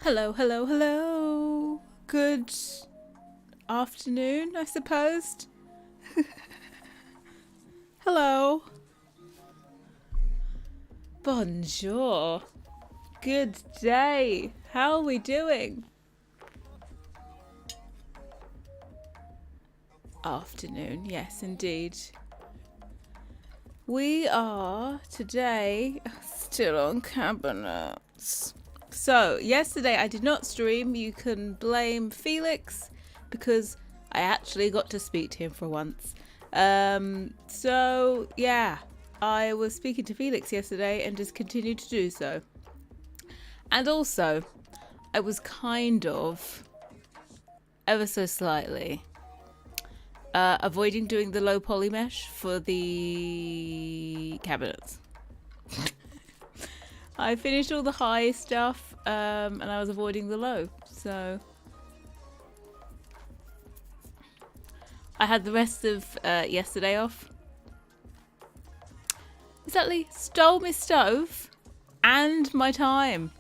Hello, hello, hello. Good afternoon, I suppose. Hello. Bonjour. Good day. How are we doing? Afternoon, yes, indeed. We are today still on cabinets. So, yesterday I did not stream. You can blame Felix because I actually got to speak to him for once. So, yeah, I was speaking to Felix yesterday and just continued to do so. And also, I was kind of, ever so slightly, avoiding doing the low poly mesh for the cabinets. I finished all the high stuff, and I was avoiding the low, so I had the rest of yesterday off. Exactly, stole my stove and my time.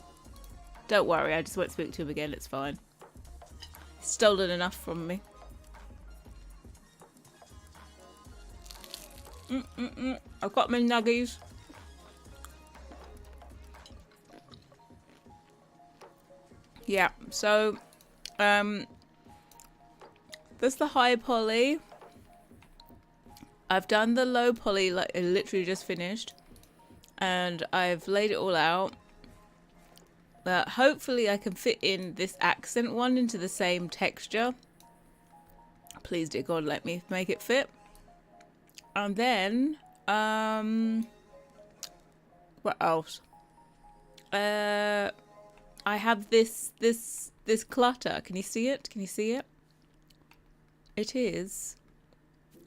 Don't worry, I just won't speak to him again, it's fine. He's stolen enough from me. I've got my nuggies. Yeah, so that's the high poly. I've done the low poly, like I literally just finished, and I've laid it all out. Hopefully I can fit in this accent one into the same texture. Please, dear God, let me make it fit. And then what else? I have this clutter. Can you see it? Can you see it? It is.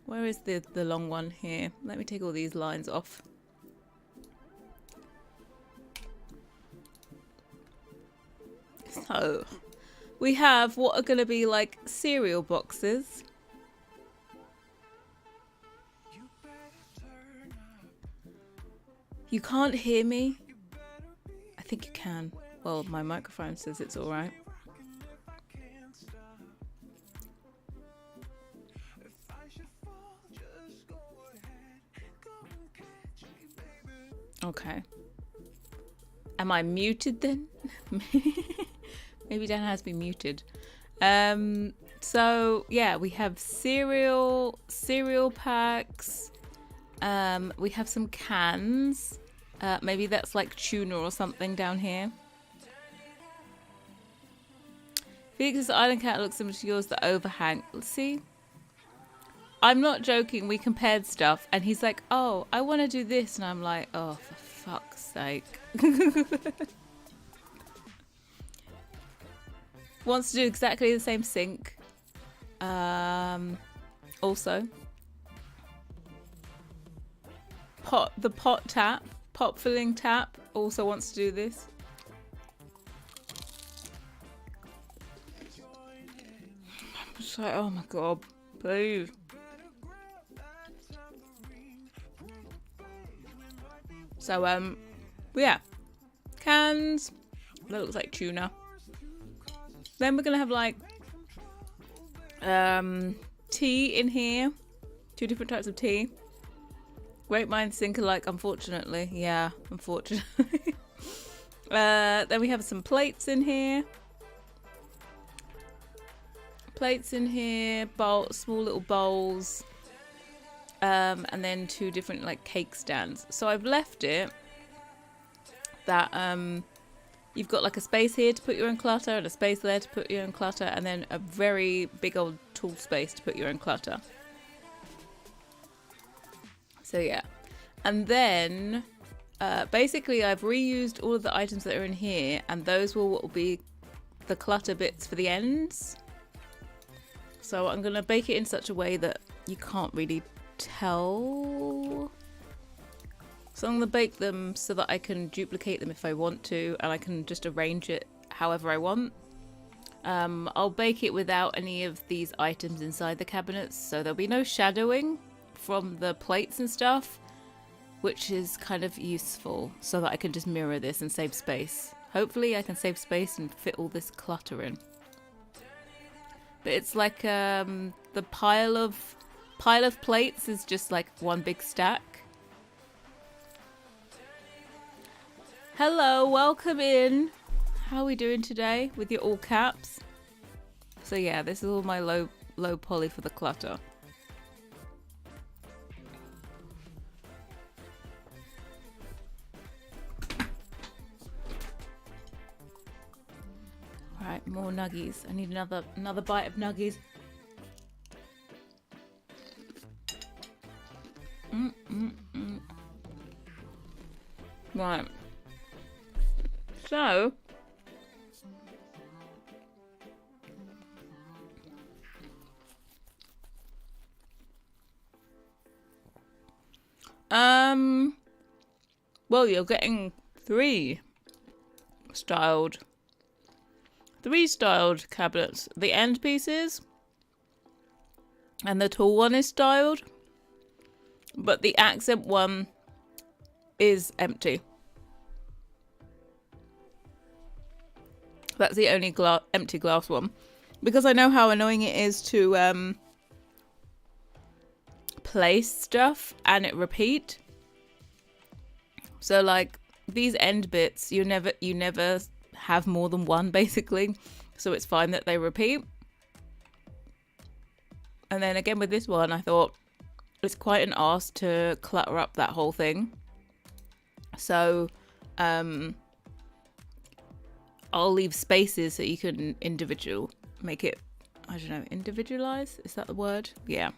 Where is the long one here? Let me take all these lines off. So, we have what are going to be like cereal boxes. You can't hear me? I think you can. Well, my microphone says it's alright. Okay. Am I muted then? Maybe Dan has been muted. So yeah, we have cereal packs. We have some cans. Maybe that's like tuna or something down here. Felix's island cat looks similar to yours, the overhang. Let's see. I'm not joking, we compared stuff and he's like, oh, I want to do this. And I'm like, oh, for fuck's sake. Wants to do exactly the same sink. Also. The pot filling tap also wants to do this. I'm just like, oh my God, please. So, yeah, cans, that looks like tuna. Then we're gonna have like, tea in here, 2 different types of tea. Great minds think alike, unfortunately. Yeah, unfortunately. Then we have some plates in here. Small little bowls. And then 2 different like cake stands. So I've left it that you've got like a space here to put your own clutter and a space there to put your own clutter and then a very big old tool space to put your own clutter. So yeah. And then basically I've reused all of the items that are in here and those will be the clutter bits for the ends. So I'm going to bake it in such a way that you can't really tell. So I'm going to bake them so that I can duplicate them if I want to and I can just arrange it however I want. I'll bake it without any of these items inside the cabinets, so there'll be no shadowing from the plates and stuff, which is kind of useful so that I can just mirror this and save space. Hopefully I can save space and fit all this clutter in. But it's like the pile of plates is just like one big stack. Hello, welcome in. How are we doing today with your all caps? So yeah, this is all my low poly for the clutter. Right, more nuggies. I need another bite of nuggies. Right. So well, you're getting three styled cabinets. The end pieces and the tall one is styled, but the accent one is empty. That's the only empty glass one, because I know how annoying it is to place stuff and it repeat. So like these end bits, you never have more than one basically, so it's fine that they repeat. And then again with this one, I thought it's quite an arse to clutter up that whole thing, so I'll leave spaces so you can make it, I don't know, individualize, is that the word? Yeah.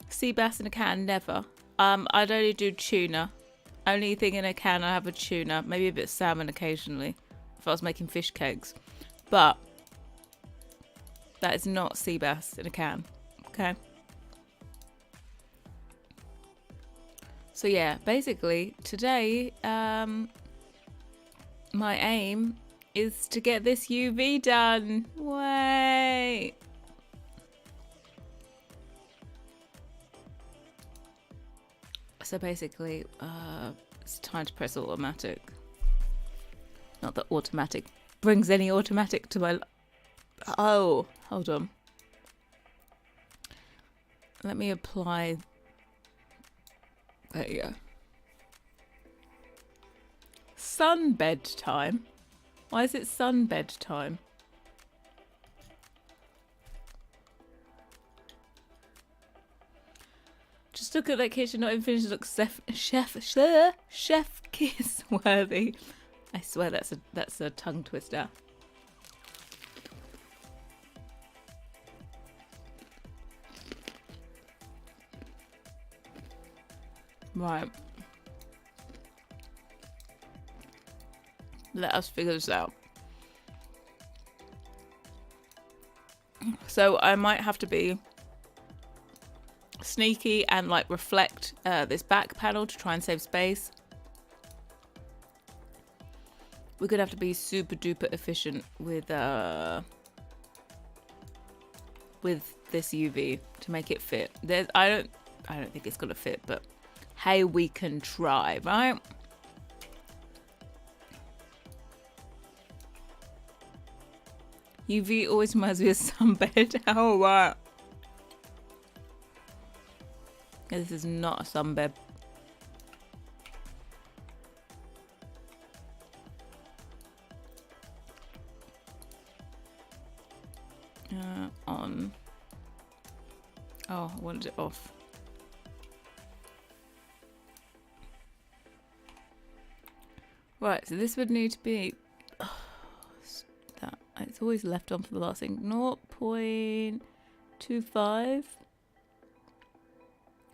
Sea bass in a can, never. I'd only do tuna. Only thing in a can I have a tuna, maybe a bit of salmon occasionally if I was making fish cakes, but that is not sea bass in a can. Okay. So yeah, basically today my aim is to get this UV done. Wait. So basically, it's time to press automatic. Not that automatic brings any automatic to my... Oh, hold on. Let me apply... There you go. Sunbed time? Why is it sunbed time? Just look at that kitchen, not even finished. It looks chef kiss worthy. I swear that's a tongue twister. Right. Let us figure this out. So I might have to be sneaky and like reflect this back panel to try and save space. We're gonna have to be super duper efficient with this UV to make it fit. I don't think it's gonna fit, but hey, we can try, right? UV always reminds me of sunbed. Oh wow. This is not a sunbed. On. Oh, I wanted it off. Right, so this would need to be... it's always left on for the last thing. 0.25.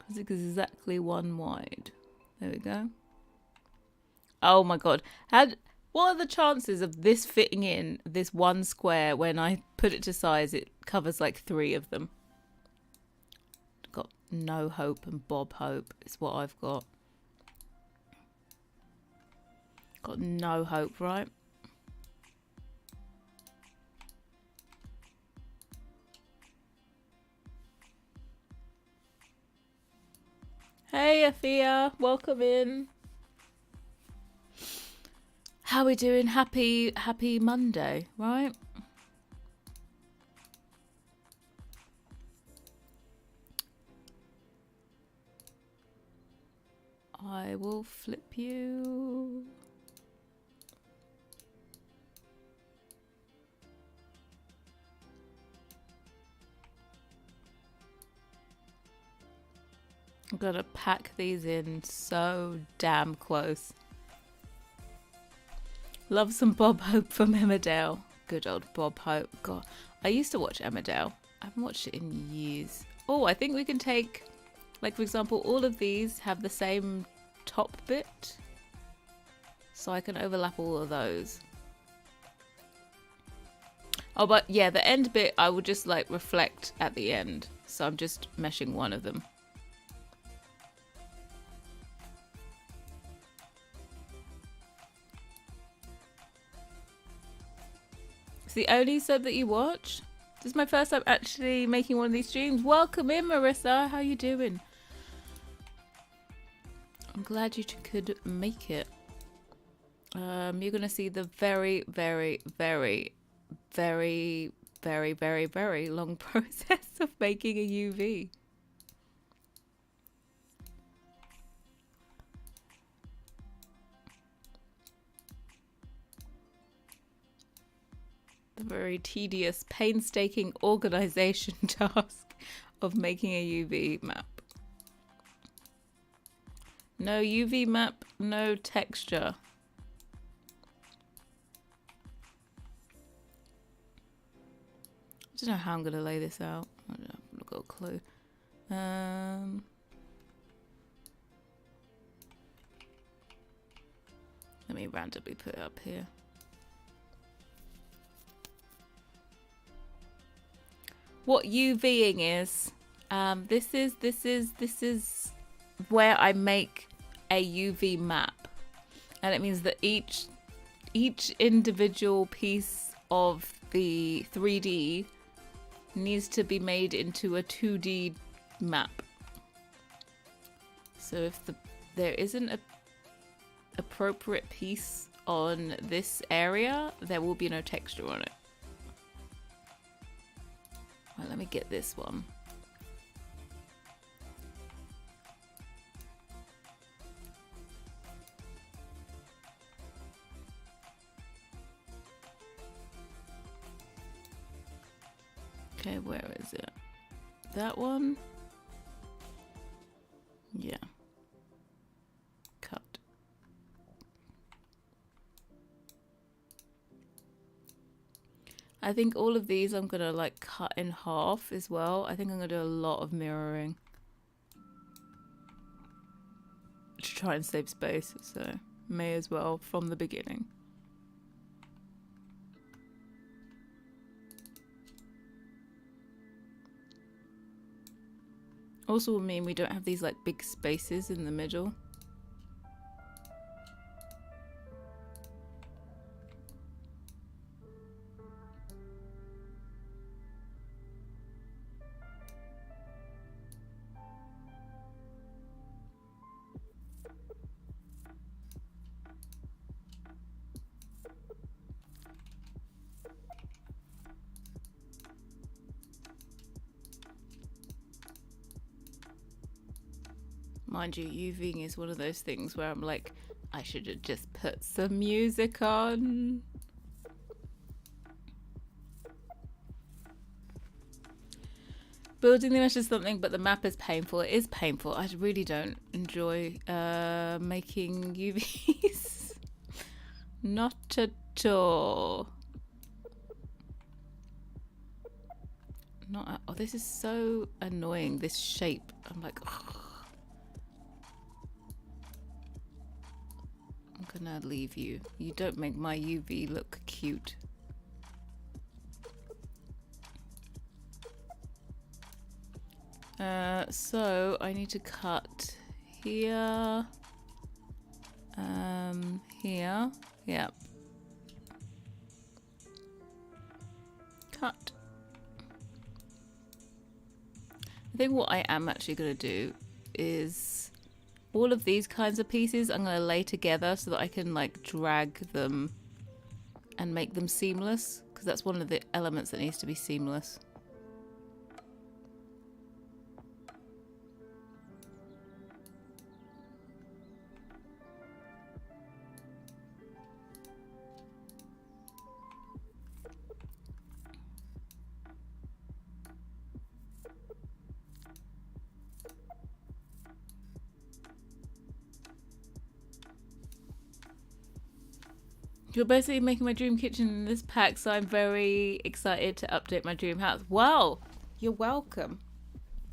Because it's exactly one wide. There we go. Oh my god. What are the chances of this fitting in this one square when I put it to size, it covers like 3 of them? Got no hope and Bob hope is what I've got. Got no hope, right? Hey, Afia, welcome in. How we doing? Happy Monday, right? I will flip you. I'm gonna pack these in so damn close. Love some Bob Hope from Emmerdale. Good old Bob Hope. God, I used to watch Emmerdale. I haven't watched it in years. Oh, I think we can take, like, for example, all of these have the same top bit. So I can overlap all of those. Oh, but yeah, the end bit I will just like reflect at the end. So I'm just meshing one of them. It's the only sub that you watch? This is my first time actually making one of these streams. Welcome in, Marissa. How you doing? I'm glad you could make it. You're gonna see the very, very, very, very, very, very, very long process of making a UV. The very tedious, painstaking organization task of making a UV map. No UV map, no texture. I don't know how I'm going to lay this out. I've got a clue. Let me randomly put it up here. What UVing is, this is where I make a UV map, and it means that each individual piece of the 3D needs to be made into a 2D map. So if there isn't a appropriate piece on this area, there will be no texture on it. Right, let me get this one. Okay, where is it? That one? Yeah. Cut. I think all of these I'm gonna like cut in half as well. I think I'm gonna do a lot of mirroring to try and save space, so may as well from the beginning. Also will mean we don't have these like big spaces in the middle. Mind you, UVing is one of those things where I'm like, I should have just put some music on. Building the mesh is something, but the map is painful. It is painful. I really don't enjoy making UVs. Not at all. Not at, oh, this is so annoying, this shape. I'm like, ugh. I'm gonna leave you. You don't make my UV look cute. So I need to cut here, here, yeah. Cut. I think what I am actually gonna do is All of these kinds of pieces I'm going to lay together so that I can like drag them and make them seamless, because that's one of the elements that needs to be seamless. You're basically making my dream kitchen in this pack, so I'm very excited to update my dream house. Wow, you're welcome.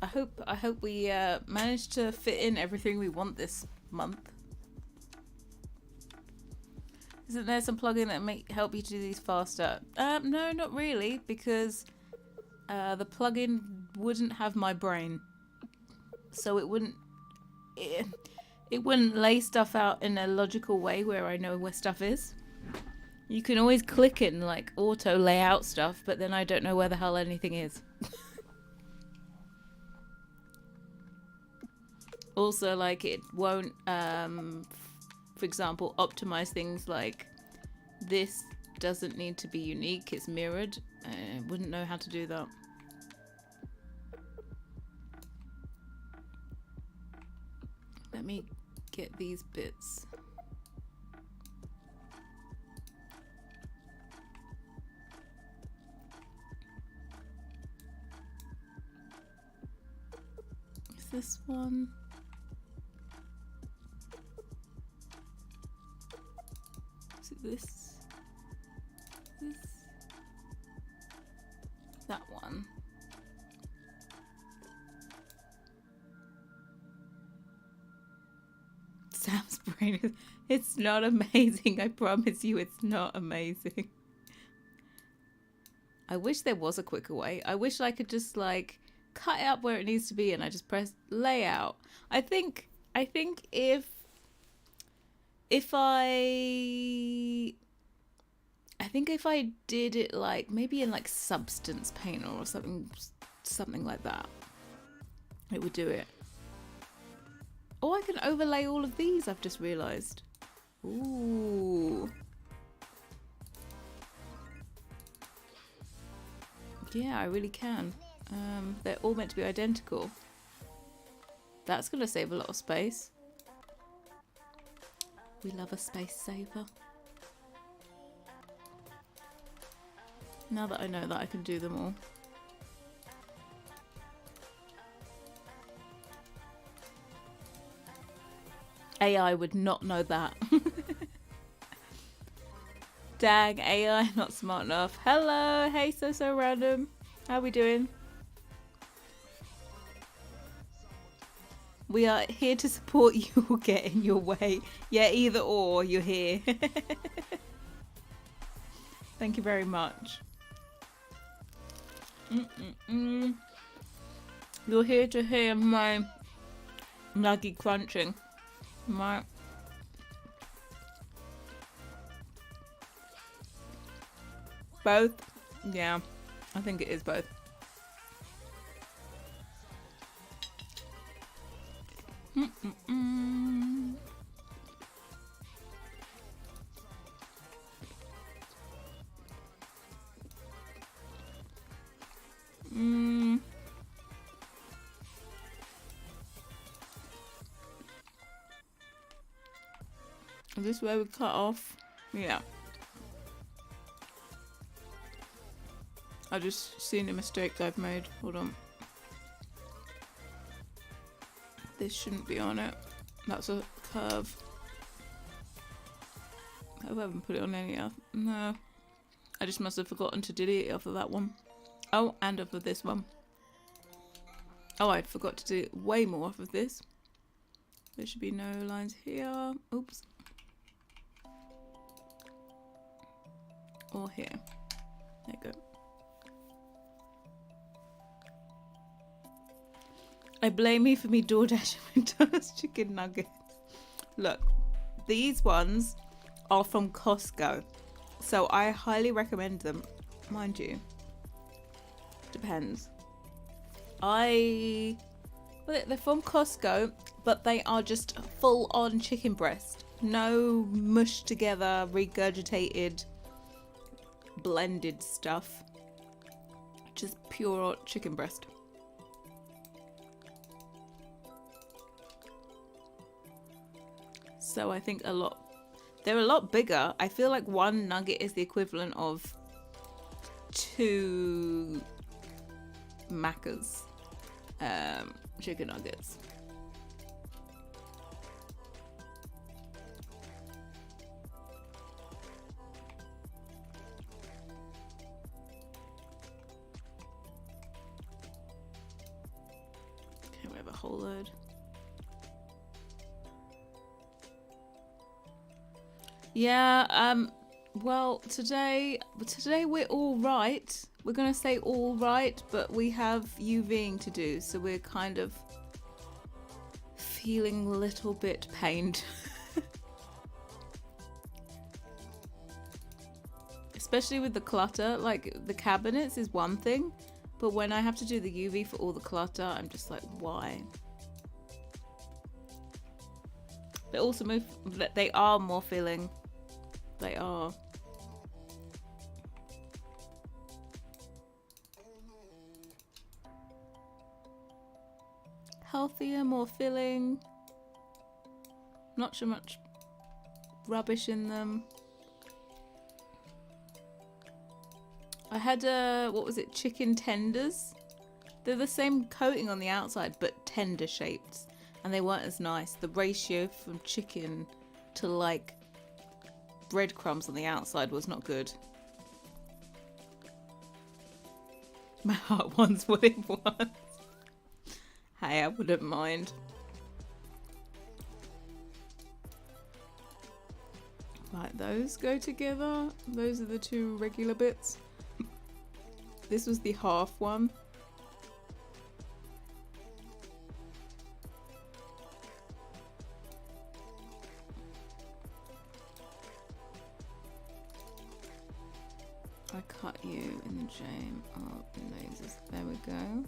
I hope we managed to fit in everything we want this month. Isn't there some plugin that may help you to do these faster? No, not really, because the plugin wouldn't have my brain, so it wouldn't lay stuff out in a logical way where I know where stuff is. You can always click it and like auto lay out stuff, but then I don't know where the hell anything is. Also, like, it won't, for example, optimize things like this doesn't need to be unique, it's mirrored. I wouldn't know how to do that. Let me get these bits. Is this one? Is it this? This? That one? Sam's brain is... It's not amazing. I promise you it's not amazing. I wish there was a quicker way. I wish I could just like cut it up where it needs to be and I just press layout. I think if I did it like maybe in like Substance Painter or something like that, it would do it. Oh, I can overlay all of these, I've just realized. Ooh. Yeah, I really can. They're all meant to be identical. That's gonna save a lot of space. We love a space saver. Now that I know that, I can do them all. AI would not know that. Dang, AI not smart enough. Hello, hey, so random. How we doing? We are here to support you or get in your way. Yeah, either or, you're here. Thank you very much. You're here to hear my nuggy crunching. Right. Both? Yeah, I think it is both. Is this where we cut off? Yeah. I just seen a mistake I've made. Hold on. This shouldn't be on it. That's a curve. I haven't put it on any other. No. I just must have forgotten to delete it off of that one. Oh, and off of this one. Oh, I forgot to do way more off of this. There should be no lines here. Oops. Or here. There you go. I blame you for me DoorDash McDonald's chicken nuggets. Look, these ones are from Costco, so I highly recommend them. Mind you, depends. Well, they're from Costco, but they are just full on chicken breast. No mushed together, regurgitated, blended stuff. Just pure chicken breast. So I think they're a lot bigger. I feel like one nugget is the equivalent of 2 Macca's chicken nuggets. Okay, we have a whole load. Yeah, well, today we're all right. We're gonna say all right, but we have UVing to do, so we're kind of feeling a little bit pained. Especially with the clutter, like the cabinets is one thing, but when I have to do the UV for all the clutter, I'm just like, why? They also they are more filling. They are. Healthier, more filling. Not so much rubbish in them. I had what was it, chicken tenders? They're the same coating on the outside, but tender shaped. And they weren't as nice. The ratio from chicken to like breadcrumbs on the outside was not good. My heart wants what it wants. Hey, I wouldn't mind. Right, those go together. Those are the 2 regular bits. This was the half one. I cut you in the jam of lasers. There we go.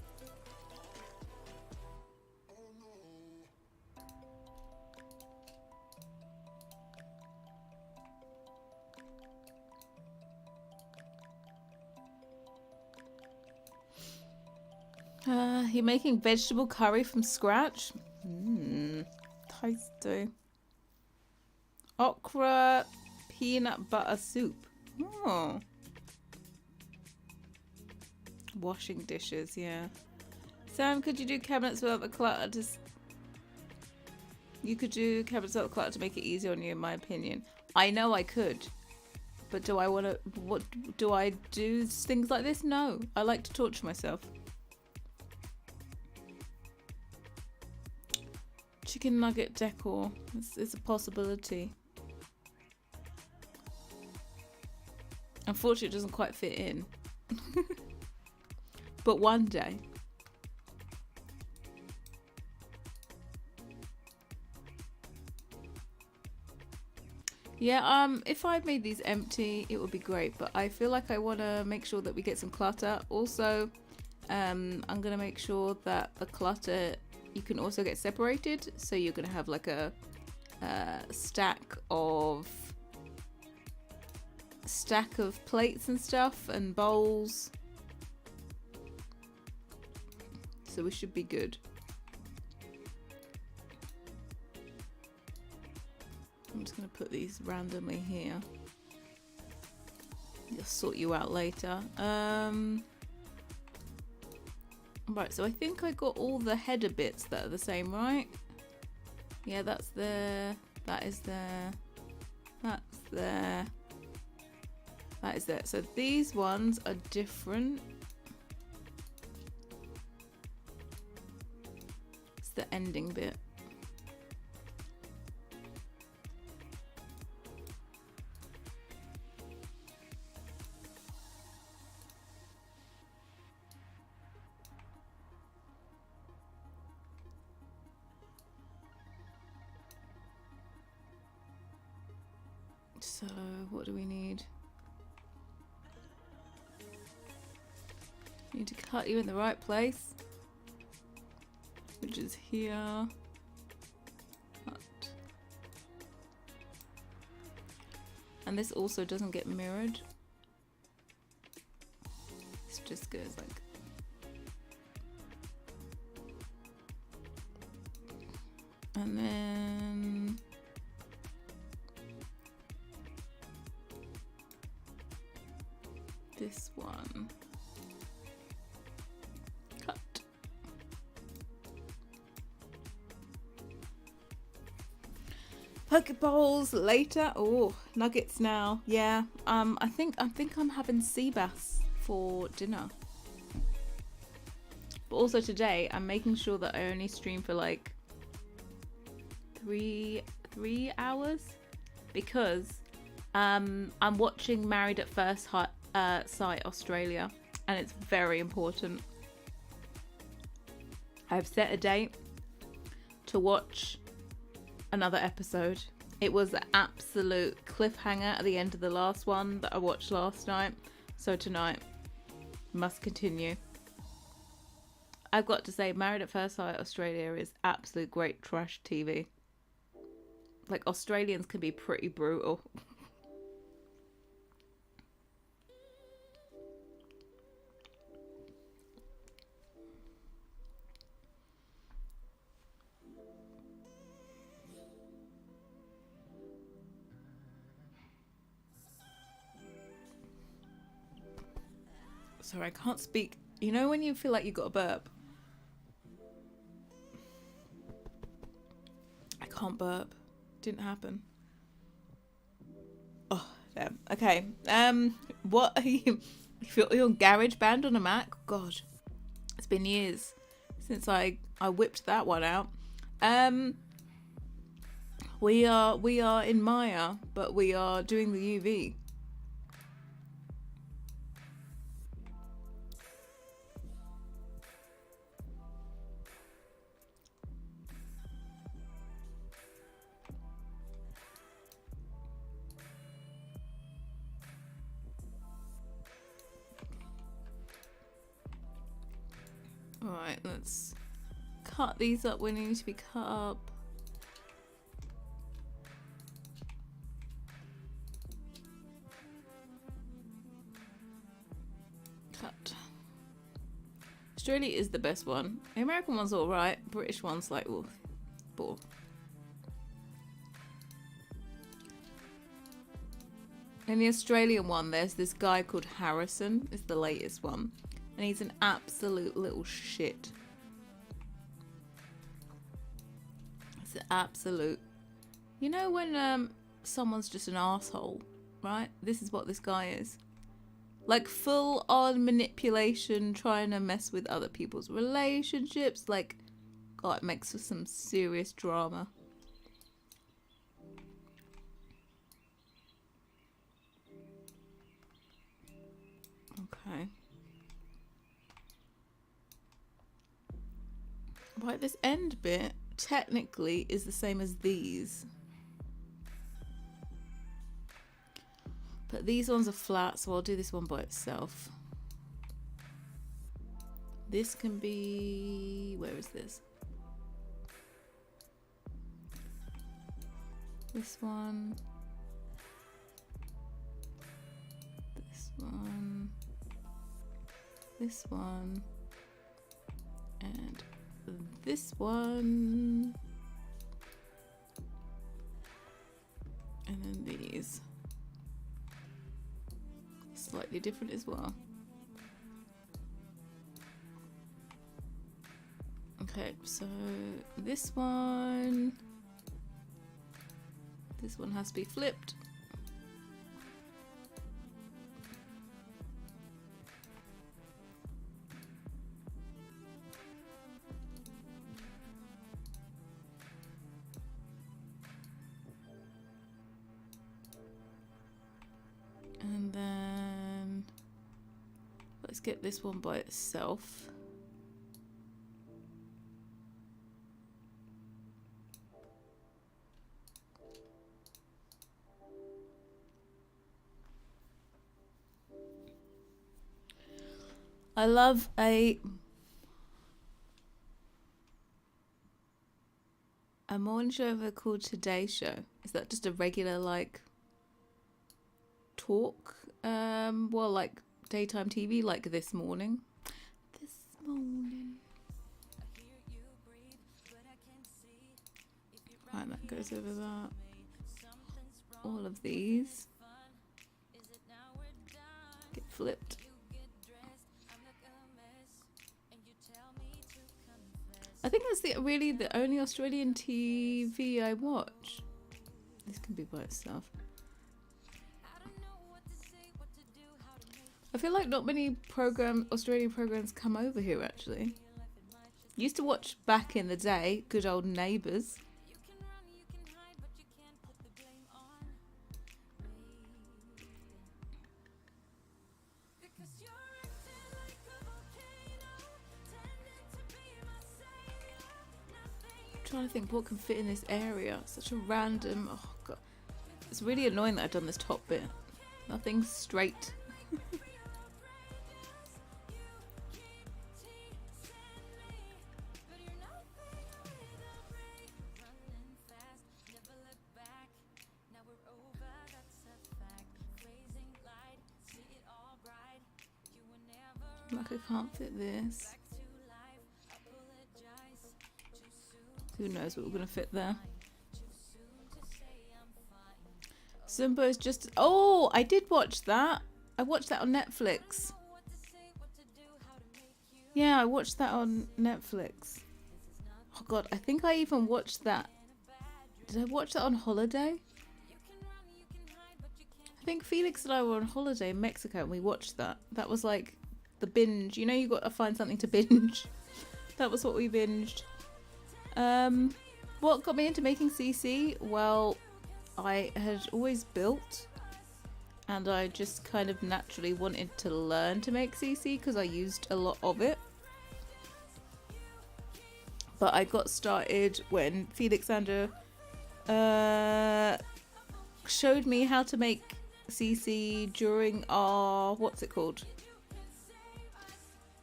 You're making vegetable curry from scratch? Tasty. Okra peanut butter soup. Oh. Washing dishes, yeah. Sam, could you do cabinets without the clutter? You could do cabinets without the clutter to make it easier on you, in my opinion. I know I could. But do I want to... What do I do things like this? No. I like to torture myself. Chicken nugget decor. It's a possibility. Unfortunately, it doesn't quite fit in. But one day. Yeah, if I made these empty, it would be great. But I feel like I want to make sure that we get some clutter. Also, I'm going to make sure that the clutter, you can also get separated. So you're going to have like a stack of plates and stuff and bowls. So we should be good. I'm just going to put these randomly here. I'll sort you out later. Right, so I think I got all the header bits that are the same, right? Yeah, that's there. That is there. That's there. That is there. So these ones are different. It's the ending bit. So what do we need? Need to cut you in the right place, which is here. And this also doesn't get mirrored. This just goes like... And then... this one. Cut. Pokeballs later. Oh, nuggets now. Yeah. I think I'm having sea bass for dinner. But also today I'm making sure that I only stream for like three hours because I'm watching Married at First Sight Australia, and it's very important. I've set a date to watch another episode. It was an absolute cliffhanger at the end of the last one that I watched last night, so tonight must continue. I've got to say, Married at First Sight Australia is absolute great trash TV. Like, Australians can be pretty brutal. Sorry, I can't speak. You know when you feel like you got a burp? I can't burp. Didn't happen. Oh, damn. Okay. What are you... You're on GarageBand on a Mac? God. It's been years since I whipped that one out. We are in Maya, but we are doing the UV. Alright, let's cut these up when they need to be cut up. Cut. Australia is the best one. The American one's alright. British one's like, oof, bore. In the Australian one, there's this guy called Harrison. It's the latest one. And he's an absolute little shit. It's an absolute... You know when someone's just an asshole, right? This is what this guy is. Like, full on manipulation, trying to mess with other people's relationships. Like, God, it makes for some serious drama. Okay. Right, this end bit technically is the same as these. But these ones are flat, so I'll do this one by itself. This can be... Where is this? This one. This one. This one. And this one. And then these. Slightly different as well. Okay, so this one has to be flipped. And then let's get this one by itself. I love a morning show called Today Show. Is that just a regular, like, talk. Well, like daytime TV, like this morning. Right, that goes over that. All of these get flipped. I think that's really the only Australian TV I watch. This can be by itself. I feel like not many Australian programs come over here actually. Used to watch back in the day, good old Neighbours. Trying to think what can fit in this area. Such a random. Oh god, it's really annoying that I've done this top bit. Nothing's straight. Like I can't fit this. Who knows what we're gonna fit there? Zumba is just. Oh, I did watch that. I watched that on Netflix. Yeah, I watched that on Netflix. Oh god, I think I even watched that. Did I watch that on holiday? I think Felix and I were on holiday in Mexico and we watched that. That was like the binge. You know, you got to find something to binge. That was what we binged. What got me into making CC? Well, I had always built and I just kind of naturally wanted to learn to make CC because I used a lot of it. But I got started when Felixander showed me how to make CC during our, what's it called?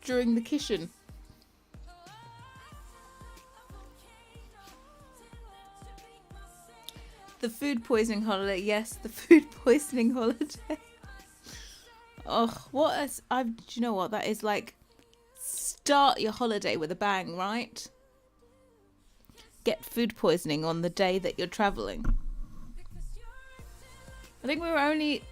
During the kitchen. The food poisoning holiday. Yes, the food poisoning holiday. Oh, do you know what? That is like, start your holiday with a bang, right? Get food poisoning on the day that you're traveling. I think we were only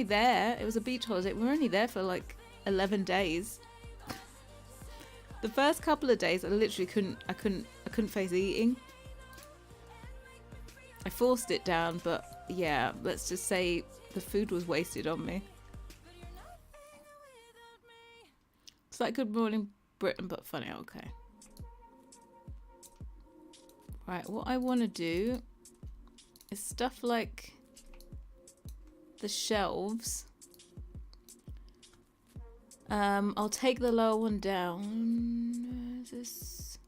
there. It was a beach holiday. We were only there for like 11 days. The first couple of days, I literally couldn't face eating. I forced it down, but yeah, let's just say the food was wasted on me. It's like Good Morning Britain, but funny. Okay. Right, what I want to do is stuff like the shelves. I'll take the lower one down. Where is this?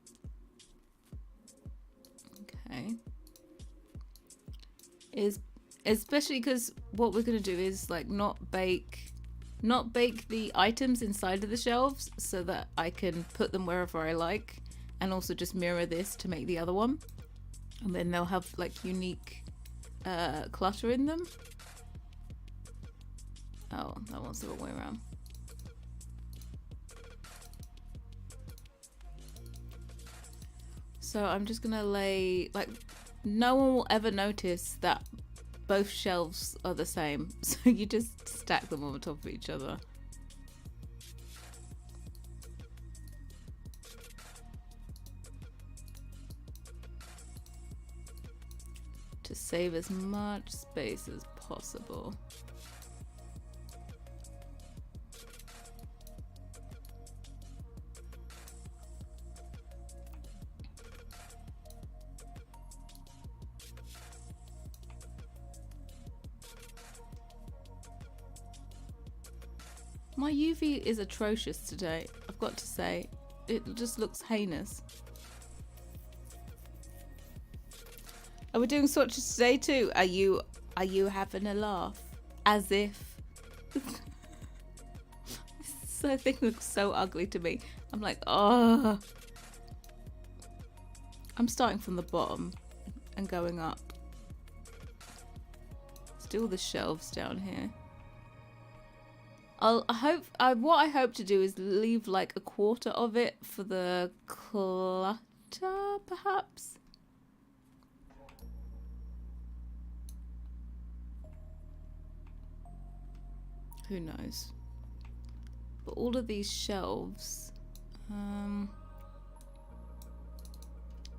Okay. Especially because what we're going to do is like not bake the items inside of the shelves so that I can put them wherever I like, and also just mirror this to make the other one, and then they'll have like unique clutter in them. Oh, that one's the wrong way around. So I'm just gonna lay, like, no one will ever notice that both shelves are the same. So you just stack them on top of each other. To save as much space as possible. My UV is atrocious today, I've got to say. It just looks heinous. Are we doing swatches today too? Are you having a laugh? As if. This thing looks so ugly to me. I'm like, oh. I'm starting from the bottom and going up. It's do all the shelves down here. What I hope to do is leave like a quarter of it for the clutter, perhaps. Who knows? But all of these shelves,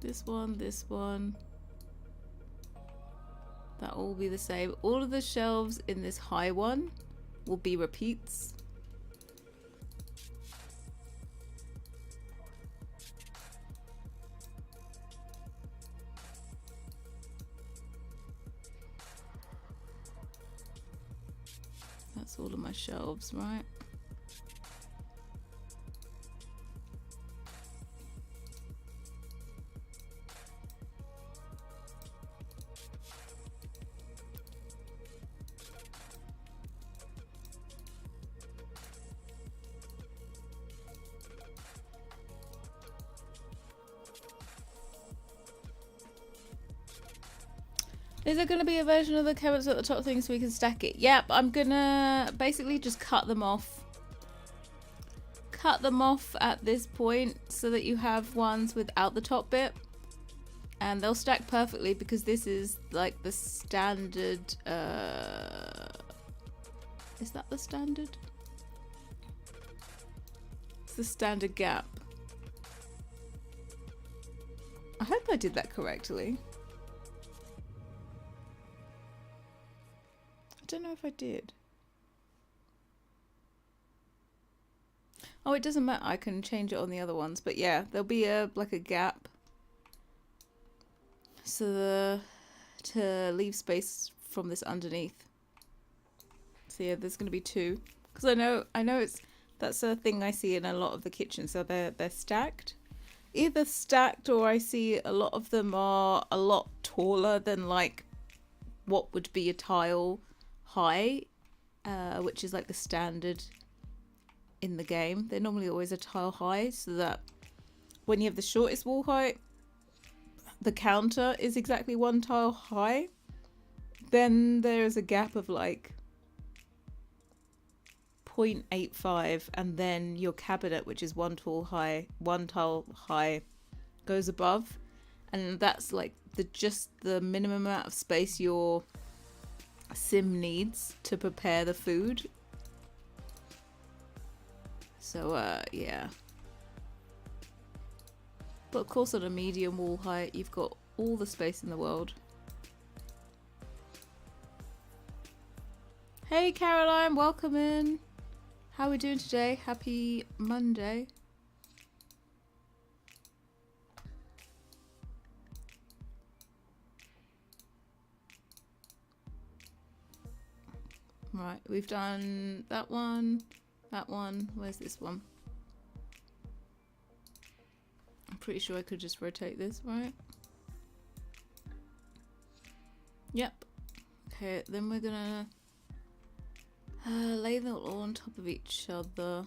this one, that will be the same. All of the shelves in this high one will be repeats. That's all of my shelves, right? Is there going to be a version of the carrots at the top thing so we can stack it? Yep, I'm gonna basically just cut them off. Cut them off at this point so that you have ones without the top bit. And they'll stack perfectly because this is like the standard... Is that the standard? It's the standard gap. I hope I did that correctly. I don't know if I did. Oh, it doesn't matter. I can change it on the other ones. But yeah, there'll be like a gap. So to leave space from this underneath. So yeah, there's going to be two. Because I know that's a thing I see in a lot of the kitchens. So they're stacked. Either stacked or I see a lot of them are a lot taller than like what would be a tile high, which is like the standard in the game. They're normally always a tile high, so that when you have the shortest wall height, the counter is exactly one tile high. Then there's a gap of like 0.85, and then your cabinet, which is one tile high, goes above, and that's like just the minimum amount of space your sim needs to prepare the food. So yeah, but of course on a medium wall height you've got all the space in the world. Hey Caroline, welcome in. How are we doing today? Happy Monday. Right, we've done that one, that one. Where's this one? I'm pretty sure I could just rotate this, right? Yep. Okay, then we're gonna lay them all on top of each other.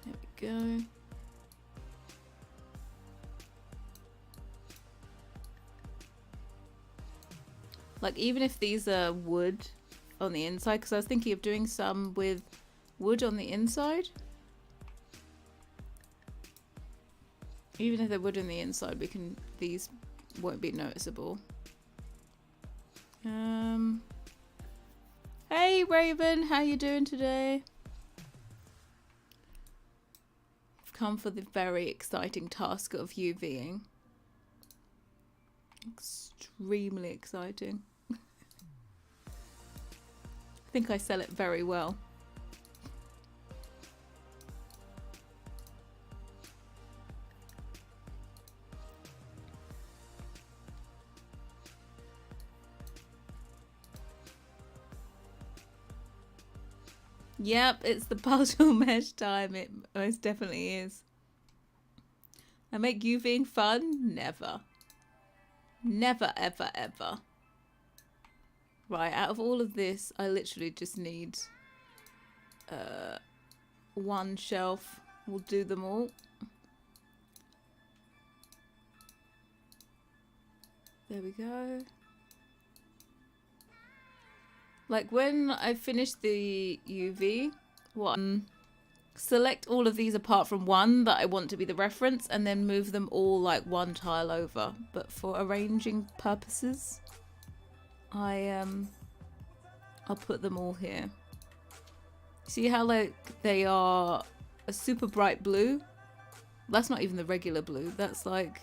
There we go. Like, even if these are wood on the inside, because I was thinking of doing some with wood on the inside. Even if they're wood on the inside, these won't be noticeable. Hey Raven, how you doing today? I've come for the very exciting task of UVing. Extremely exciting. I think I sell it very well. Yep, it's the partial mesh time. It most definitely is. I make UVing fun? Never. Never, ever, ever. Right, out of all of this, I literally just need one shelf. We'll do them all. There we go. Like when I finish the UV, select all of these apart from one that I want to be the reference and then move them all like one tile over. But for arranging purposes, I'll put them all here. See how like they are a super bright blue? That's not even the regular blue. That's like,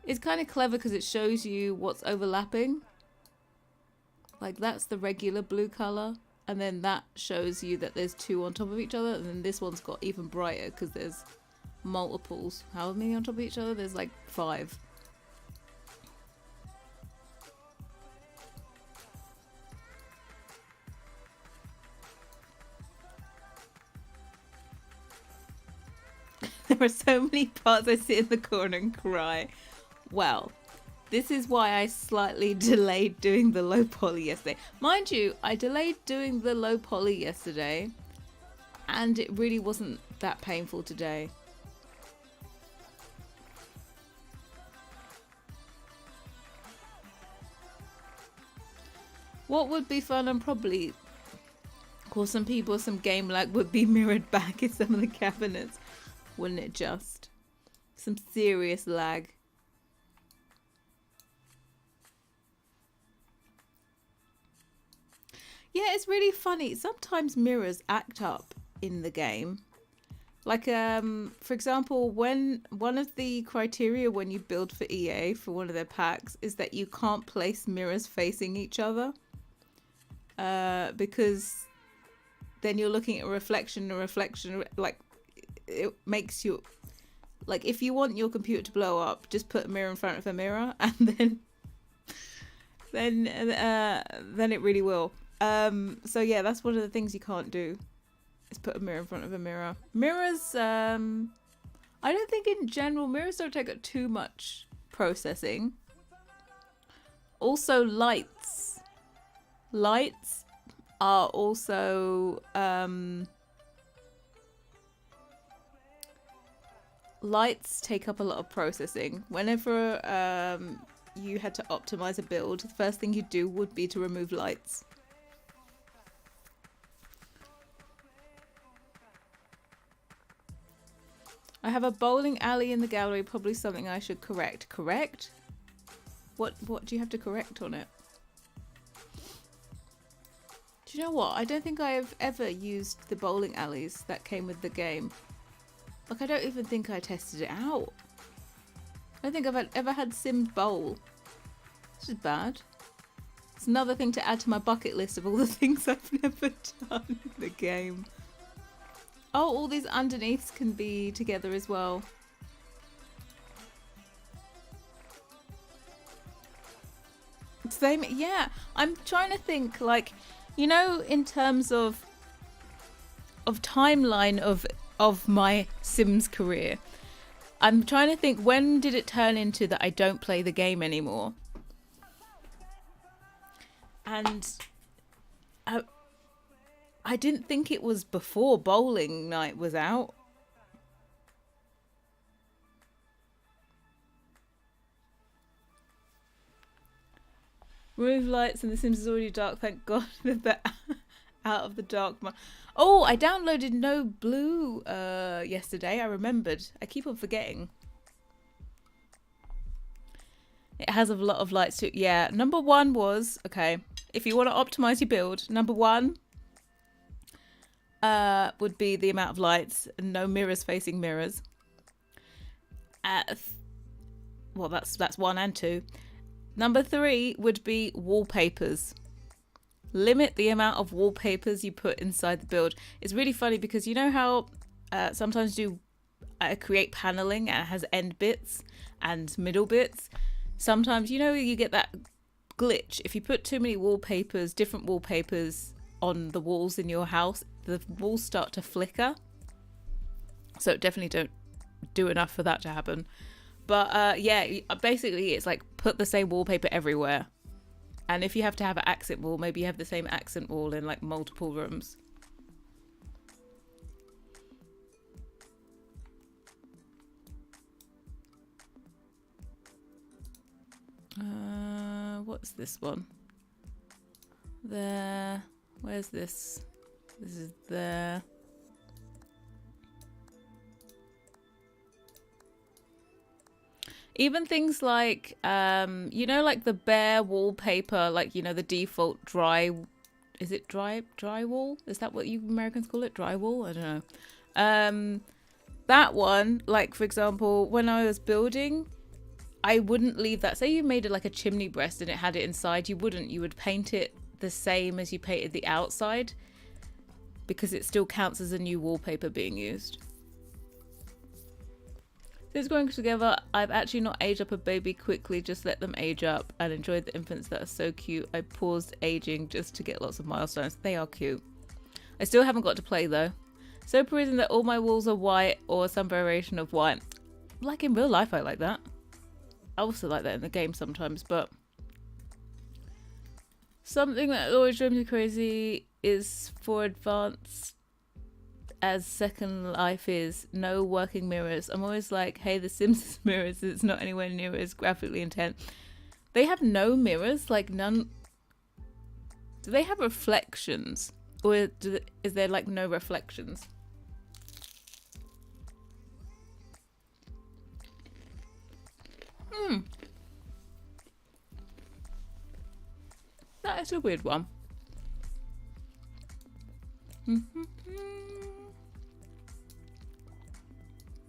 it's kind of clever because it shows you what's overlapping. Like that's the regular blue color, and then that shows you that there's two on top of each other, and then this one's got even brighter because there's multiples. How many on top of each other? There's like 5. There are so many parts I sit in the corner and cry. Well, this is why I slightly delayed doing the low poly yesterday. Mind you, I delayed doing the low poly yesterday, and it really wasn't that painful today. What would be fun, and probably, of course, some people, some game lag would be mirrored back in some of the cabinets. Wouldn't it just? Some serious lag. Yeah, it's really funny. Sometimes mirrors act up in the game. Like, for example, when one of the criteria when you build for EA for one of their packs is that you can't place mirrors facing each other. Because then you're looking at a reflection, like, it makes you, like, if you want your computer to blow up, just put a mirror in front of a mirror, and then it really will. So yeah, that's one of the things you can't do, is put a mirror in front of a mirror. Mirrors, I don't think in general, mirrors don't take up too much processing. Also lights. Lights are also, lights take up a lot of processing. Whenever you had to optimize a build, the first thing you'd do would be to remove lights. I have a bowling alley in the gallery, probably something I should correct. Correct? What do you have to correct on it? Do you know what? I don't think I've ever used the bowling alleys that came with the game. Like, I don't even think I tested it out. I don't think I've ever had Sims bowl. This is bad. It's another thing to add to my bucket list of all the things I've never done in the game. Oh, all these underneaths can be together as well. Same, yeah. I'm trying to think, like, you know, in terms of timeline of my Sims career. I'm trying to think, when did it turn into that I don't play the game anymore? And I didn't think it was before bowling night was out. Remove lights and the Sims is already dark. Thank God they're out of the dark. Oh, I downloaded No Blue yesterday. I remembered. I keep on forgetting. It has a lot of lights too. Yeah, number 1 was, okay, if you want to optimize your build, number 1 would be the amount of lights and no mirrors facing mirrors. Well, that's 1 and 2. Number 3 would be wallpapers. Limit the amount of wallpapers you put inside the build. It's really funny because you know how sometimes you create paneling and it has end bits and middle bits. Sometimes, you know, you get that glitch. If you put too many wallpapers, different wallpapers on the walls in your house, the walls start to flicker. So definitely don't do enough for that to happen. But yeah, basically it's like put the same wallpaper everywhere. And if you have to have an accent wall, maybe you have the same accent wall in like multiple rooms. What's this one? There. Where's this? This is there. Even things like, you know, like the bare wallpaper, like, you know, the default dry, is it drywall? Is that what you Americans call it? Drywall? I don't know. That one, like, for example, when I was building, I wouldn't leave that. Say you made it like a chimney breast and it had it inside, you wouldn't. You would paint it the same as you painted the outside because it still counts as a new wallpaper being used. Since growing together, I've actually not aged up a baby quickly, just let them age up and enjoyed the infants that are so cute. I paused aging just to get lots of milestones. They are cute. I still haven't got to play though. So Parisian that all my walls are white or some variation of white. Like in real life, I like that. I also like that in the game sometimes, but something that always drives me crazy is for advanced as Second Life is, no working mirrors. I'm always like, hey, The Sims mirrors, it's not anywhere near as graphically intense. They have no mirrors, like none. Do they have reflections? Or is there like no reflections? That is a weird one.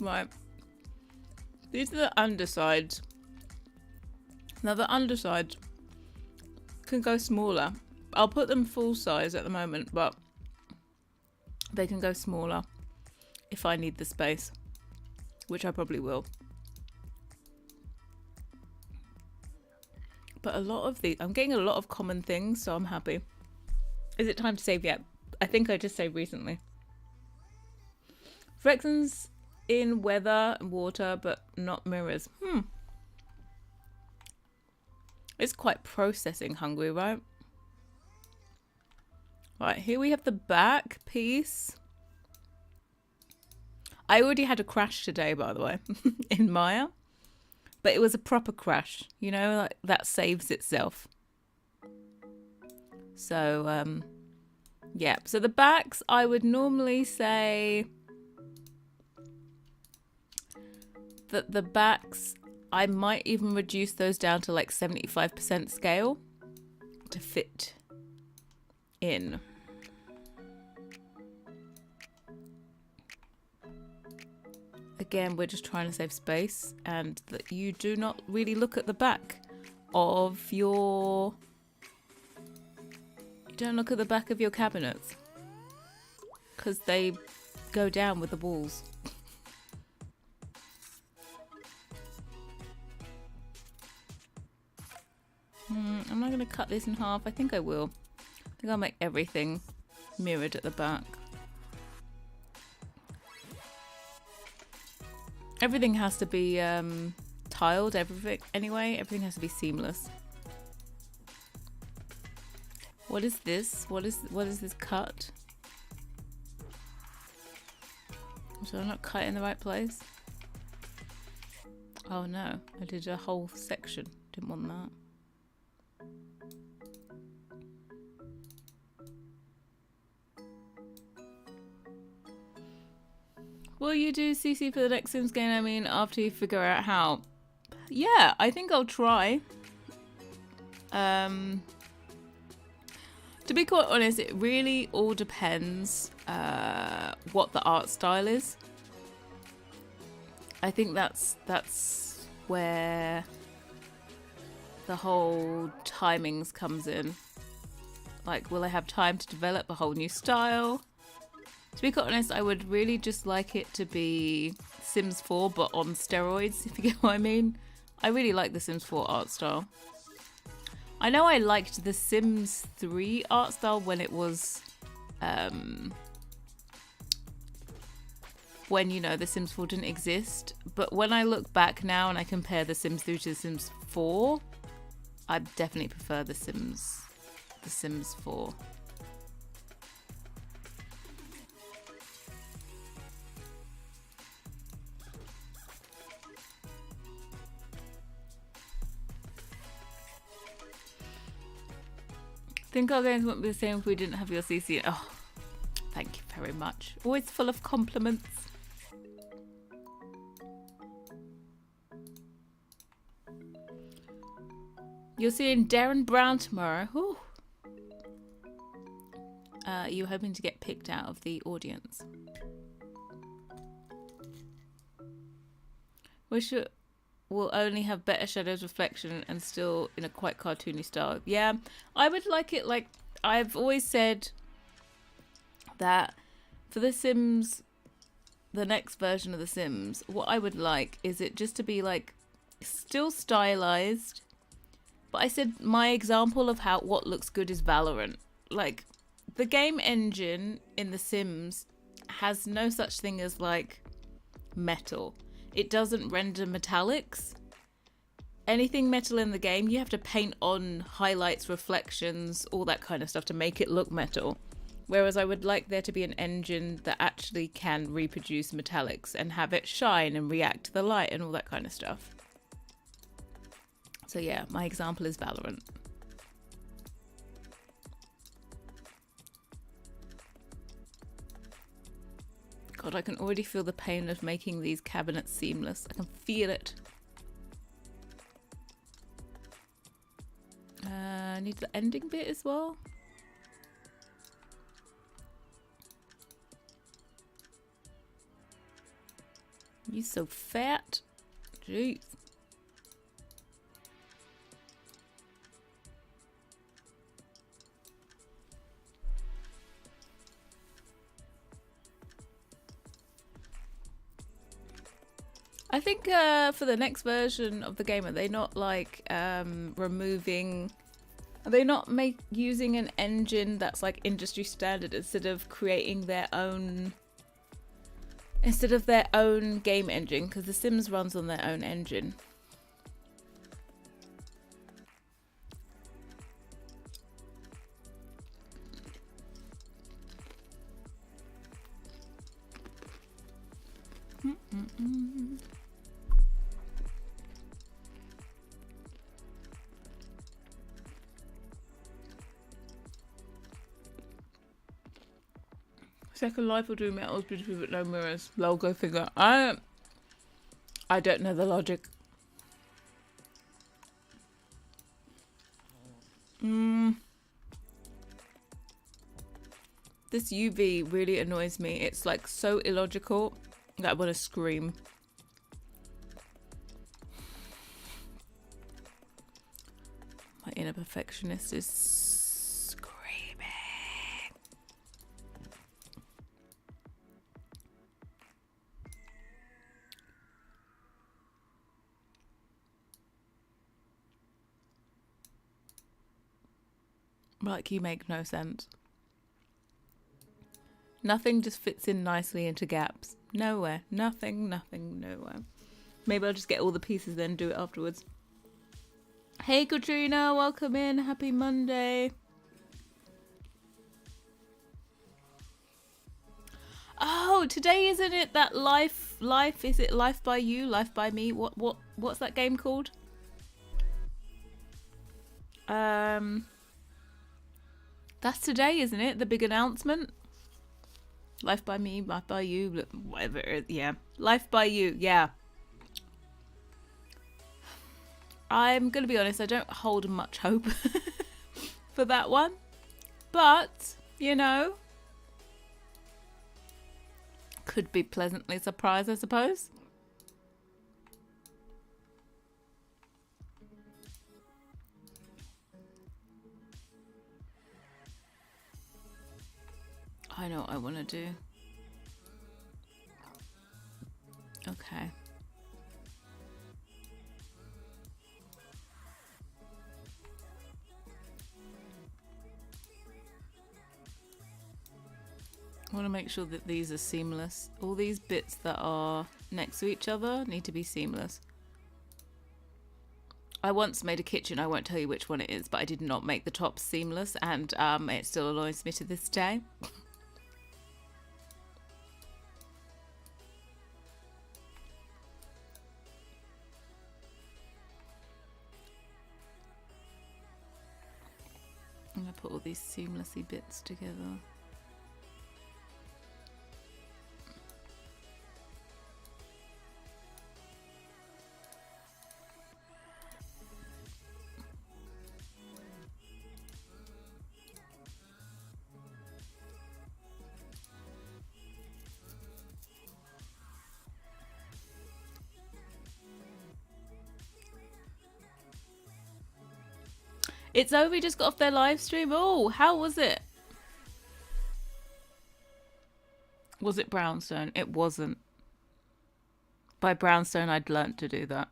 Right. These are the undersides. Now the undersides can go smaller. I'll put them full size at the moment, but they can go smaller if I need the space, which I probably will. But a lot of these, I'm getting a lot of common things, so I'm happy. Is it time to save yet? I think I just saved recently. Reflections in weather and water, but not mirrors. It's quite processing hungry, right? Right, here we have the back piece. I already had a crash today, by the way, in Maya. But it was a proper crash, you know, like that saves itself. So, yeah. So the backs, I would normally say that the backs, I might even reduce those down to like 75% scale to fit in. Again, we're just trying to save space and that you do not really look at the back of your... You don't look at the back of your cabinets because they go down with the walls. I'm not going to cut this in half. I think I will. I think I'll make everything mirrored at the back. Everything has to be tiled, everything has to be seamless. What is this? What is this cut? Did I not cut in the right place? Oh no, I did a whole section. Didn't want that. Will you do CC for the next Sims game? I mean, after you figure out how. Yeah, I think I'll try. To be quite honest, it really all depends what the art style is. I think that's where the whole timings comes in. Like, will I have time to develop a whole new style? To be quite honest, I would really just like it to be Sims 4, but on steroids, if you get what I mean. I really like the Sims 4 art style. I know I liked the Sims 3 art style when it was when, you know, The Sims 4 didn't exist. But when I look back now and I compare The Sims 3 to The Sims 4, I definitely prefer The Sims 4. Think our games wouldn't be the same if we didn't have your CC. Oh, thank you very much. Always full of compliments. You're seeing Darren Brown tomorrow. Whew. You're hoping to get picked out of the audience. Wish it will only have better shadows reflection and still in a quite cartoony style. Yeah, I would like it like I've always said that for The Sims, the next version of The Sims, what I would like is it just to be like still stylized. But I said my example of what looks good is Valorant. Like the game engine in The Sims has no such thing as like metal. It doesn't render metallics. Anything metal in the game, you have to paint on highlights, reflections, all that kind of stuff to make it look metal. Whereas I would like there to be an engine that actually can reproduce metallics and have it shine and react to the light and all that kind of stuff. So yeah, my example is Valorant. God, I can already feel the pain of making these cabinets seamless. I can feel it. I need the ending bit as well. You so fat. Jeez. I think for the next version of the game, are they not like removing? Are they not using an engine that's like industry standard instead of creating their own? Instead of their own game engine, because The Sims runs on their own engine. Second Life will do metals beautifully but no mirrors. Lol, go figure. I don't know the logic. This UV really annoys me. It's like so illogical that I want to scream. My inner perfectionist is screaming. Like, you make no sense. Nothing just fits in nicely into gaps. Nowhere. Nothing, nowhere. Maybe I'll just get all the pieces then do it afterwards. Hey Katrina, welcome in. Happy Monday. Oh, today isn't it that life is it Life by You, Life by Me? What's that game called? That's today, isn't it? The big announcement. Life by Me, Life by You, whatever it is. Yeah. Life by You, yeah. I'm going to be honest, I don't hold much hope for that one. But, you know, could be pleasantly surprised, I suppose. I know what I want to do. Okay. I want to make sure that these are seamless. All these bits that are next to each other need to be seamless. I once made a kitchen, I won't tell you which one it is, but I did not make the top seamless, and it still annoys me to this day. I'm going to put all these seamlessy bits together. It's over, we just got off their live stream. Oh, how was it? Was it brownstone? It wasn't. By brownstone, I'd learnt to do that.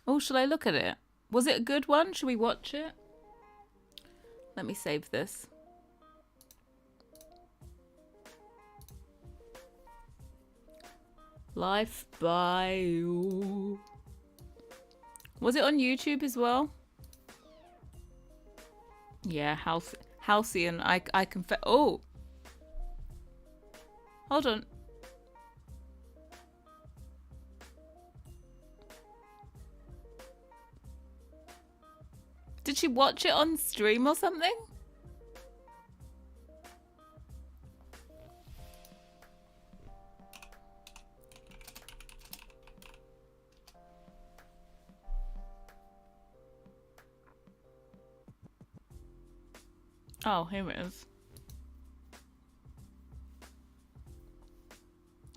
Oh, shall I look at it? Was it a good one? Should we watch it? Let me save this. Life by you. Was it on YouTube as well? Yeah, Halcyon. I confess. Oh, hold on. Did she watch it on stream or something? Oh, here it is.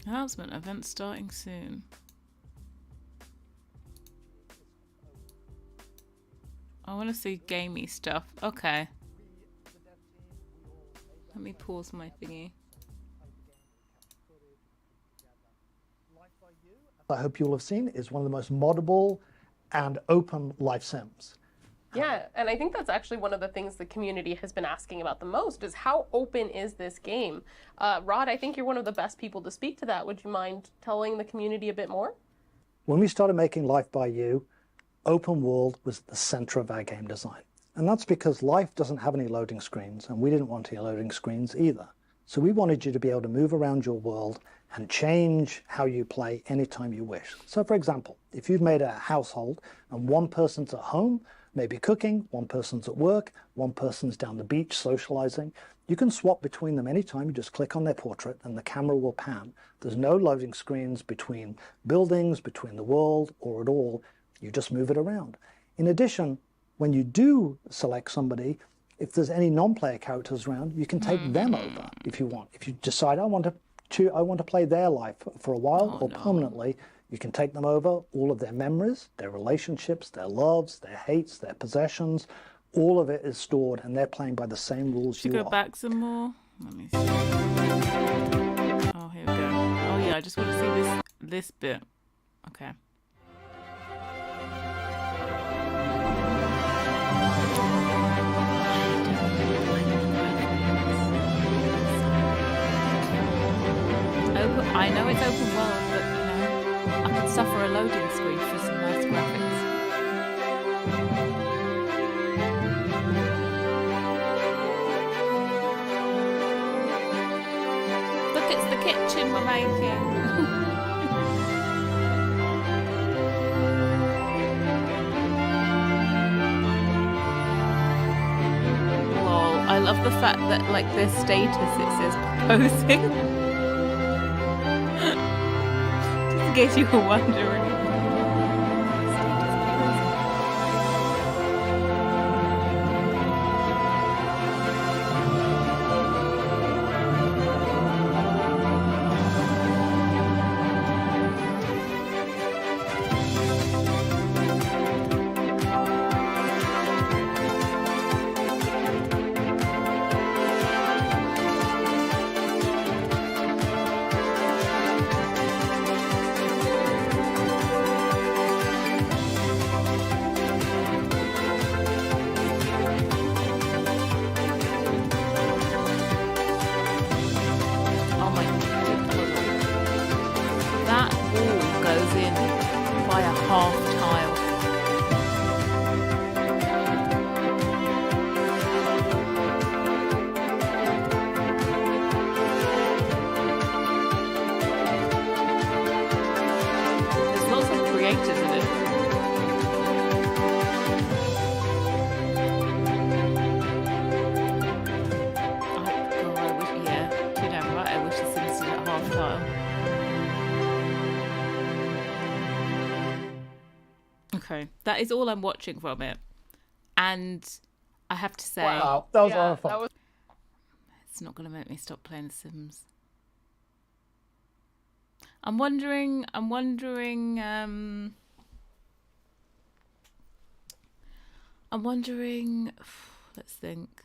Announcement, event starting soon. I want to see gamey stuff. Okay. Let me pause my thingy. I hope you'll have seen is one of the most moddable and open life sims. Yeah, and I think that's actually one of the things the community has been asking about the most is how open is this game? Rod, I think you're one of the best people to speak to that. Would you mind telling the community a bit more? When we started making Life by You, open world was at the center of our game design. And that's because life doesn't have any loading screens, and we didn't want any loading screens either. So we wanted you to be able to move around your world and change how you play anytime you wish. So for example, if you've made a household and one person's at home, maybe cooking, one person's at work, one person's down the beach socializing, you can swap between them anytime. You just click on their portrait and the camera will pan. There's no loading screens between buildings, between the world, or at all. You just move it around. In addition, when you do select somebody, if there's any non-player characters around, you can take them over if you want. If you decide, I want to play their life for a while or permanently, you can take them over, all of their memories, their relationships, their loves, their hates, their possessions, all of it is stored and they're playing by the same rules you are. Go back some more. Let me see. Oh, here we go. Oh yeah, I just want to see this bit. Okay. I know it's open world, but you know, I could suffer a loading screen for some nice graphics. Look, it's the kitchen we're making. Lol, I love the fact that like their status it says proposing. In case you were wondering. Okay, that is all I'm watching from it, and I have to say, Wow, that was a lot Yeah, of fun. that was it's not going to make me stop playing The Sims. I'm wondering. Let's think.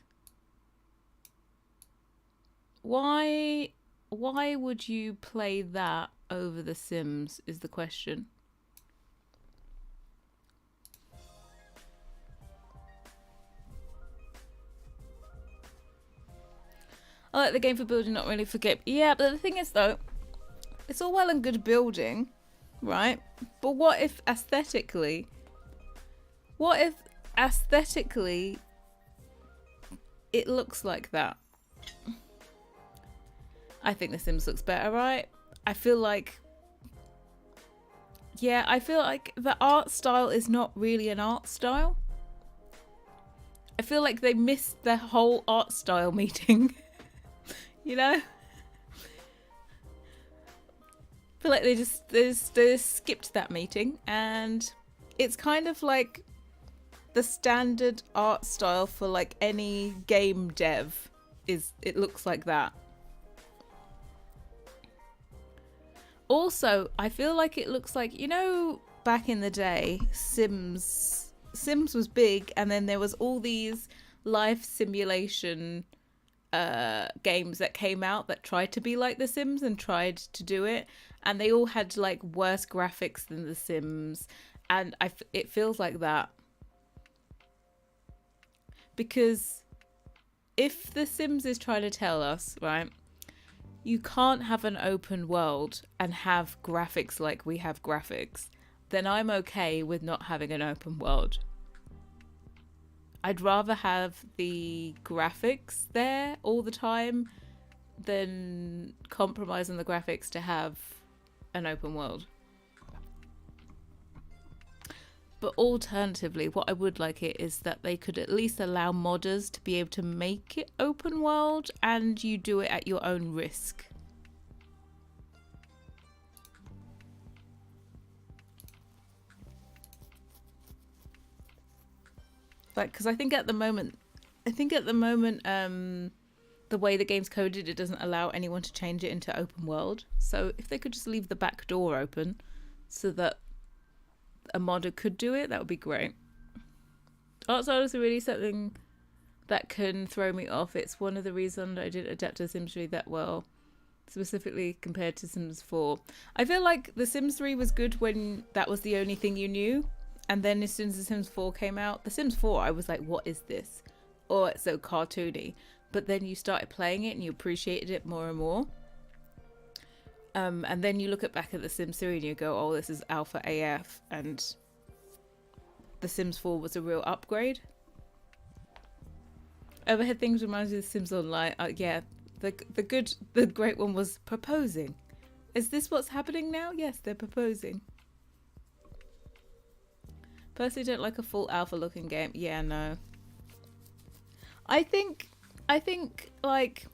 Why would you play that over The Sims is the question. I like the game for building, not really for game. Yeah, but the thing is though, it's all well and good building, right? But what if aesthetically it looks like that? I think The Sims looks better, right? I feel like the art style is not really an art style. I feel like they missed their whole art style meeting. You know? I feel like they just skipped that meeting, and it's kind of like the standard art style for like any game dev it looks like that. Also, I feel like it looks like, you know, back in the day, Sims was big, and then there was all these life simulation games that came out that tried to be like The Sims and tried to do it, and they all had like worse graphics than The Sims, and it feels like that. Because if The Sims is trying to tell us, right, you can't have an open world and have graphics like we have graphics, then I'm okay with not having an open world. I'd rather have the graphics there all the time than compromise on the graphics to have an open world. But alternatively, what I would like it is that they could at least allow modders to be able to make it open world, and you do it at your own risk. Like, because I think at the moment, the way the game's coded, it doesn't allow anyone to change it into open world. So if they could just leave the back door open so that a modder could do it, that would be great. Art style is really something that can throw me off. It's one of the reasons I didn't adapt to Sims 3 that well, specifically compared to Sims 4. I feel like The Sims 3 was good when that was the only thing you knew. And then as soon as The Sims 4 came out, The Sims 4, I was like, what is this? Oh, it's so cartoony. But then you started playing it and you appreciated it more and more. And then you look back at The Sims 3 and you go, oh, this is alpha AF. And The Sims 4 was a real upgrade. Overhead things reminds me of The Sims Online. Yeah, the great one was proposing. Is this what's happening now? Yes, they're proposing. Personally, don't like a full alpha looking game. Yeah, no. I think like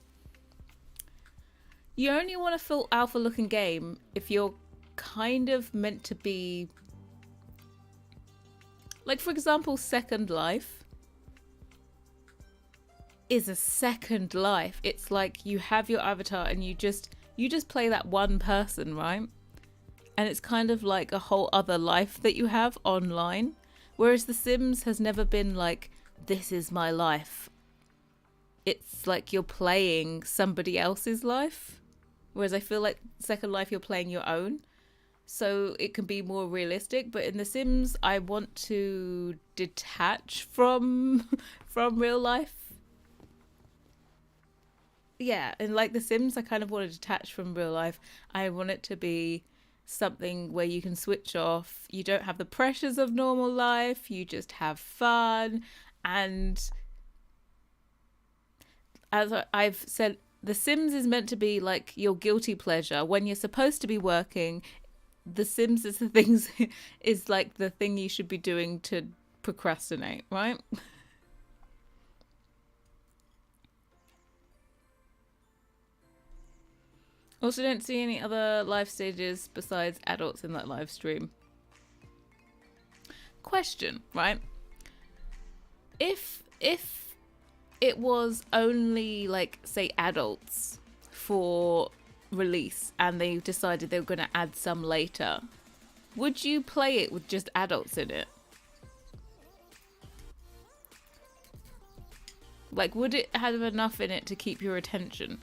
you only want a full alpha looking game if you're kind of meant to be, like, for example, Second Life is a second life. It's like you have your avatar and you just play that one person, right? And it's kind of like a whole other life that you have online. Whereas The Sims has never been like, this is my life. It's like you're playing somebody else's life. Whereas I feel like Second Life, you're playing your own. So it can be more realistic. But in The Sims, I want to detach from real life. Yeah, and like The Sims, I kind of want to detach from real life. I want it to be something where you can switch off. You don't have the pressures of normal life. You just have fun. And as I've said, The Sims is meant to be like your guilty pleasure. When you're supposed to be working, The Sims is is like the thing you should be doing to procrastinate, right? Also, don't see any other life stages besides adults in that live stream. question, right? If it was only like say adults for release and they decided they were going to add some later, would you play it with just adults in it? Like, would it have enough in it to keep your attention?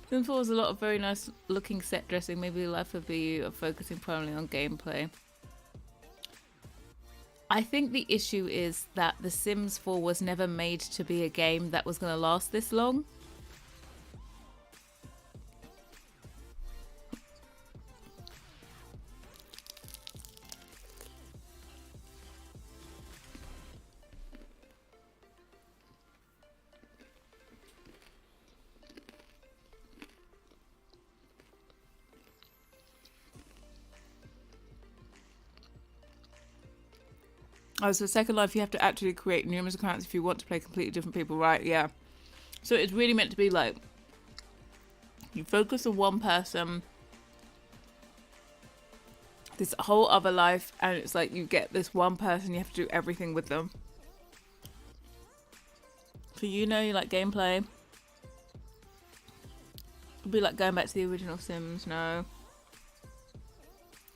Sims 4 was a lot of very nice looking set dressing. Maybe life would be focusing primarily on gameplay. I think the issue is that The Sims 4 was never made to be a game that was going to last this long. Oh, so Second Life, you have to actually create numerous accounts if you want to play completely different people, right? Yeah. So it's really meant to be like, you focus on one person, this whole other life, and it's like you get this one person, you have to do everything with them. So you know, you like gameplay. It'd be like going back to the original Sims, no.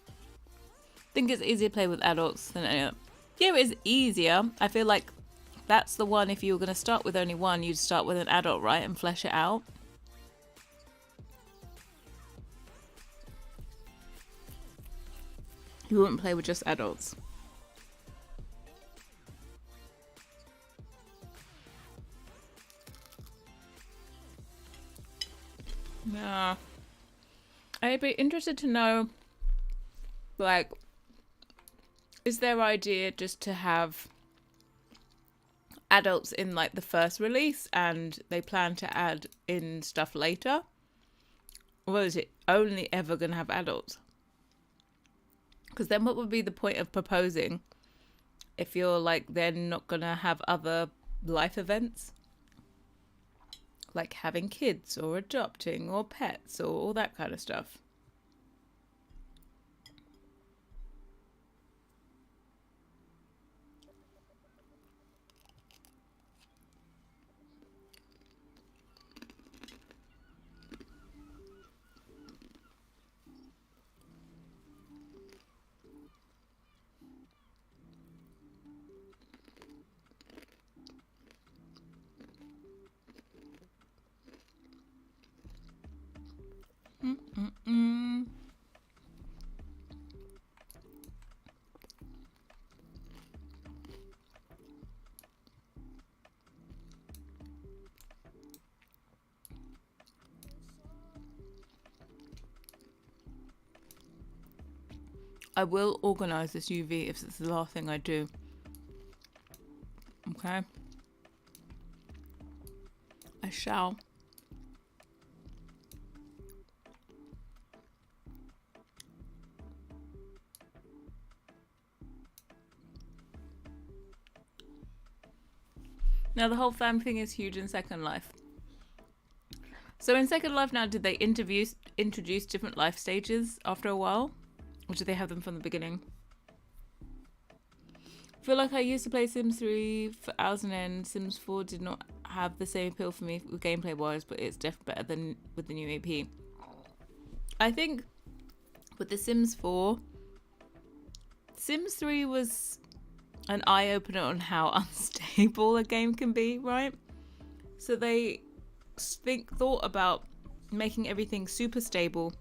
I think it's easier to play with adults than any other. Yeah, it is easier. I feel like that's the one, if you were going to start with only one, you'd start with an adult, right? And flesh it out. You wouldn't play with just adults. Yeah. I'd be interested to know, like, is their idea just to have adults in like the first release and they plan to add in stuff later? Or is it only ever going to have adults? Because then what would be the point of proposing if you're like then not going to have other life events? Like having kids or adopting or pets or all that kind of stuff. I will organise this UV if it's the last thing I do. Okay? I shall. Now the whole fam thing is huge in Second Life. So in Second Life now, did they introduce different life stages after a while? Or did they have them from the beginning? I feel like I used to play Sims 3 for hours and end. Sims 4 did not have the same appeal for me with gameplay wise, but it's definitely better than with the new AP. I think with the Sims 4, Sims 3 was an eye-opener on how unstable a game can be, right? So they thought about making everything super stable,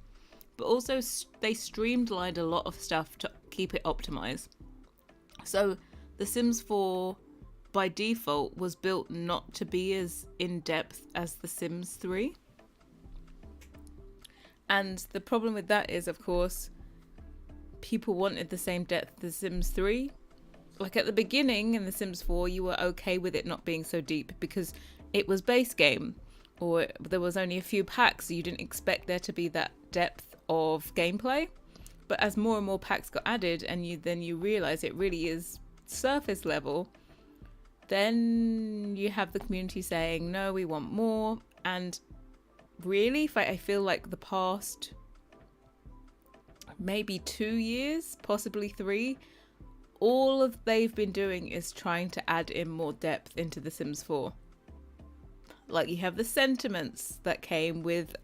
but also they streamlined a lot of stuff to keep it optimized. So The Sims 4 by default was built not to be as in-depth as The Sims 3. And the problem with that is, of course, people wanted the same depth as The Sims 3. Like at the beginning in The Sims 4, you were okay with it not being so deep because it was base game, or there was only a few packs, so you didn't expect there to be that depth of gameplay. But as more and more packs got added and you realize it really is surface level, then you have the community saying no, we want more. And really, I feel like the past maybe 2 years, possibly 3, all of they've been doing is trying to add in more depth into The Sims 4. Like, you have the sentiments that came with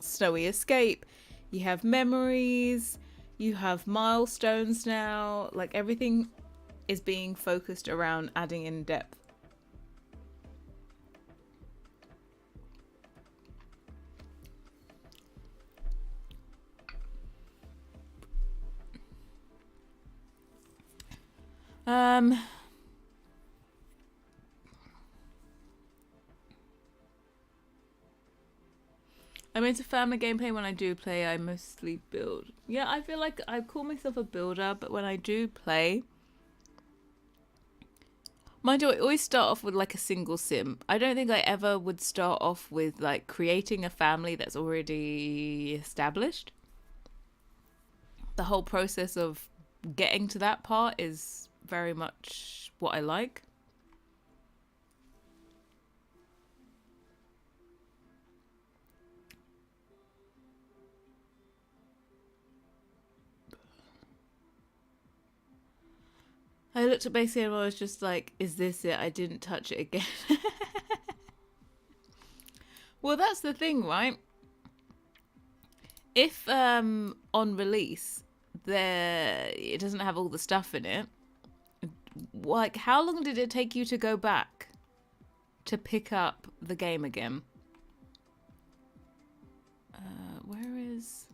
Snowy Escape, you have memories, you have milestones now. Like, everything is being focused around adding in depth. I'm into family gameplay. When I do play, I mostly build. Yeah, I feel like I call myself a builder, but when I do play, mind you, I always start off with like a single sim. I don't think I ever would start off with like creating a family that's already established. The whole process of getting to that part is very much what I like. I looked at Basic and I was just like, is this it? I didn't touch it again. Well, that's the thing, right? If on release it doesn't have all the stuff in it, like, how long did it take you to go back to pick up the game again? Where is...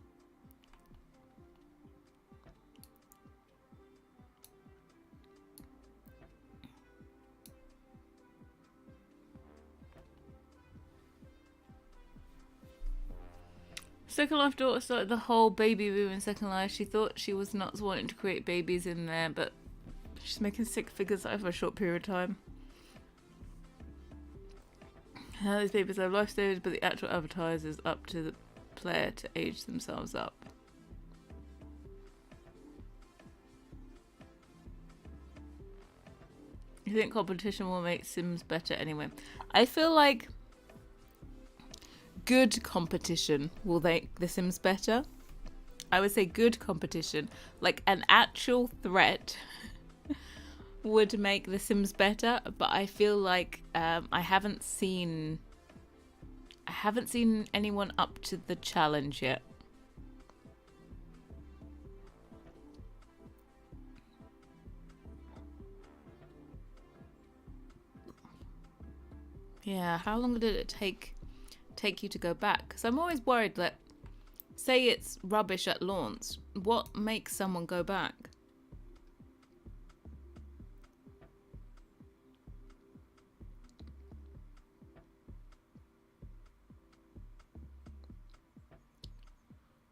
Second Life daughter started the whole baby boom in Second Life. She thought she was nuts wanting to create babies in there, but she's making 6 figures over a short period of time. These babies have life stages, but the actual avatars is up to the player to age themselves up. You think competition will make Sims better anyway? I feel like good competition will make The Sims better. I would say good competition, like an actual threat, would make The Sims better. But I feel like I haven't seen anyone up to the challenge yet. Yeah, how long did it take you to go back? Because I'm always worried that, say it's rubbish at launch, what makes someone go back?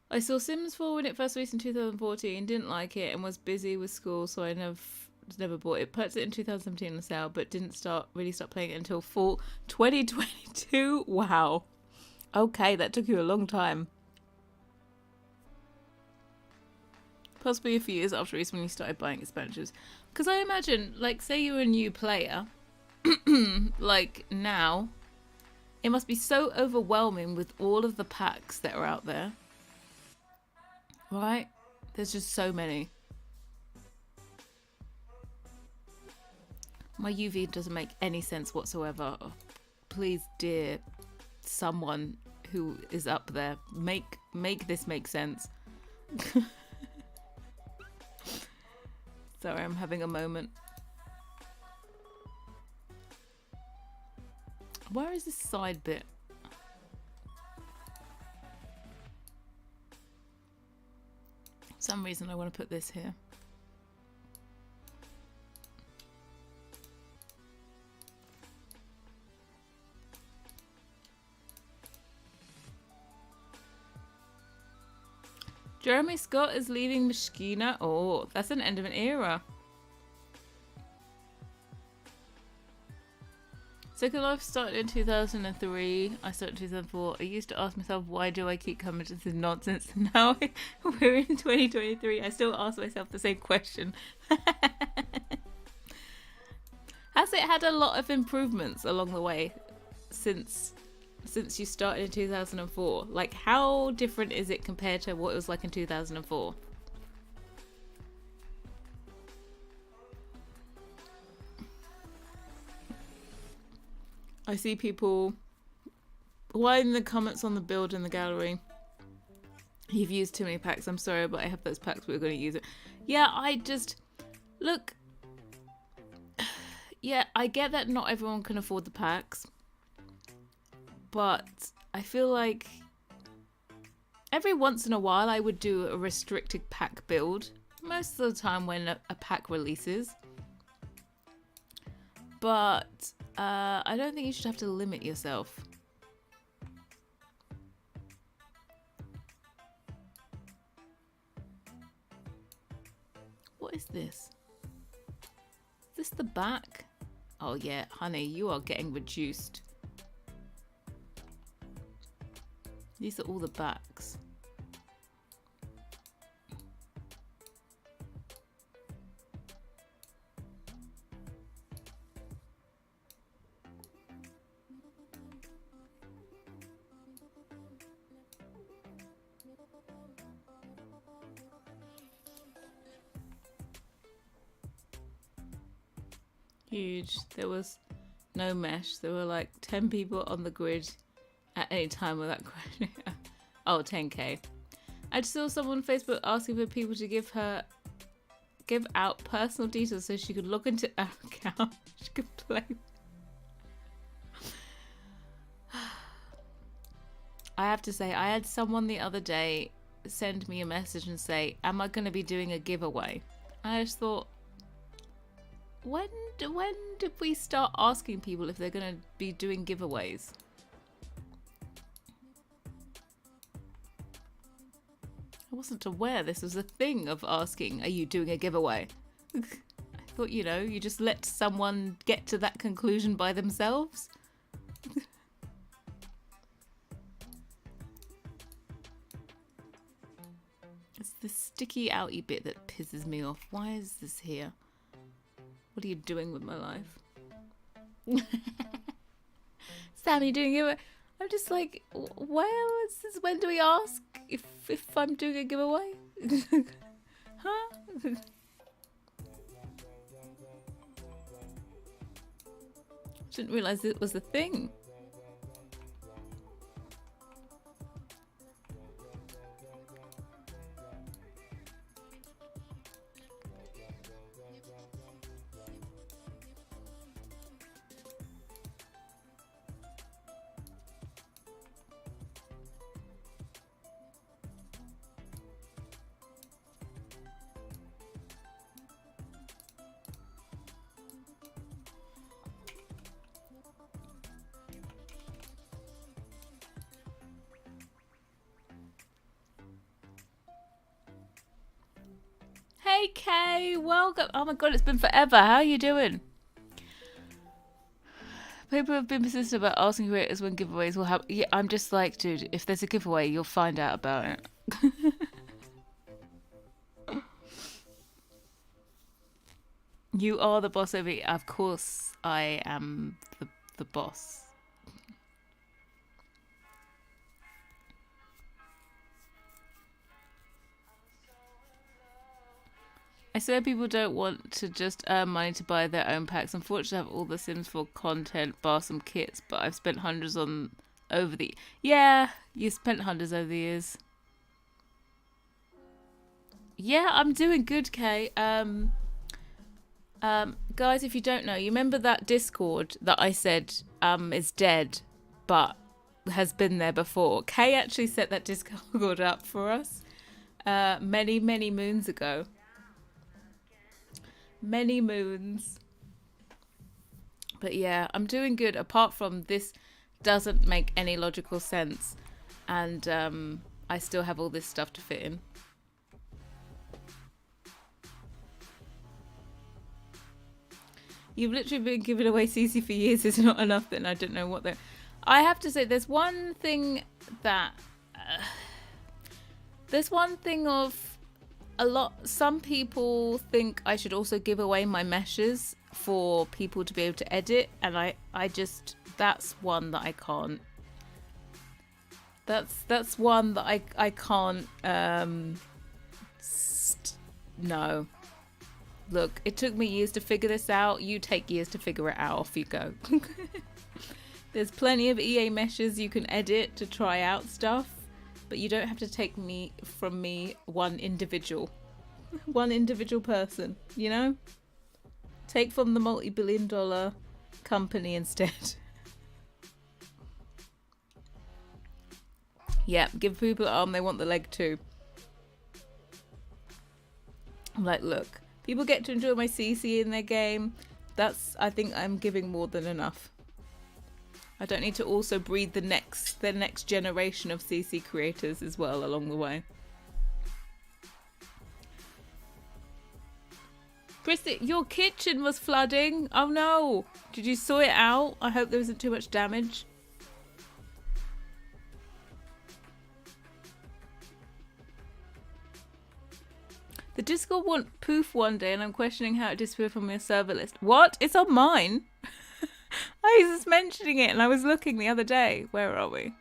I saw Sims 4 when it first released in 2014, didn't like it and was busy with school, so I never bought it. Purchased it in 2017 on sale, but didn't really start playing it until fall 2022. Wow. Okay, that took you a long time. Possibly a few years after release when you started buying expansions. Because I imagine, like, say you're a new player, like now, it must be so overwhelming with all of the packs that are out there. Right? There's just so many. My UV doesn't make any sense whatsoever. Oh, please, dear someone who is up there, make this make sense. Sorry, I'm having a moment. Where is this side bit? For some reason I want to put this here. Jeremy Scott is leaving Mishkina. Oh, that's an end of an era. Second Life started in 2003. I started in 2004. I used to ask myself, why do I keep coming to this nonsense? Now we're in 2023. I still ask myself the same question. Has it had a lot of improvements along the way since since you started in 2004. Like, how different is it compared to what it was like in 2004? I see people. Why in the comments on the build in the gallery? You've used too many packs. I'm sorry, but I have those packs. We're going to use it. Yeah, I just look. Yeah, I get that not everyone can afford the packs, but I feel like every once in a while I would do a restricted pack build. Most of the time when a pack releases, but I don't think you should have to limit yourself. What is this? Is this the back? Oh yeah, honey, you are getting reduced. These are all the backs. Huge. There was no mesh. There were like 10 people on the grid at any time without crashing. Oh, 10k. I just saw someone on Facebook asking for people to give out personal details so she could log into our account. She could play. I have to say, I had someone the other day send me a message and say, am I going to be doing a giveaway? I just thought, when did we start asking people if they're going to be doing giveaways? I wasn't aware this was a thing of asking, are you doing a giveaway? I thought, you know, you just let someone get to that conclusion by themselves. It's the sticky outy bit that pisses me off. Why is this here? What are you doing with my life? Sam, you doing it? I'm just like, where is this? When do we ask if I'm doing a giveaway? Huh? Didn't realise it was a thing. Hey Kay, welcome. Oh my god, it's been forever. How are you doing? People have been persistent about asking creators when giveaways will happen. Yeah, I'm just like, dude, if there's a giveaway, you'll find out about it. You are the boss over here. Of course, I am the boss. I swear people don't want to just earn money to buy their own packs. Unfortunately, I have all the Sims 4 content, bar some kits, but I've spent hundreds on over the... Yeah, you spent hundreds over the years. Yeah, I'm doing good, Kay. Guys, if you don't know, you remember that Discord that I said is dead, but has been there before? Kay actually set that Discord up for us many, many moons ago. Many moons. But yeah, I'm doing good, apart from this doesn't make any logical sense, and I still have all this stuff to fit in. You've literally been giving away CC for years. It's not enough, then I don't know what they're... I have to say, there's one thing that... there's one thing of... Some people think I should also give away my meshes for people to be able to edit, and I just... That's one that I can't. That's one that I can't no. Look, it took me years to figure this out. You take years to figure it out. Off you go. There's plenty of EA meshes you can edit to try out stuff, but you don't have to take from me one individual person, you know? Take from the multi-billion-dollar company instead. Yeah, give people an arm, they want the leg too. I'm like, look, people get to enjoy my CC in their game. I think I'm giving more than enough. I don't need to also breed the next generation of CC creators as well along the way. Christy, your kitchen was flooding. Oh no. Did you sort it out? I hope there wasn't too much damage. The Discord won't poof one day and I'm questioning how it disappeared from your server list. What? It's on mine. I was just mentioning it and I was looking the other day. Where are we?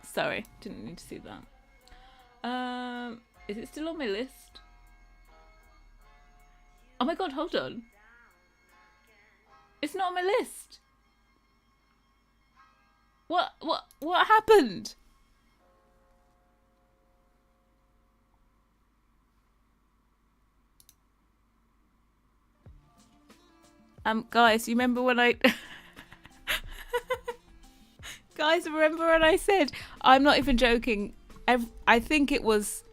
Sorry, didn't need to see that. Is it still on my list? Oh my god, hold on. It's not on my list. What happened? Guys, you remember when I Guys, remember when I said, I'm not even joking, I think it was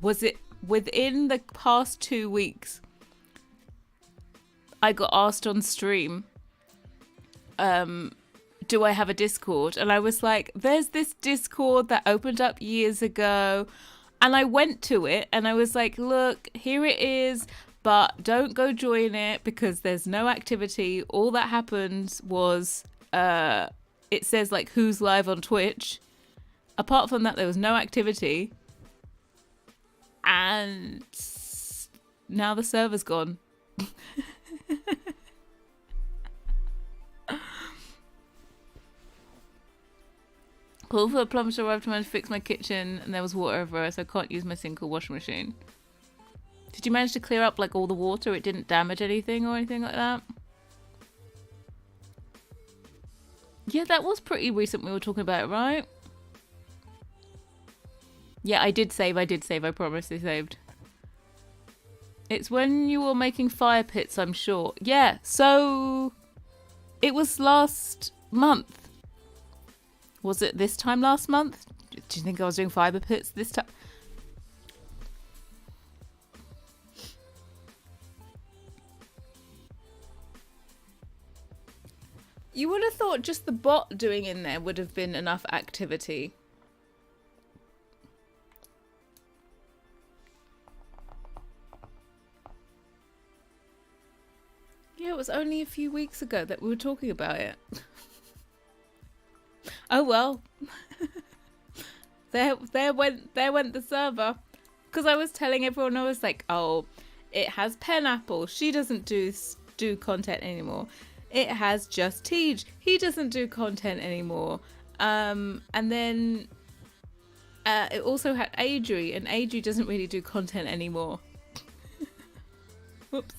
it within the past 2 weeks, I got asked on stream, do I have a Discord? And I was like, there's this Discord that opened up years ago. And I went to it and I was like, look, here it is, but don't go join it because there's no activity. All that happened was, it says like who's live on Twitch. Apart from that, there was no activity. And now the server's gone. Call for a plumber to arrive to fix my kitchen and there was water everywhere, so I can't use my sink or washing machine. Did you manage to clear up like all the water? It didn't damage anything or anything like that? Yeah, that was pretty recent we were talking about it, right? Yeah, I did save, I promise I saved. It's when you were making fire pits, I'm sure. Yeah, so it was last month. Was it this time last month? Do you think I was doing fiber pits this time? You would have thought just the bot doing in there would have been enough activity. Yeah, it was only a few weeks ago that we were talking about it. Oh well. there went the server. Because I was telling everyone, I was like, oh, it has Pineapple. She doesn't do content anymore. It has Just Tej. He doesn't do content anymore. And then it also had Adri, and Adri doesn't really do content anymore. Whoops.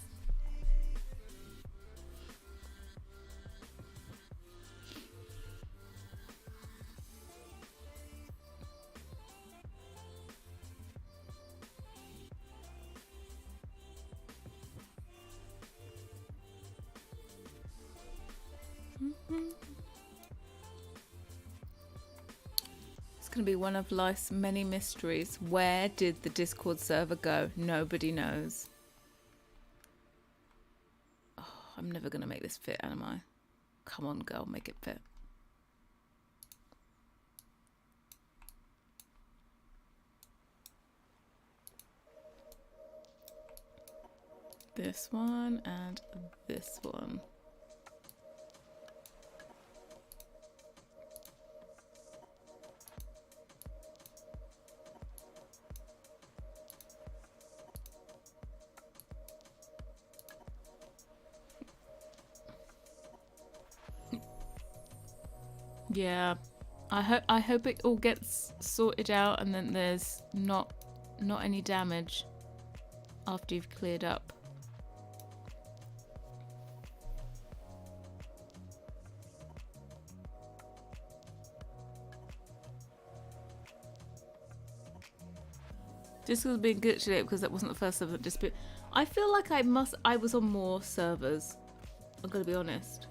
It's going to be one of life's many mysteries. Where did the Discord server go? Nobody knows. Oh, I'm never going to make this fit, am I? Come on, girl, make it fit. This one and this one. Yeah, I hope it all gets sorted out and then there's not any damage after you've cleared up. This was being glitched today because that wasn't the first server that disappeared. I feel like I was on more servers. I'm gonna be honest.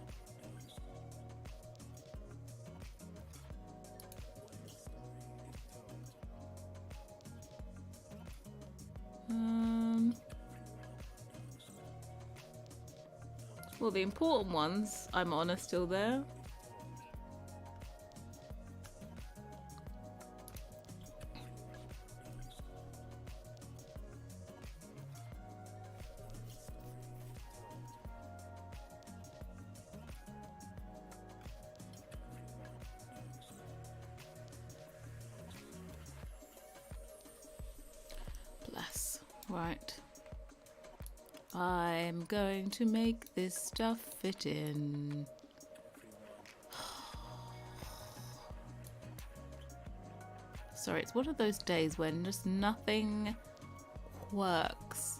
Well, the important ones I'm on are still there. Bless. Right. I'm going to make this stuff fit in. Sorry, it's one of those days when just nothing works.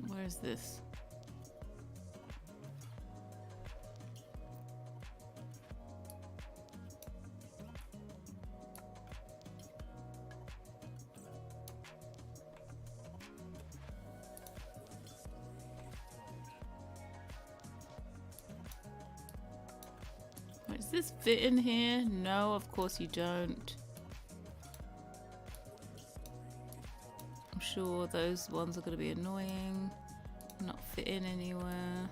Where is this? Wait, does this fit in here? No, of course you don't. I'm sure those ones are going to be annoying. Not fit in anywhere.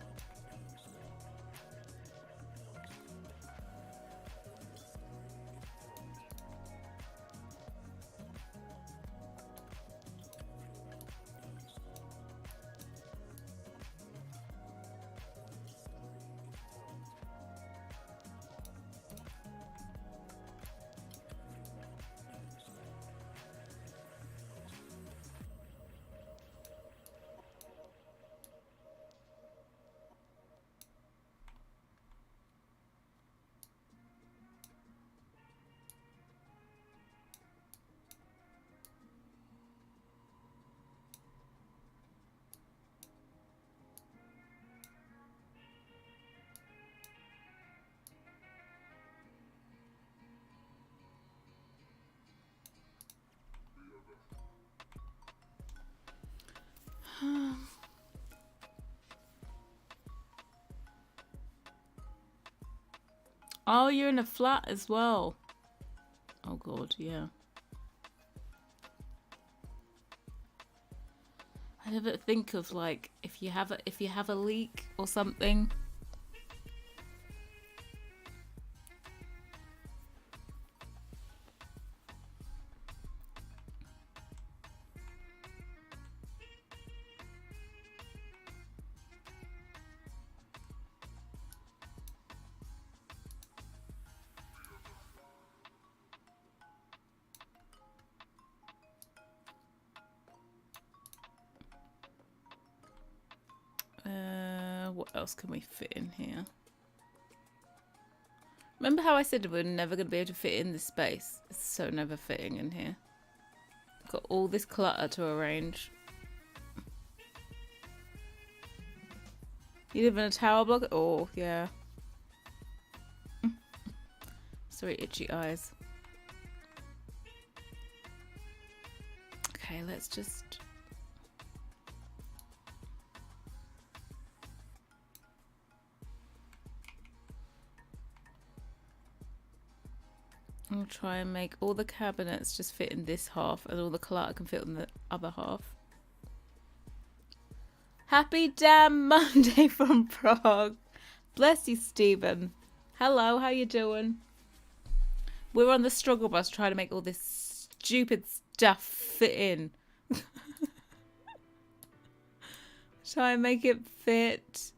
Oh, you're in a flat as well. Oh god, yeah. I never think of like if you have a leak or something. What else can we fit in here? Remember how I said we're never going to be able to fit in this space? It's so never fitting in here. Got all this clutter to arrange. You live in a tower block? Oh, yeah. Sorry, itchy eyes. Okay, let's just... I'll try and make all the cabinets just fit in this half and all the clutter can fit in the other half. Happy damn Monday from Prague. Bless you, Stephen. Hello, how you doing? We're on the struggle bus trying to make all this stupid stuff fit in. Try and make it fit.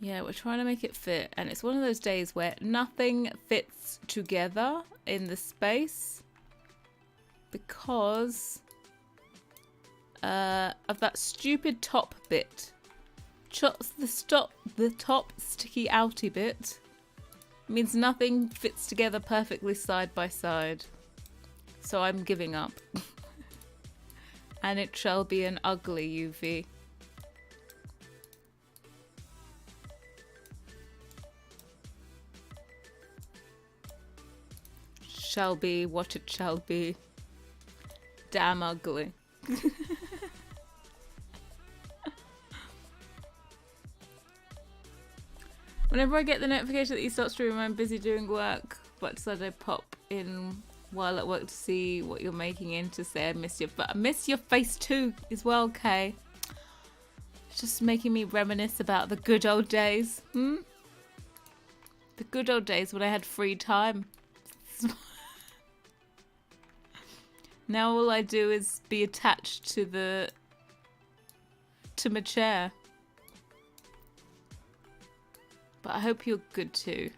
Yeah, we're trying to make it fit, and it's one of those days where nothing fits together in the space because of that stupid top bit. The top sticky outy bit means nothing fits together perfectly side by side. So I'm giving up. And it shall be an ugly UV. Shall be what it shall be. Damn ugly. Whenever I get the notification that you start streaming, I'm busy doing work, but decided I'd pop in while at work to see what you're making in to say I miss you. But I miss your face too as well, Kay. It's just making me reminisce about the good old days. The good old days when I had free time. Now all I do is be attached to my chair. But I hope you're good too.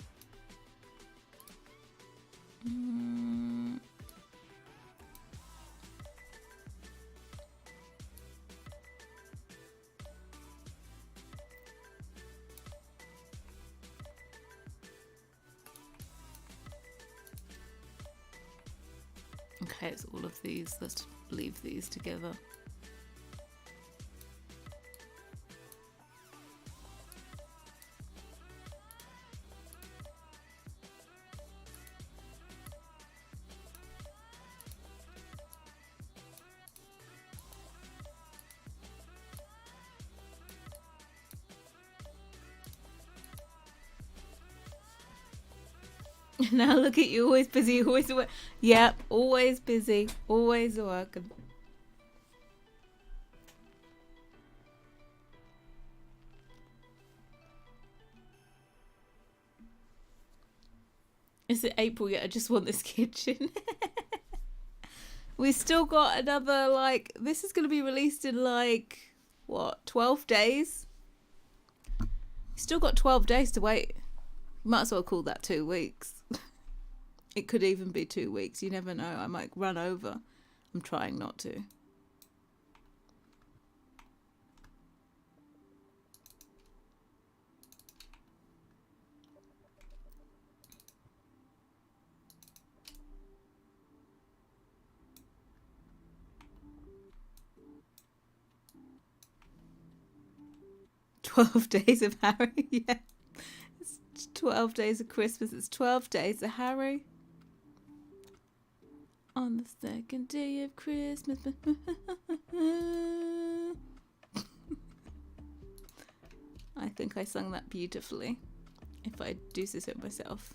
Okay, it's all of these. Let's leave these together. Now look at you, always busy, always work. Yep, always busy, always working. Is it April yet? I just want this kitchen. We still got another, like, this is going to be released in, like, what, 12 days? Still got 12 days to wait. Might as well call that 2 weeks. It could even be 2 weeks. You never know. I might run over. I'm trying not to. "12 days of Harrie." Yeah. It's 12 days of Christmas. It's 12 days of Harrie. On the second day of Christmas. I think I sung that beautifully. If I do say so myself.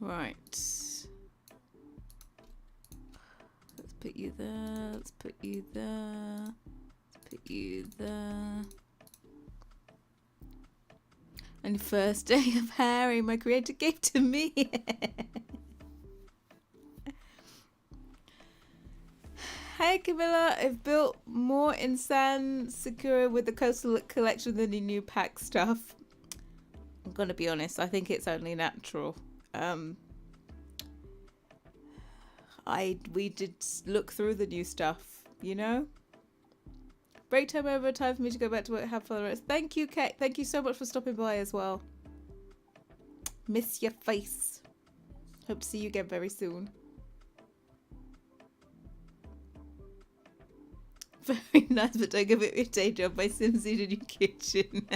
Right. Let's put you there. Let's put you there. Let's put you there. And first day of Harrie, my creator gave to me. Hey Camilla, I've built more in San Sakura with the coastal collection than the new pack stuff. I'm gonna be honest, I think it's only natural. We did look through the new stuff, you know? Break time over, time for me to go back to work, have fun rest. Thank you, Kate. Thank you so much for stopping by as well. Miss your face. Hope to see you again very soon. Very nice, but don't give it your day job. My Sims in your kitchen.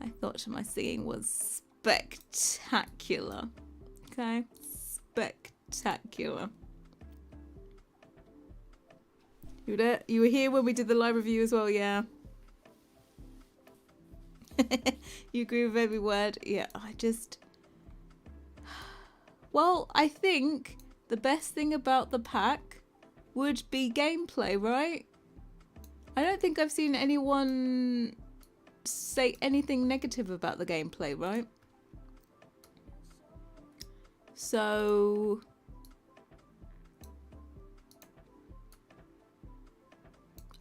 I thought my singing was spectacular. Okay? Spectacular. You were there? You were here when we did the live review as well, yeah. You agree with every word? Yeah, I just... Well, I think the best thing about the pack would be gameplay, right? I don't think I've seen anyone say anything negative about the gameplay, right? So...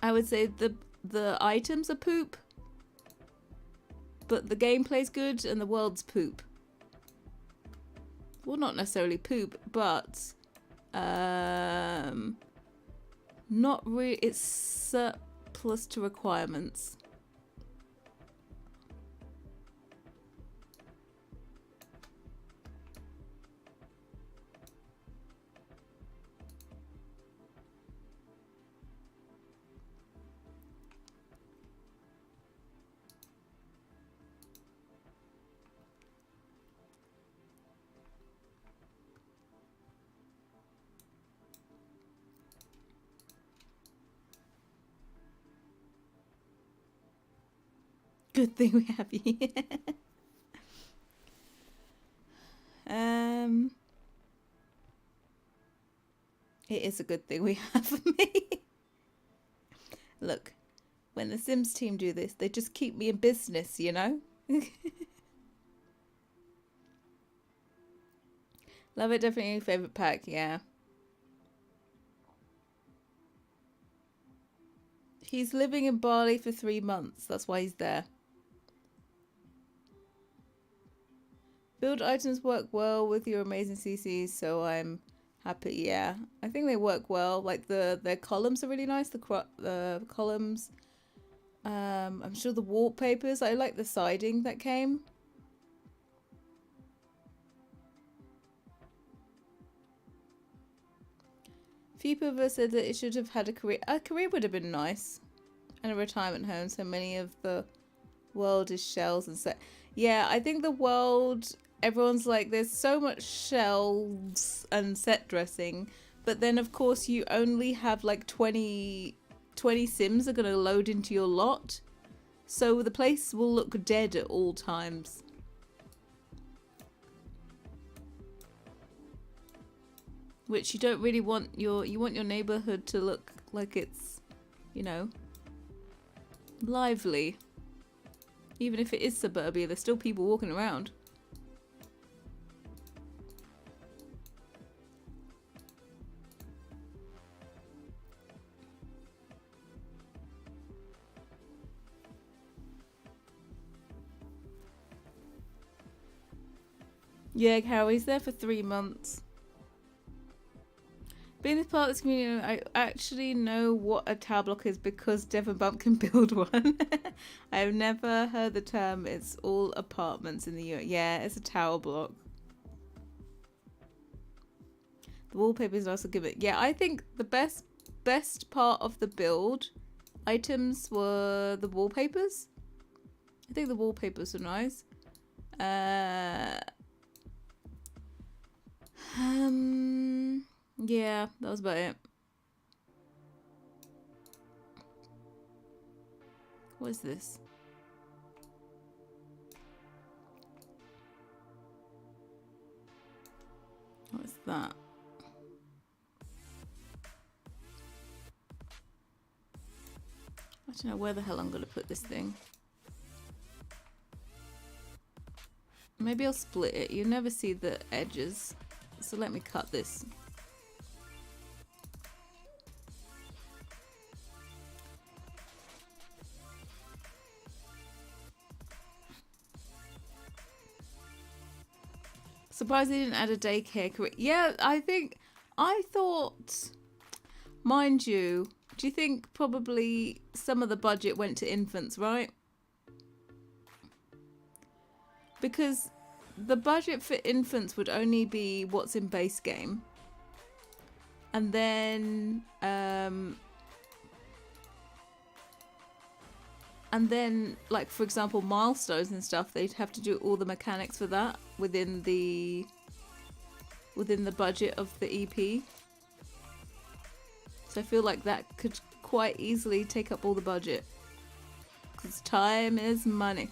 I would say the items are poop, but the gameplay's good and the world's poop. Well, not necessarily poop, but not really. It's surplus to requirements. Good thing we have you. It is a good thing we have me. Look, when the Sims team do this, they just keep me in business, you know? Love it, definitely favorite pack, yeah. He's living in Bali for 3 months. That's why he's there. Build items work well with your amazing CCs, so I'm happy. Yeah, I think they work well. Like their columns are really nice. The columns. I'm sure the wallpapers. I like the siding that came. Few people have said that it should have had a career. A career would have been nice, and a retirement home. So many of the world is shells and set. Yeah, I think the world. Everyone's like, there's so much shelves and set dressing, but then of course you only have like 20 Sims are gonna load into your lot, so the place will look dead at all times. Which you don't really want you want your neighborhood to look like it's, you know, lively. Even if it is suburbia, there's still people walking around. Yeah, Harrie's there for 3 months. Being this part of this community, I actually know what a tower block is because Devon Bump can build one. I've never heard the term. It's all apartments in the US. Yeah, it's a tower block. The wallpaper is also good. Yeah, I think the best part of the build items were the wallpapers. I think the wallpapers are nice. Yeah, that was about it. What is this? What is that? I don't know where the hell I'm going to put this thing. Maybe I'll split it. You never see the edges. So let me cut this. Surprised they didn't add a daycare career. Yeah, I thought, mind you, do you think probably some of the budget went to infants, right? Because the budget for infants would only be what's in base game. And then like for example milestones and stuff, they'd have to do all the mechanics for that within the budget of the EP. So I feel like that could quite easily take up all the budget. Because time is money.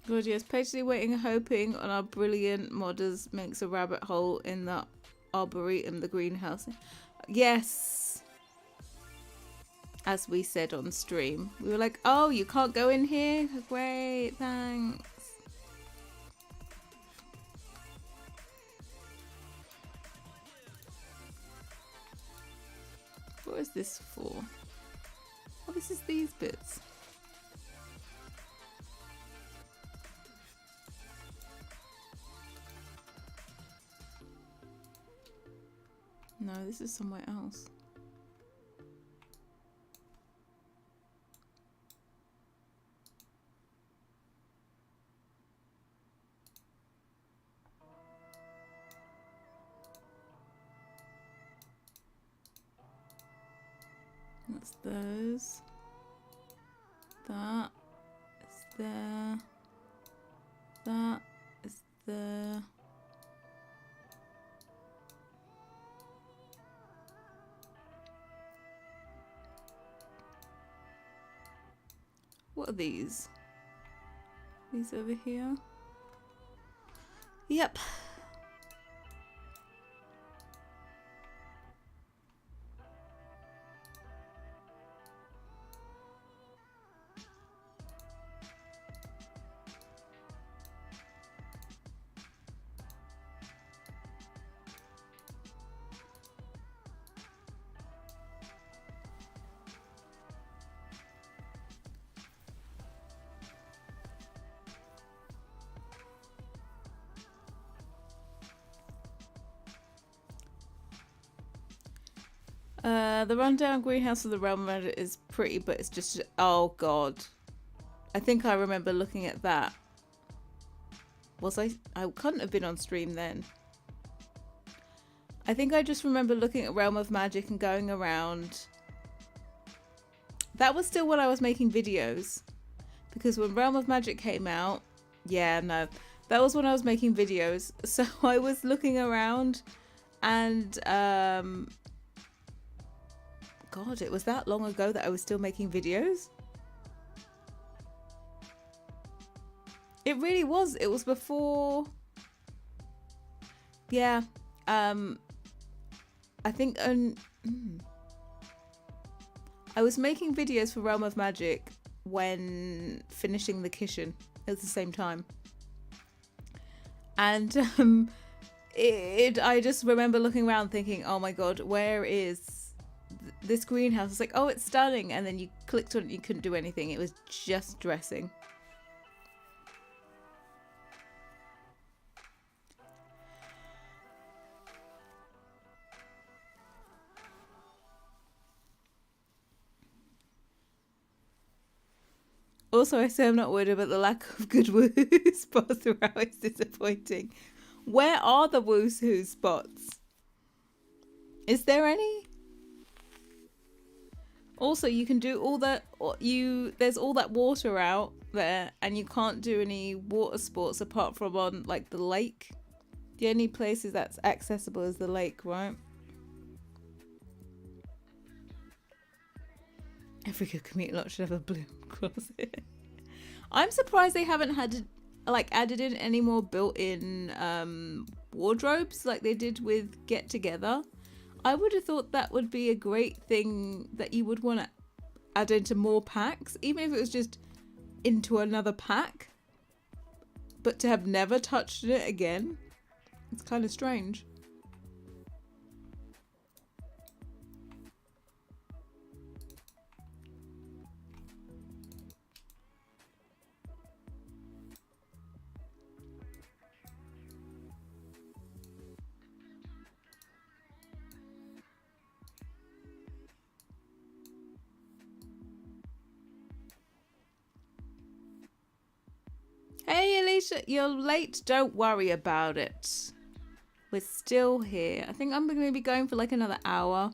Good, yes. Patiently waiting and hoping on our brilliant modders makes a rabbit hole in the arboretum, the greenhouse. Yes. As we said on stream. We were like, oh, you can't go in here? Great, thanks. What is this for? Oh, this is these bits. No, this is somewhere else. That's those. That is there. That is there. What are these? These over here? Yep. The rundown greenhouse of the realm around it is pretty, but it's just, oh god. I think I remember looking at that. Was I couldn't have been on stream then. I think I just remember looking at Realm of Magic and going around. That was still when I was making videos. Because when Realm of Magic came out, yeah, no. That was when I was making videos. So I was looking around and God, it was that long ago that I was still making videos. It really was. It was before. Yeah. I think I was making videos for Realm of Magic when finishing the Kishin at the same time. And I just remember looking around thinking, oh my god, where is this greenhouse? It's like, oh, it's stunning, and then you clicked on it, you couldn't do anything. It was just dressing. Also, I say I'm not worried about the lack of good woohoo spots throughout. It's disappointing. Where are the woohoo spots? Is there any? Also, you can do all that. There's all that water out there, and you can't do any water sports apart from on like the lake. The only places that's accessible is the lake, right? Every good community lot should have a bloom closet. I'm surprised they haven't had added in any more built-in wardrobes like they did with Get Together. I would have thought that would be a great thing that you would want to add into more packs, even if it was just into another pack. But to have never touched it again, it's kind of strange. Hey Alicia, you're late. Don't worry about it. We're still here. I think I'm going to be going for like another hour.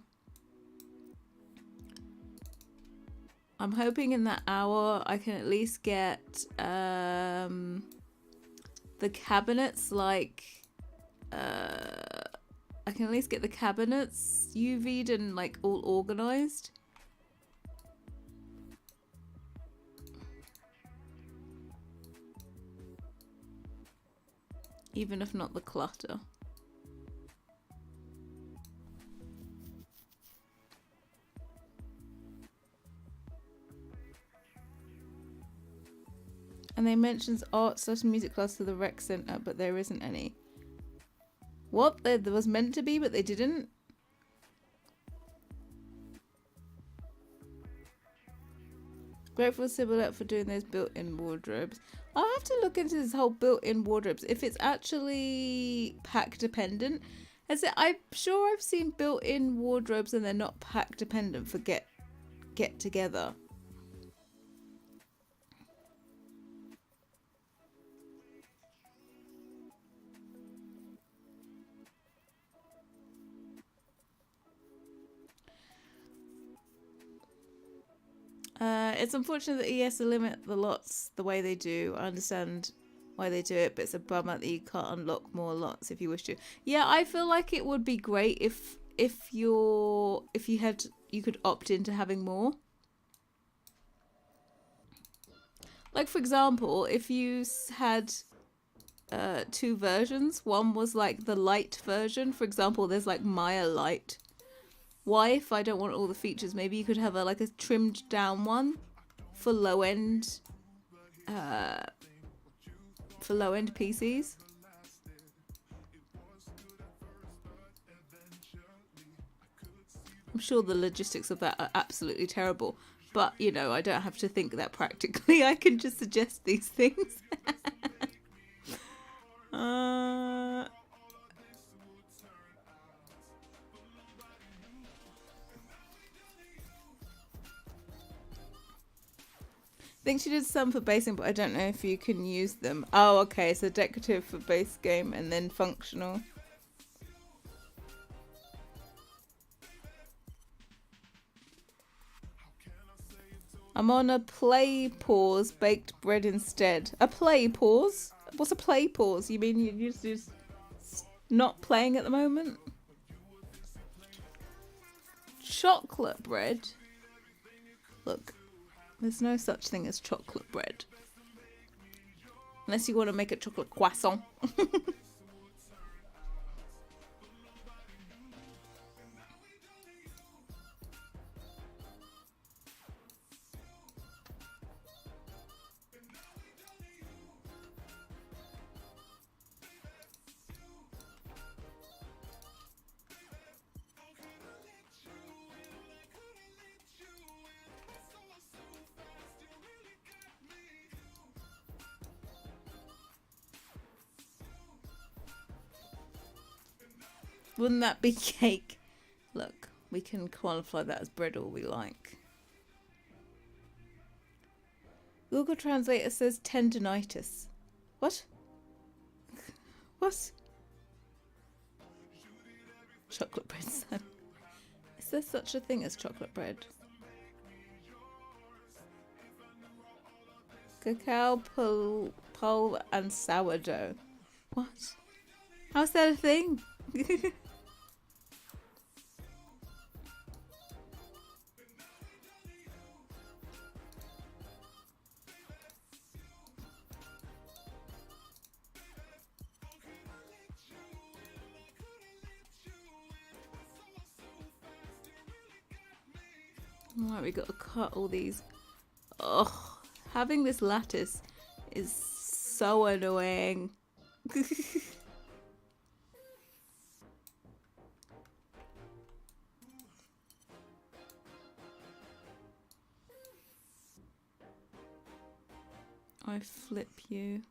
I'm hoping in that hour I can at least get the cabinets like I can at least get the cabinets UV'd and like all organized. Even if not the clutter. And they mentions art / music class to the rec center, but there isn't any. What? There was meant to be, but they didn't? Grateful Sibyllette for doing those built-in wardrobes. I'll have to look into this whole built-in wardrobes. If it's actually pack dependent. I'm sure I've seen built-in wardrobes and they're not pack dependent for get together. It's unfortunate that ES limit the lots the way they do. I understand why they do it, but it's a bummer that you can't unlock more lots if you wish to. Yeah, I feel like it would be great if you could opt into having more. Like for example, if you had two versions, one was like the light version. For example, there's like Maya Light. Why, if I don't want all the features, maybe you could have like a trimmed down one for low end PCs. I'm sure the logistics of that are absolutely terrible, but you know, I don't have to think that practically. I can just suggest these things. I think she did some for basing, but I don't know if you can use them. Oh, okay, so decorative for base game and then functional. I'm on a play pause, baked bread instead. A play pause? What's a play pause? You mean you're just not playing at the moment? Chocolate bread? Look. There's no such thing as chocolate bread. Unless you want to make a chocolate croissant. Wouldn't that be cake? Look, we can qualify that as bread all we like. Google Translator says tendinitis. What? What? Chocolate bread, son. Is there such a thing as chocolate bread? Cacao pulp and sourdough. What? How's that a thing? Right, we got to cut all these. Ugh, having this lattice is so annoying. I flip you.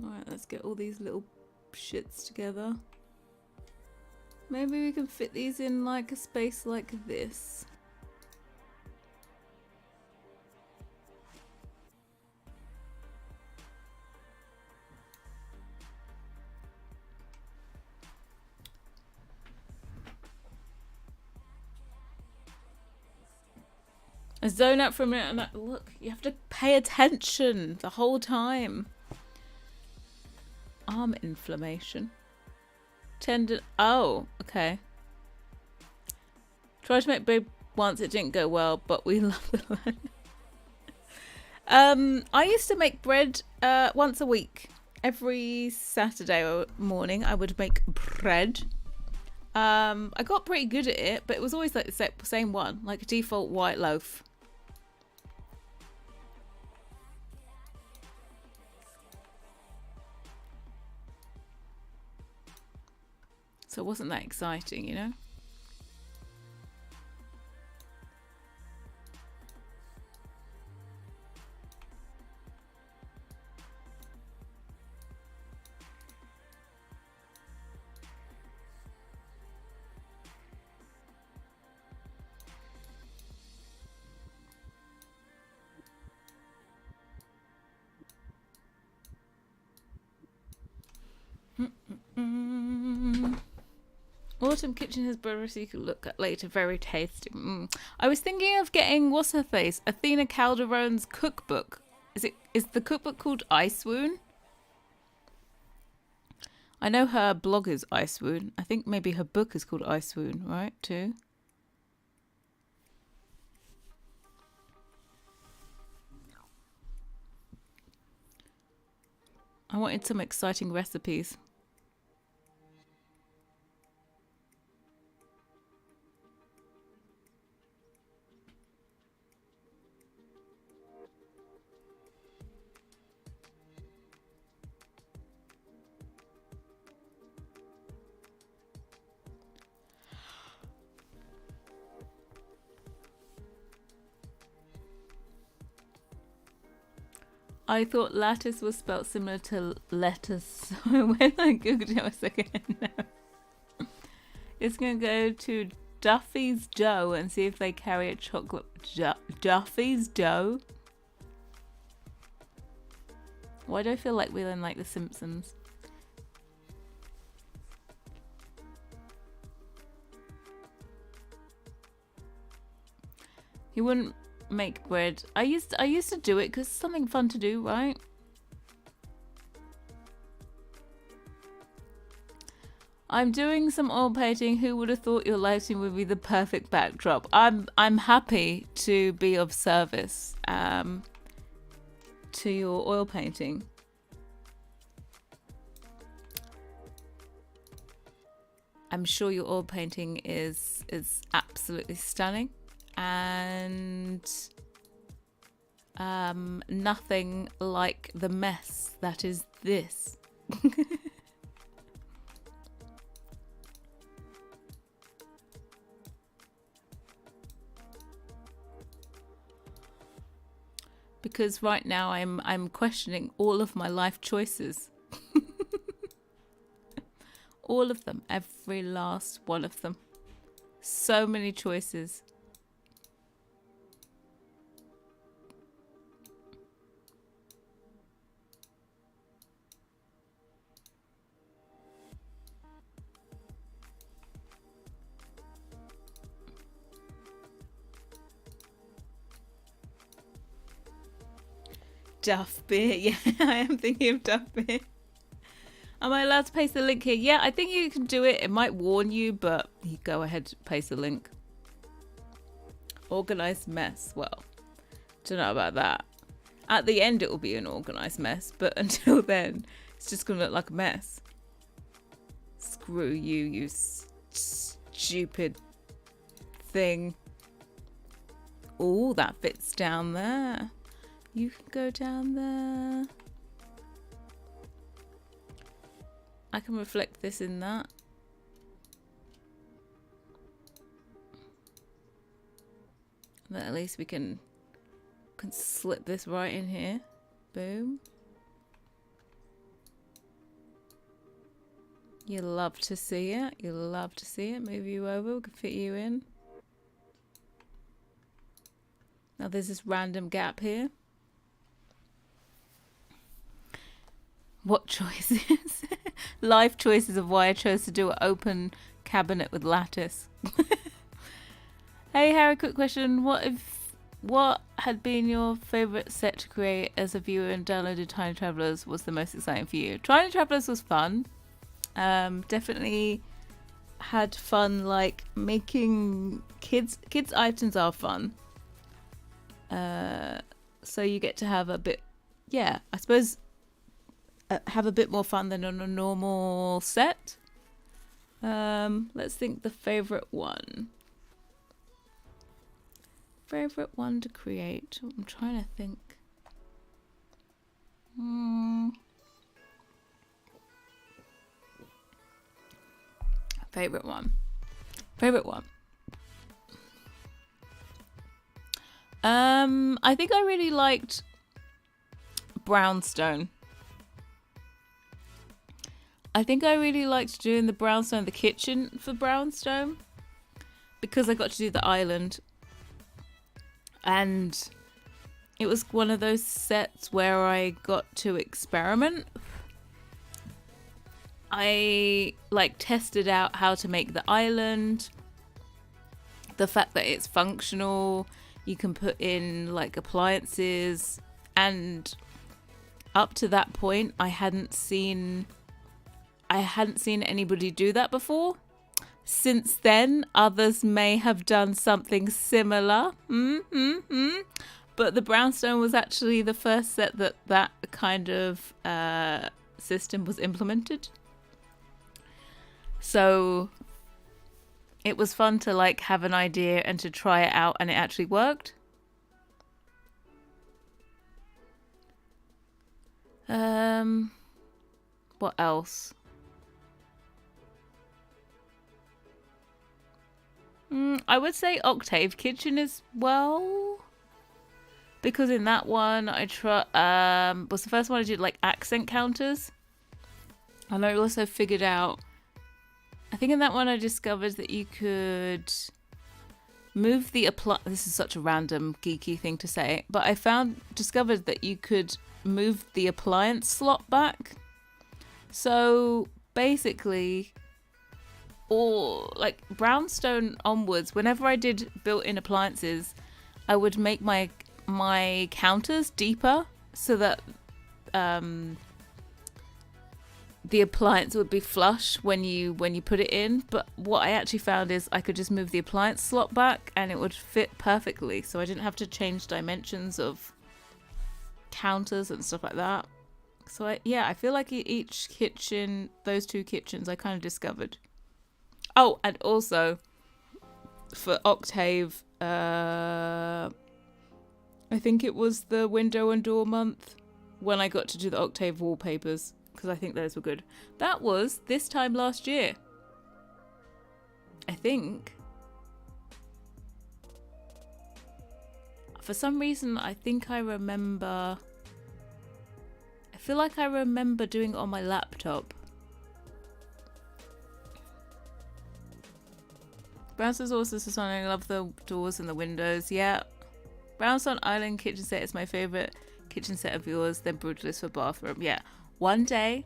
Alright, let's get all these little shits together. Maybe we can fit these in like a space like this. I zone out for a minute and look, you have to pay attention the whole time. Arm inflammation. Tendon. Oh, okay. Tried to make bread once, it didn't go well, but we love the line. I used to make bread once a week. Every Saturday morning, I would make bread. I got pretty good at it, but it was always like the same one, like a default white loaf. So it wasn't that exciting, you know? Autumn Kitchen has bread recipe you can look at later. Very tasty. I was thinking of getting, what's her face? Athena Calderon's cookbook. Is the cookbook called Icewoon? I know her blog is Icewoon. I think maybe her book is called Icewoon, right? Too. I wanted some exciting recipes. I thought lattice was spelled similar to lettuce. When I googled it, I was like, no. It's going to go to Duffy's Dough and see if they carry a chocolate... Duffy's Dough? Why do I feel like we're in like The Simpsons? He wouldn't make bread. I used to do it because it's something fun to do, right? I'm doing some oil painting. Who would have thought your lighting would be the perfect backdrop? I'm happy to be of service to your oil painting. I'm sure your oil painting is absolutely stunning. And nothing like the mess that is this. Because right now I'm questioning all of my life choices. All of them, every last one of them. So many choices. Duff beer, yeah, I am thinking of Duff beer. Am I allowed to paste the link here? Yeah, I think you can do it. It might warn you, but you go ahead, paste the link. Organised mess. Well, don't know about that. At the end, it will be an organised mess, but until then, it's just going to look like a mess. Screw you, you stupid thing. Oh, that fits down there. You can go down there. I can reflect this in that. But at least we can slip this right in here. Boom. You love to see it. You love to see it. Move you over. We can fit you in. Now there's this random gap here. What choices? Life choices of why I chose to do an open cabinet with lattice. Hey Harry, quick question. What had been your favourite set to create as a viewer and downloaded Tiny Travelers was the most exciting for you? Tiny Travelers was fun. Definitely had fun, like making kids items are fun. So you get to have a bit, yeah, I suppose have a bit more fun than on a normal set. Let's think the favourite one. Favorite one to create. I'm trying to think. Favorite one. I think I really liked brownstone. I think I really liked doing the brownstone, the kitchen for brownstone, because I got to do the island. And it was one of those sets where I got to experiment. I like tested out how to make the island. The fact that it's functional, you can put in like appliances, and up to that point I hadn't seen anybody do that before. Since then, others may have done something similar. But the brownstone was actually the first set that kind of system was implemented. So it was fun to like have an idea and to try it out, and it actually worked. What else? I would say Octave Kitchen as well, because in that one I was the first one I did like accent counters, and I also figured out, I think in that one I discovered that you could move the this is such a random geeky thing to say, but I discovered that you could move the appliance slot back. So basically, or like brownstone onwards, whenever I did built-in appliances, I would make my counters deeper so that the appliance would be flush when you put it in. But what I actually found is I could just move the appliance slot back and it would fit perfectly, so I didn't have to change dimensions of counters and stuff like that. So I feel like each kitchen, those two kitchens, I kind of discovered. Oh, and also for Octave, I think it was the window and door month when I got to do the Octave wallpapers, because I think those were good. That was this time last year, I think. For some reason, I think I remember... I feel like I remember doing it on my laptop. Brownstone's also so fun. I love the doors and the windows. Yeah. Brownstone Island kitchen set is my favourite kitchen set of yours. Then Brutalist for bathroom. Yeah. One day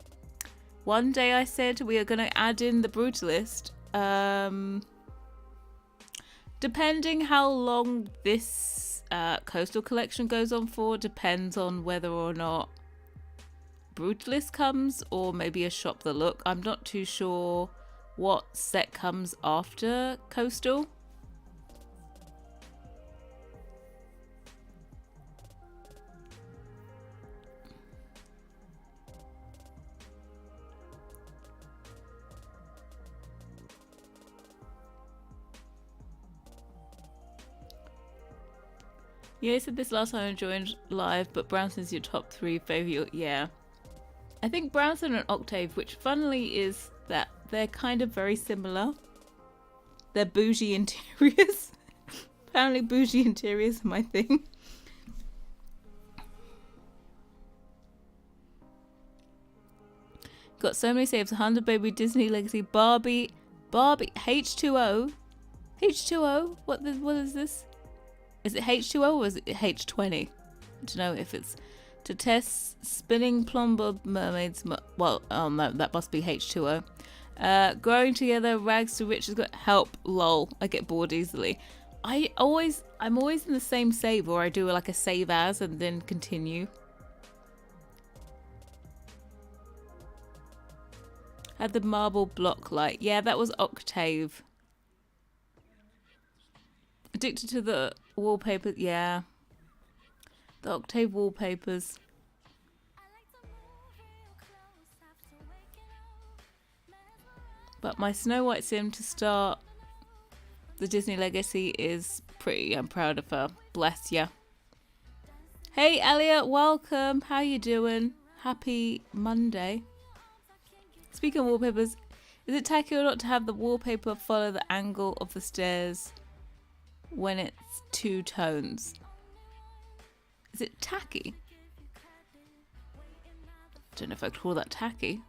I said we are going to add in the Brutalist. Depending how long this coastal collection goes on for, depends on whether or not Brutalist comes, or maybe a Shop the Look. I'm not too sure what set comes after coastal. Yeah, I said this last time I joined live, but Brownstone's your top 3 favourite. Yeah. I think Brownstone and Octave, which funnily is that they're kind of very similar. They're bougie interiors. Apparently bougie interiors are my thing. Got so many saves. 100 Baby, Disney Legacy, Barbie, H2O. H2O? What is this? Is it H2O or is it H20? I don't know if it's to test spinning plumber mermaids. Well, no, that must be H2O. Growing together, rags to riches. Got help. Lol. I get bored easily. I'm always in the same save, or I do like a save as and then continue. Had the marble block light. Yeah, that was Octave. Addicted to the wallpaper. Yeah. The Octave wallpapers. But my Snow White sim to start the Disney Legacy is pretty. I'm proud of her. Bless ya. Hey Elliot, welcome. How you doing? Happy Monday. Speaking of wallpapers, is it tacky or not to have the wallpaper follow the angle of the stairs when it's two tones? Is it tacky? Don't know if I'd call that tacky.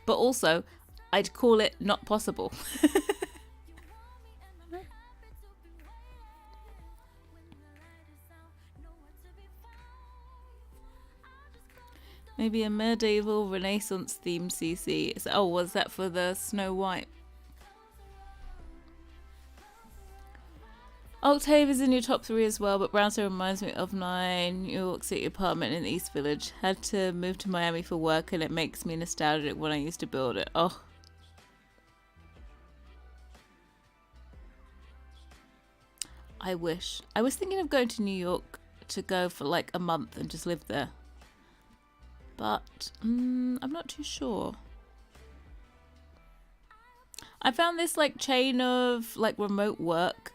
But also, I'd call it not possible. Maybe a medieval Renaissance theme CC. Oh, was that for the Snow White? Octave is in your top 3 as well, but Brownstone reminds me of my New York City apartment in the East Village. Had to move to Miami for work and it makes me nostalgic when I used to build it. Oh. I wish. I was thinking of going to New York to go for like a month and just live there. But I'm not too sure. I found this like chain of like remote work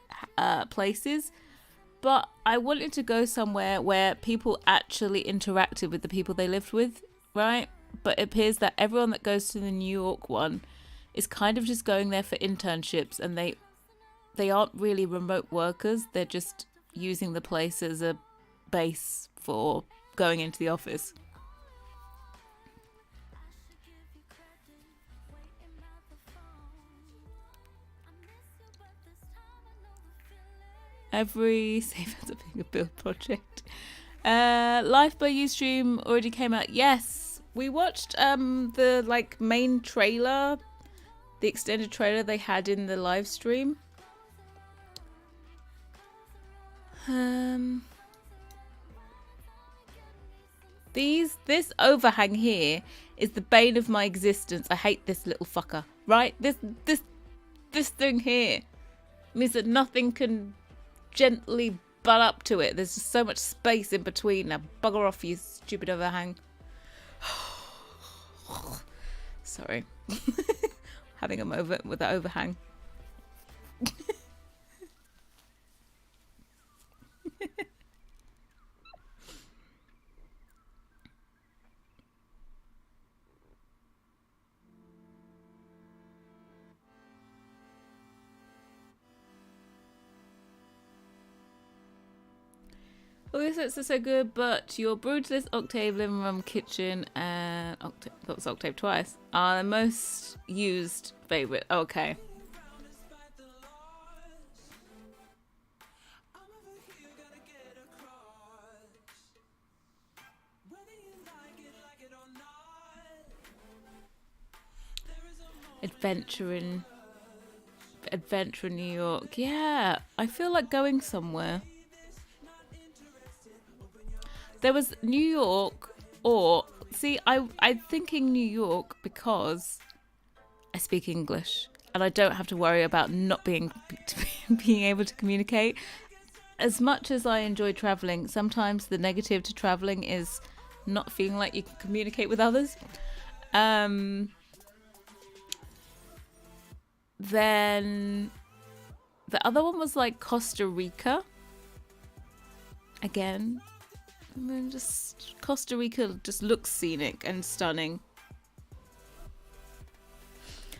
places, but I wanted to go somewhere where people actually interacted with the people they lived with, right? But it appears that everyone that goes to the New York one is kind of just going there for internships, and they aren't really remote workers. They're just using the place as a base for going into the office. Every save ends up being a build project. Life by Ustream already came out. Yes, we watched the like main trailer, the extended trailer they had in the live stream. This overhang here is the bane of my existence. I hate this little fucker. Right? This thing here means that nothing can gently butt up to it. There's just so much space in between. Now bugger off, you stupid overhang. Sorry. Having a moment with the overhang. All your sets are so good, but your Brutalist, Octave, Living Room, Kitchen, and Octave, that was Octave twice, are the most used favourite. Okay. Adventure in New York. Yeah, I feel like going somewhere. There was New York, or see, I'm thinking New York because I speak English and I don't have to worry about not being able to communicate. As much as I enjoy traveling, sometimes the negative to traveling is not feeling like you can communicate with others. Then the other one was like Costa Rica. Again. And then just Costa Rica just looks scenic and stunning.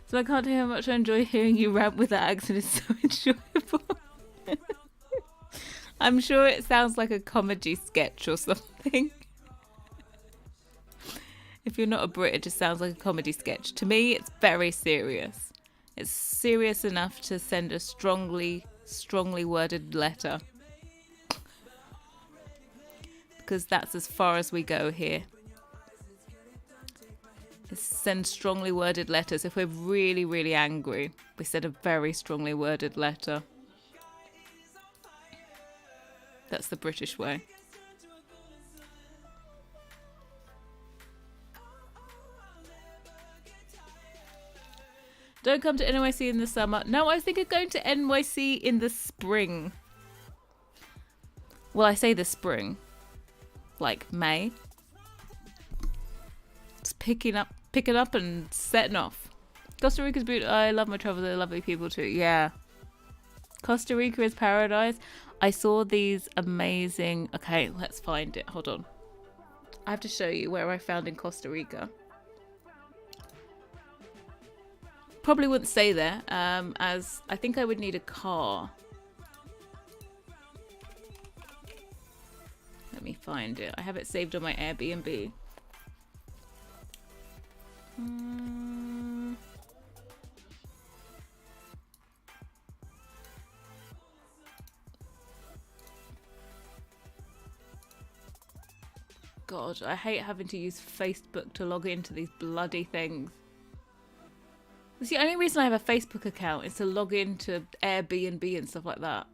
So I can't tell you how much I enjoy hearing you rant with that accent. It's so enjoyable. I'm sure it sounds like a comedy sketch or something. If you're not a Brit, it just sounds like a comedy sketch. To me, it's very serious. It's serious enough to send a strongly worded letter. Because that's as far as we go here. Is send strongly worded letters. If we're really, really angry, we send a very strongly worded letter. That's the British way. Don't come to NYC in the summer. No, I was thinking of going to NYC in the spring. Well, I say the spring. Like May. It's picking up and setting off. Costa Rica's beautiful. I love my travels. They're lovely people too. Yeah. Costa Rica is paradise. I saw these amazing... Okay, let's find it. Hold on. I have to show you where I found in Costa Rica. Probably wouldn't stay there, as I think I would need a car. Let me find it. I have it saved on my Airbnb. God, I hate having to use Facebook to log into these bloody things. It's the only reason I have a Facebook account is to log into Airbnb and stuff like that.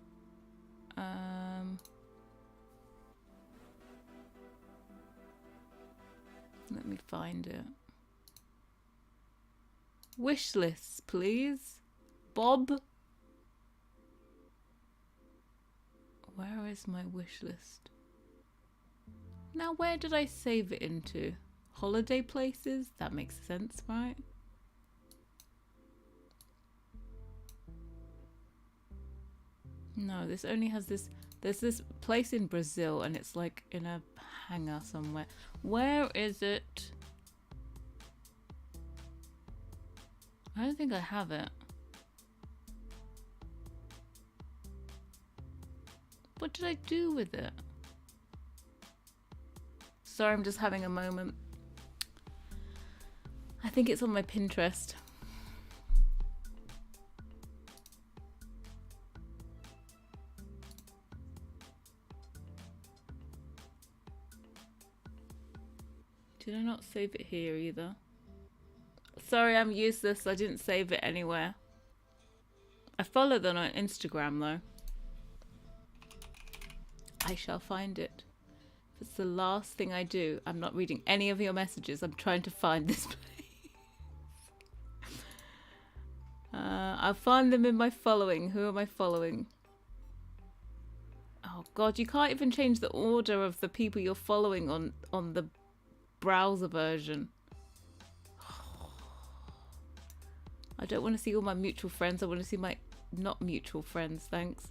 Let me find it. Wish lists, please. Bob. Where is my wish list? Now, where did I save it into? Holiday places? That makes sense, right? No, this only has this... There's this place in Brazil and it's like in a hangar somewhere. Where is it? I don't think I have it. What did I do with it? Sorry, I'm just having a moment. I think it's on my Pinterest. Did I not save it here either? Sorry, I'm useless. I didn't save it anywhere. I follow them on Instagram though. I shall find it. If it's the last thing I do, I'm not reading any of your messages. I'm trying to find this place. I'll find them in my following. Who am I following? Oh God, you can't even change the order of the people you're following on the browser version. I don't want to see all my mutual friends. I want to see my not mutual friends, thanks.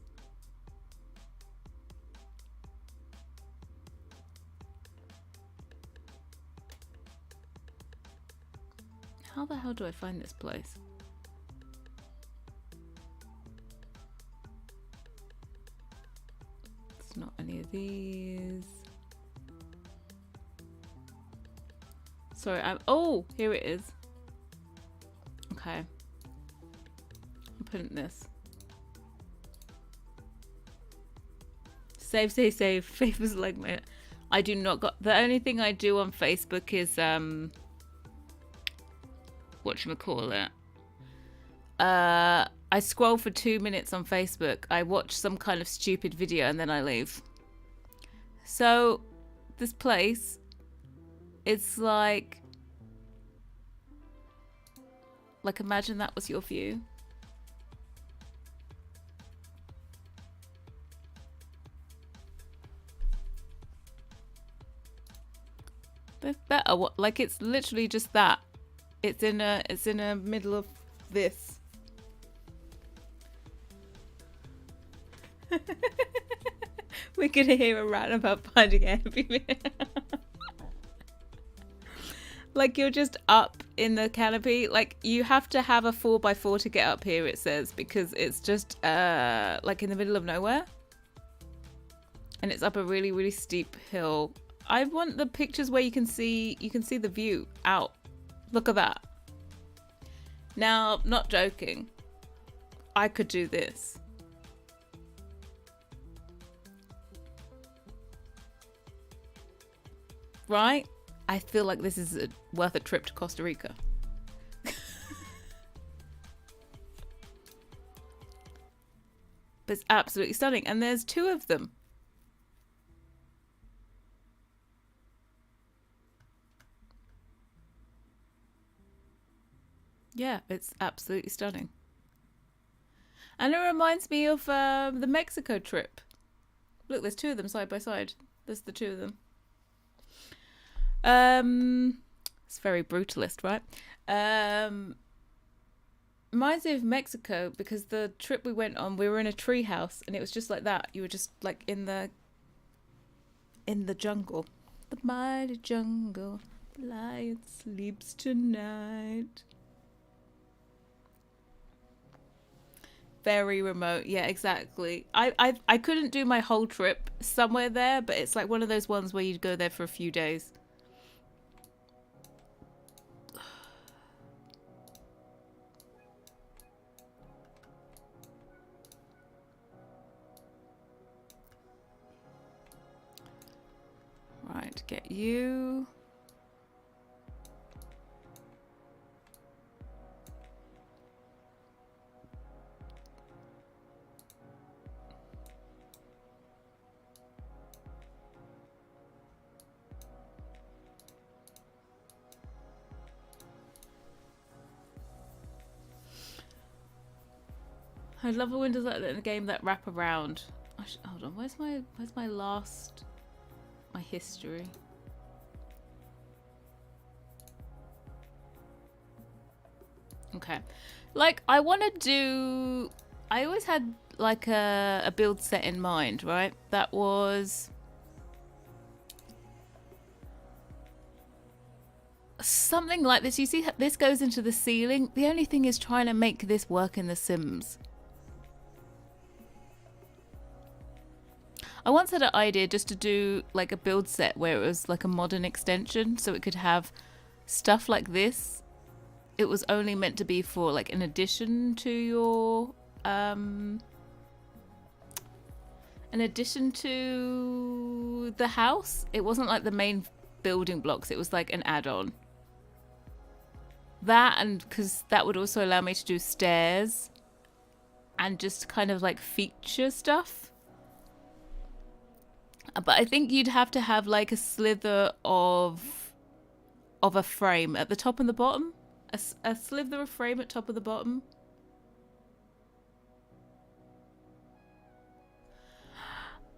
How the hell do I find this place? It's not any of these. Sorry, oh, here it is. Okay. I'm putting this. Save. Favors like my... I do not got... The only thing I do on Facebook is, whatchamacallit? I scroll for 2 minutes on Facebook. I watch some kind of stupid video and then I leave. So, this place... It's like imagine that was your view. There's better. What? Like it's literally just that. It's in a middle of this. We're gonna hear a rant about finding Airbnb. Like you're just up in the canopy. Like you have to have a 4x4 to get up here, it says, because it's just like in the middle of nowhere. And it's up a really, really steep hill. I want the pictures where you can see the view out. Look at that. Now, not joking. I could do this. Right? I feel like this is worth a trip to Costa Rica. But it's absolutely stunning. And there's 2 of them. Yeah, it's absolutely stunning. And it reminds me of the Mexico trip. Look, there's 2 of them side by side. There's the 2 of them. It's very brutalist, right? Reminds me of Mexico because the trip we went on, we were in a tree house and it was just like that. You were just like in the jungle. The mighty jungle. The lion sleeps tonight. Very remote. Yeah, exactly. I couldn't do my whole trip somewhere there, but it's like one of those ones where you'd go there for a few days. Right, get you. I love the windows like that in a game that wrap around. Hold on, where's my last... my history? Okay. Like, I want to do... I always had, like, a build set in mind, right? That was... something like this. You see, this goes into the ceiling. The only thing is trying to make this work in The Sims. I once had an idea just to do like a build set where it was like a modern extension, so it could have stuff like this. It was only meant to be for like an addition to your an addition to the house. It wasn't like the main building blocks, it was like an add-on. That, and because that would also allow me to do stairs and just kind of like feature stuff. But I think you'd have to have like a slither of a frame at the top and the bottom. A slither of frame at top of the bottom.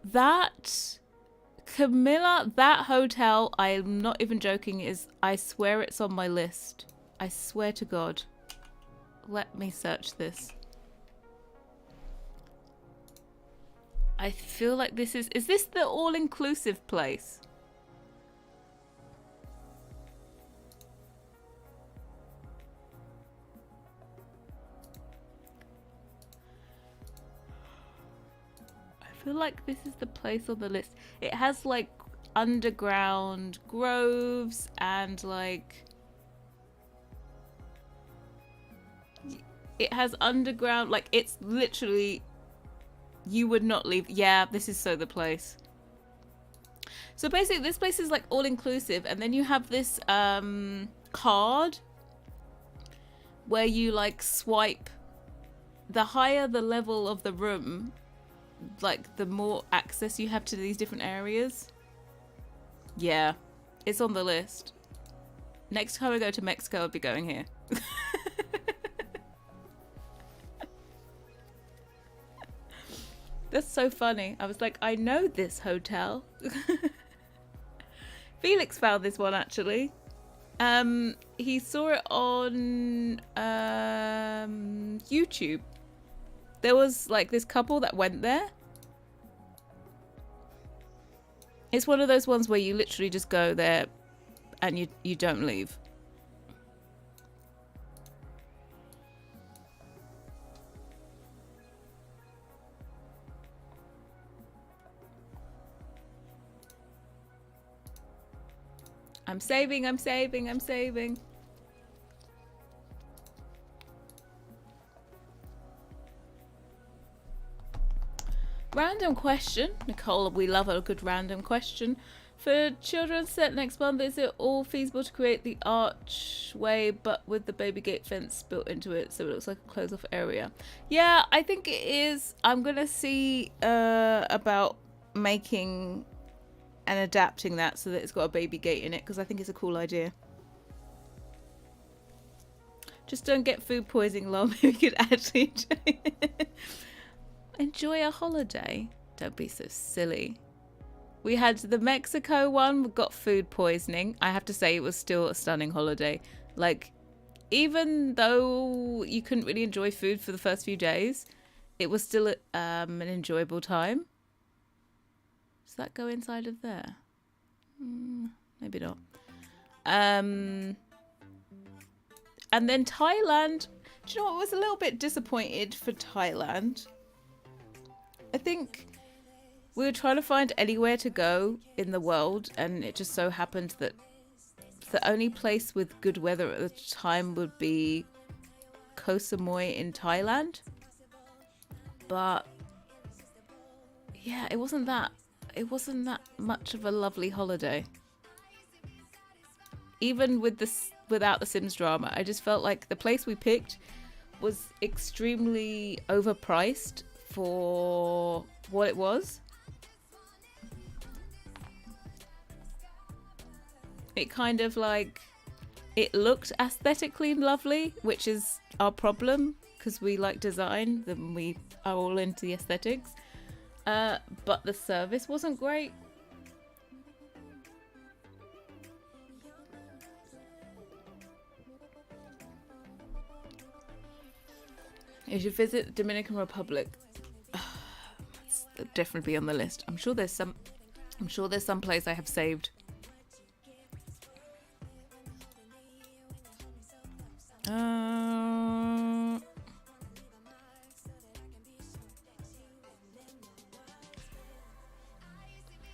That Camilla, that hotel, I'm not even joking, is, I swear it's on my list. I swear to God. Let me search this. I feel like this is this the all-inclusive place? I feel like this is the place on the list. It has like underground groves and like... it has underground, like it's literally... you would not leave. Yeah, this is so the place. So basically this place is like all inclusive, and then you have this card where you like swipe. The higher the level of the room, like the more access you have to these different areas. Yeah, it's on the list. Next time I go to Mexico, I'll be going here. That's so funny. I was like, I know this hotel. Felix found this one actually. He saw it on YouTube. There was like this couple that went there. It's one of those ones where you literally just go there and you don't leave. I'm saving, I'm saving, I'm saving. Random question. Nicole, we love a good random question. For children's set next month, is it all feasible to create the archway but with the baby gate fence built into it so it looks like a closed off area? Yeah, I think it is. I'm going to see about making and adapting that so that it's got a baby gate in it because I think it's a cool idea. Just don't get food poisoning, lol. Maybe we could actually enjoy a holiday. Don't be so silly. We had the Mexico one, we got food poisoning. I have to say it was still a stunning holiday. Like, even though you couldn't really enjoy food for the first few days, it was still an enjoyable time. Does that go inside of there? Maybe not. And then Thailand. Do you know what? I was a little bit disappointed for Thailand. I think we were trying to find anywhere to go in the world, and it just so happened that the only place with good weather at the time would be Koh Samui in Thailand. But yeah, it wasn't that much of a lovely holiday. Even with this, without the Sims drama, I just felt like the place we picked was extremely overpriced for what it was. It kind of like, it looked aesthetically lovely, which is our problem because we like design, then we are all into the aesthetics. But the service wasn't great. You should visit the Dominican Republic. That's definitely be on the list. I'm sure there's some place I have saved.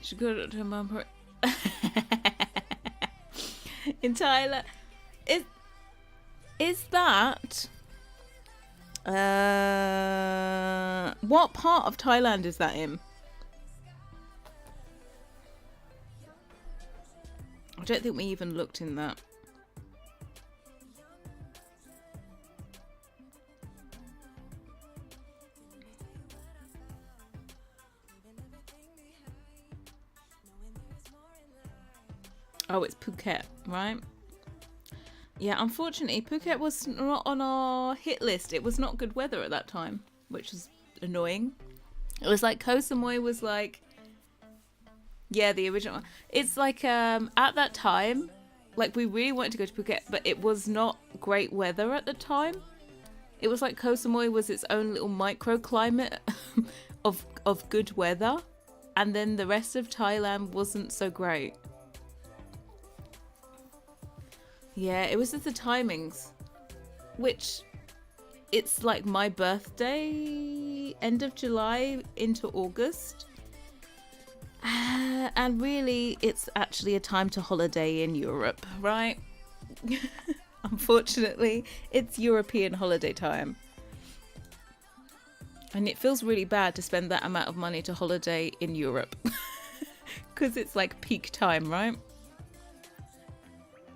Should go to mum in Thailand. Is that what part of Thailand is that in? I don't think we even looked in that. Oh, it's Phuket, right? Yeah, unfortunately, Phuket was not on our hit list. It was not good weather at that time, which is annoying. It was like Koh Samui was like, yeah, the original one. It's like at that time, like we really wanted to go to Phuket, but it was not great weather at the time. It was like Koh Samui was its own little microclimate of good weather, and then the rest of Thailand wasn't so great. Yeah, it was just the timings, which it's like my birthday, end of July into August. And really, it's actually a time to holiday in Europe, right? Unfortunately, it's European holiday time. And it feels really bad to spend that amount of money to holiday in Europe. Because it's like peak time, right?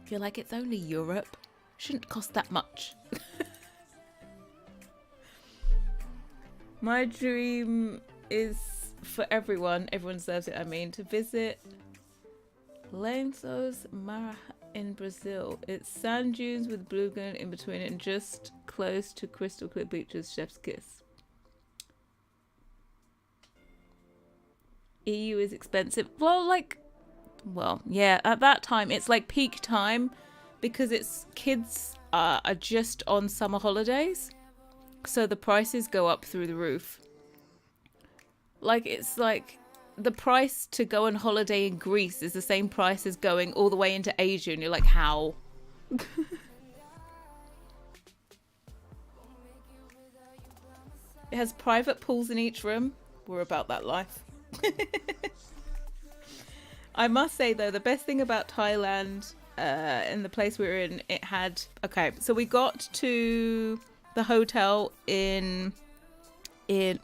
You're like, it's only Europe. Shouldn't cost that much. My dream is for everyone deserves it, I mean, to visit Lençóis Maranhão in Brazil. It's sand dunes with blue lagoon in between it and just close to crystal clear beaches, chef's kiss. EU is expensive. Well, yeah, at that time, it's like peak time because it's kids are just on summer holidays. So the prices go up through the roof. Like, it's like the price to go on holiday in Greece is the same price as going all the way into Asia. And you're like, how? It has private pools in each room. We're about that life. I must say though, the best thing about Thailand, in the place we were in, it had, okay, so we got to the hotel in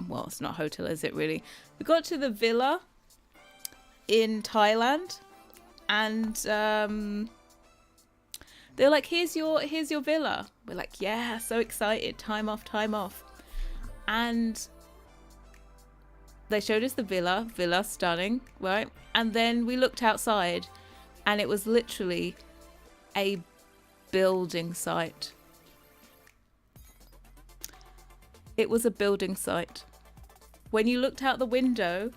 well, it's not a hotel, is it really? We got to the villa in Thailand, and they're like, here's your villa. We're like, yeah, so excited, time off. And they showed us the villa stunning, right? And then we looked outside and it was literally a building site. It was a building site. When you looked out the window,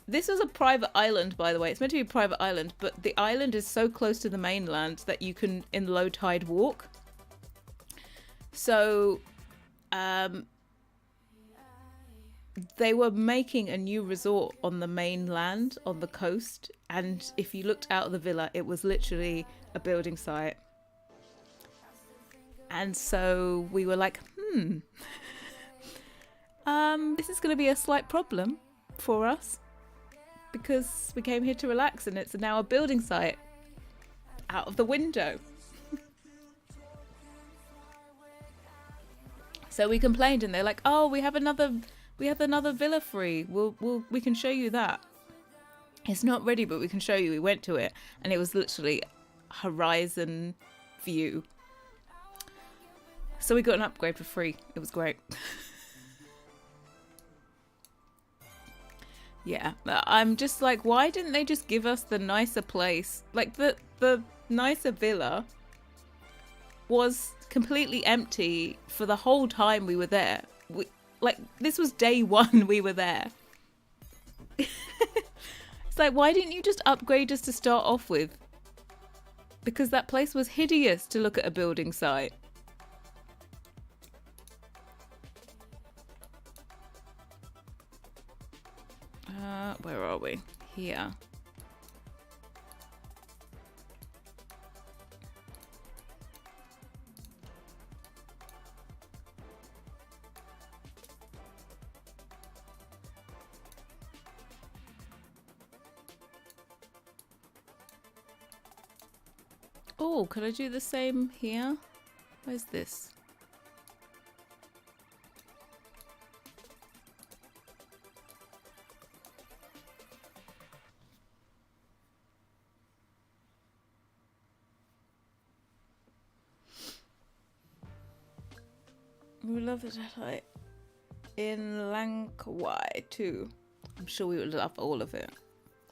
this was a private island, by the way. It's meant to be a private island, but the island is so close to the mainland that you can, in low tide, walk. So, they were making a new resort on the mainland, on the coast. And if you looked out of the villa, it was literally a building site. And so we were like, this is going to be a slight problem for us, because we came here to relax and it's now a building site out of the window. So we complained and they're like, oh, we have another villa free. We can show you that. It's not ready, but we can show you. We went to it and it was literally horizon view. So we got an upgrade for free. It was great. Yeah, I'm just like, why didn't they just give us the nicer place? Like the nicer villa was completely empty for the whole time we were there. Like, this was day one we were there. It's like, why didn't you just upgrade us to start off with? Because that place was hideous to look at a building site. Where are we? Here. Oh, could I do the same here? Where's this? We love it like in Langkawi too. I'm sure we would love all of it.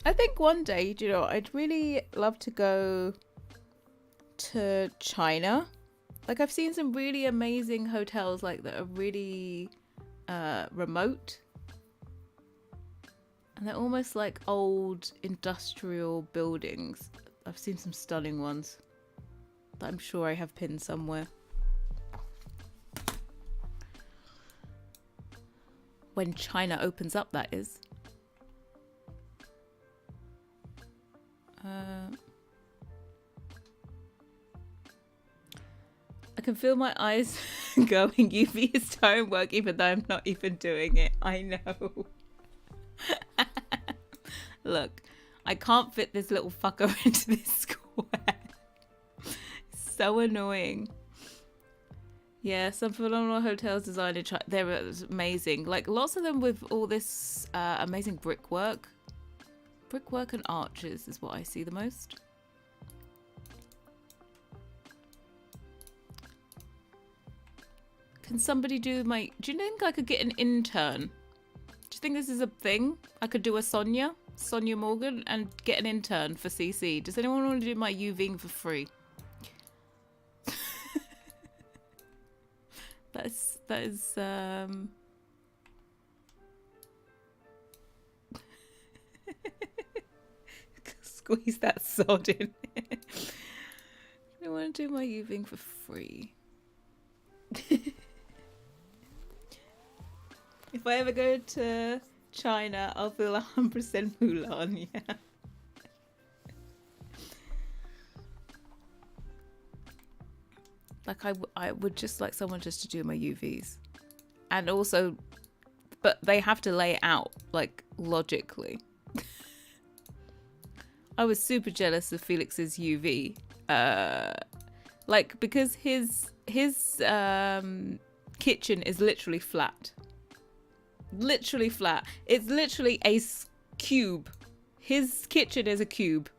I think one day, you know, I'd really love to go to China. Like, I've seen some really amazing hotels like that are really remote, and they're almost like old industrial buildings. I've seen some stunning ones that I'm sure I have pinned somewhere. When China opens up, that is. I can feel my eyes going. UV is time work, even though I'm not even doing it. I know. Look, I can't fit this little fucker into this square. So annoying. Yeah, some phenomenal hotels designed in China. They're amazing. Like, lots of them with all this amazing brickwork. Brickwork and arches is what I see the most. Can somebody do my... Do you think I could get an intern? Do you think this is a thing? I could do a Sonia Morgan, and get an intern for CC. Does anyone want to do my UVing for free? That is squeeze that sod in. I want to do my UVing for free. If I ever go to China, I'll feel 100% Mulan, yeah. Like, I would just like someone just to do my UVs. And also, but they have to lay it out, like, logically. I was super jealous of Felix's UV. Like, because his kitchen is literally flat. Literally flat. It's literally a cube. His kitchen is a cube.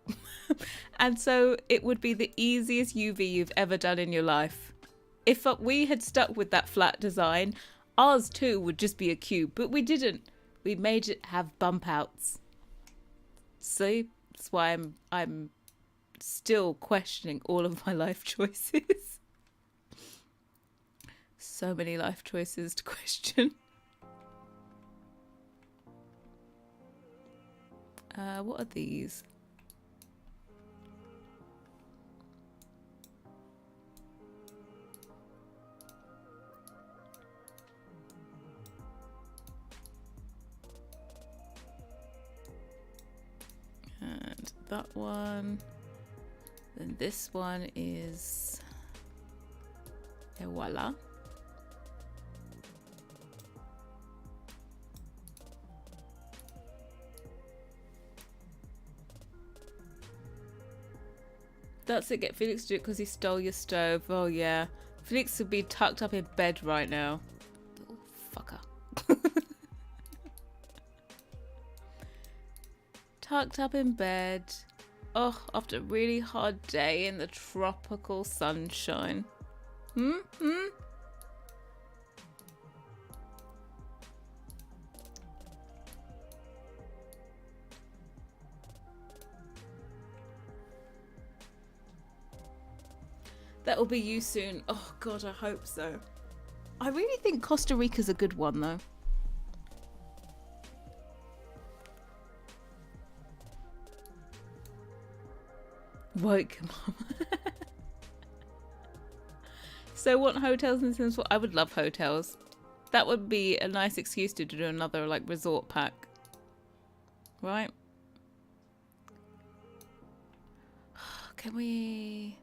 And so it would be the easiest UV you've ever done in your life. If we had stuck with that flat design, ours too would just be a cube. But we didn't. We made it have bump outs. See? That's why I'm still questioning all of my life choices. So many life choices to question. What are these? And that one. Then this one is... Et voila. That's it, get Felix to do it because he stole your stove. Oh yeah. Felix would be tucked up in bed right now. Little fucker. Tucked up in bed. Oh, after a really hard day in the tropical sunshine. That will be you soon. Oh God, I hope so. I really think Costa Rica's a good one though. Woke mom. So want hotels in Sims 4? I would love hotels. That would be a nice excuse to do another like resort pack. Right? Can we...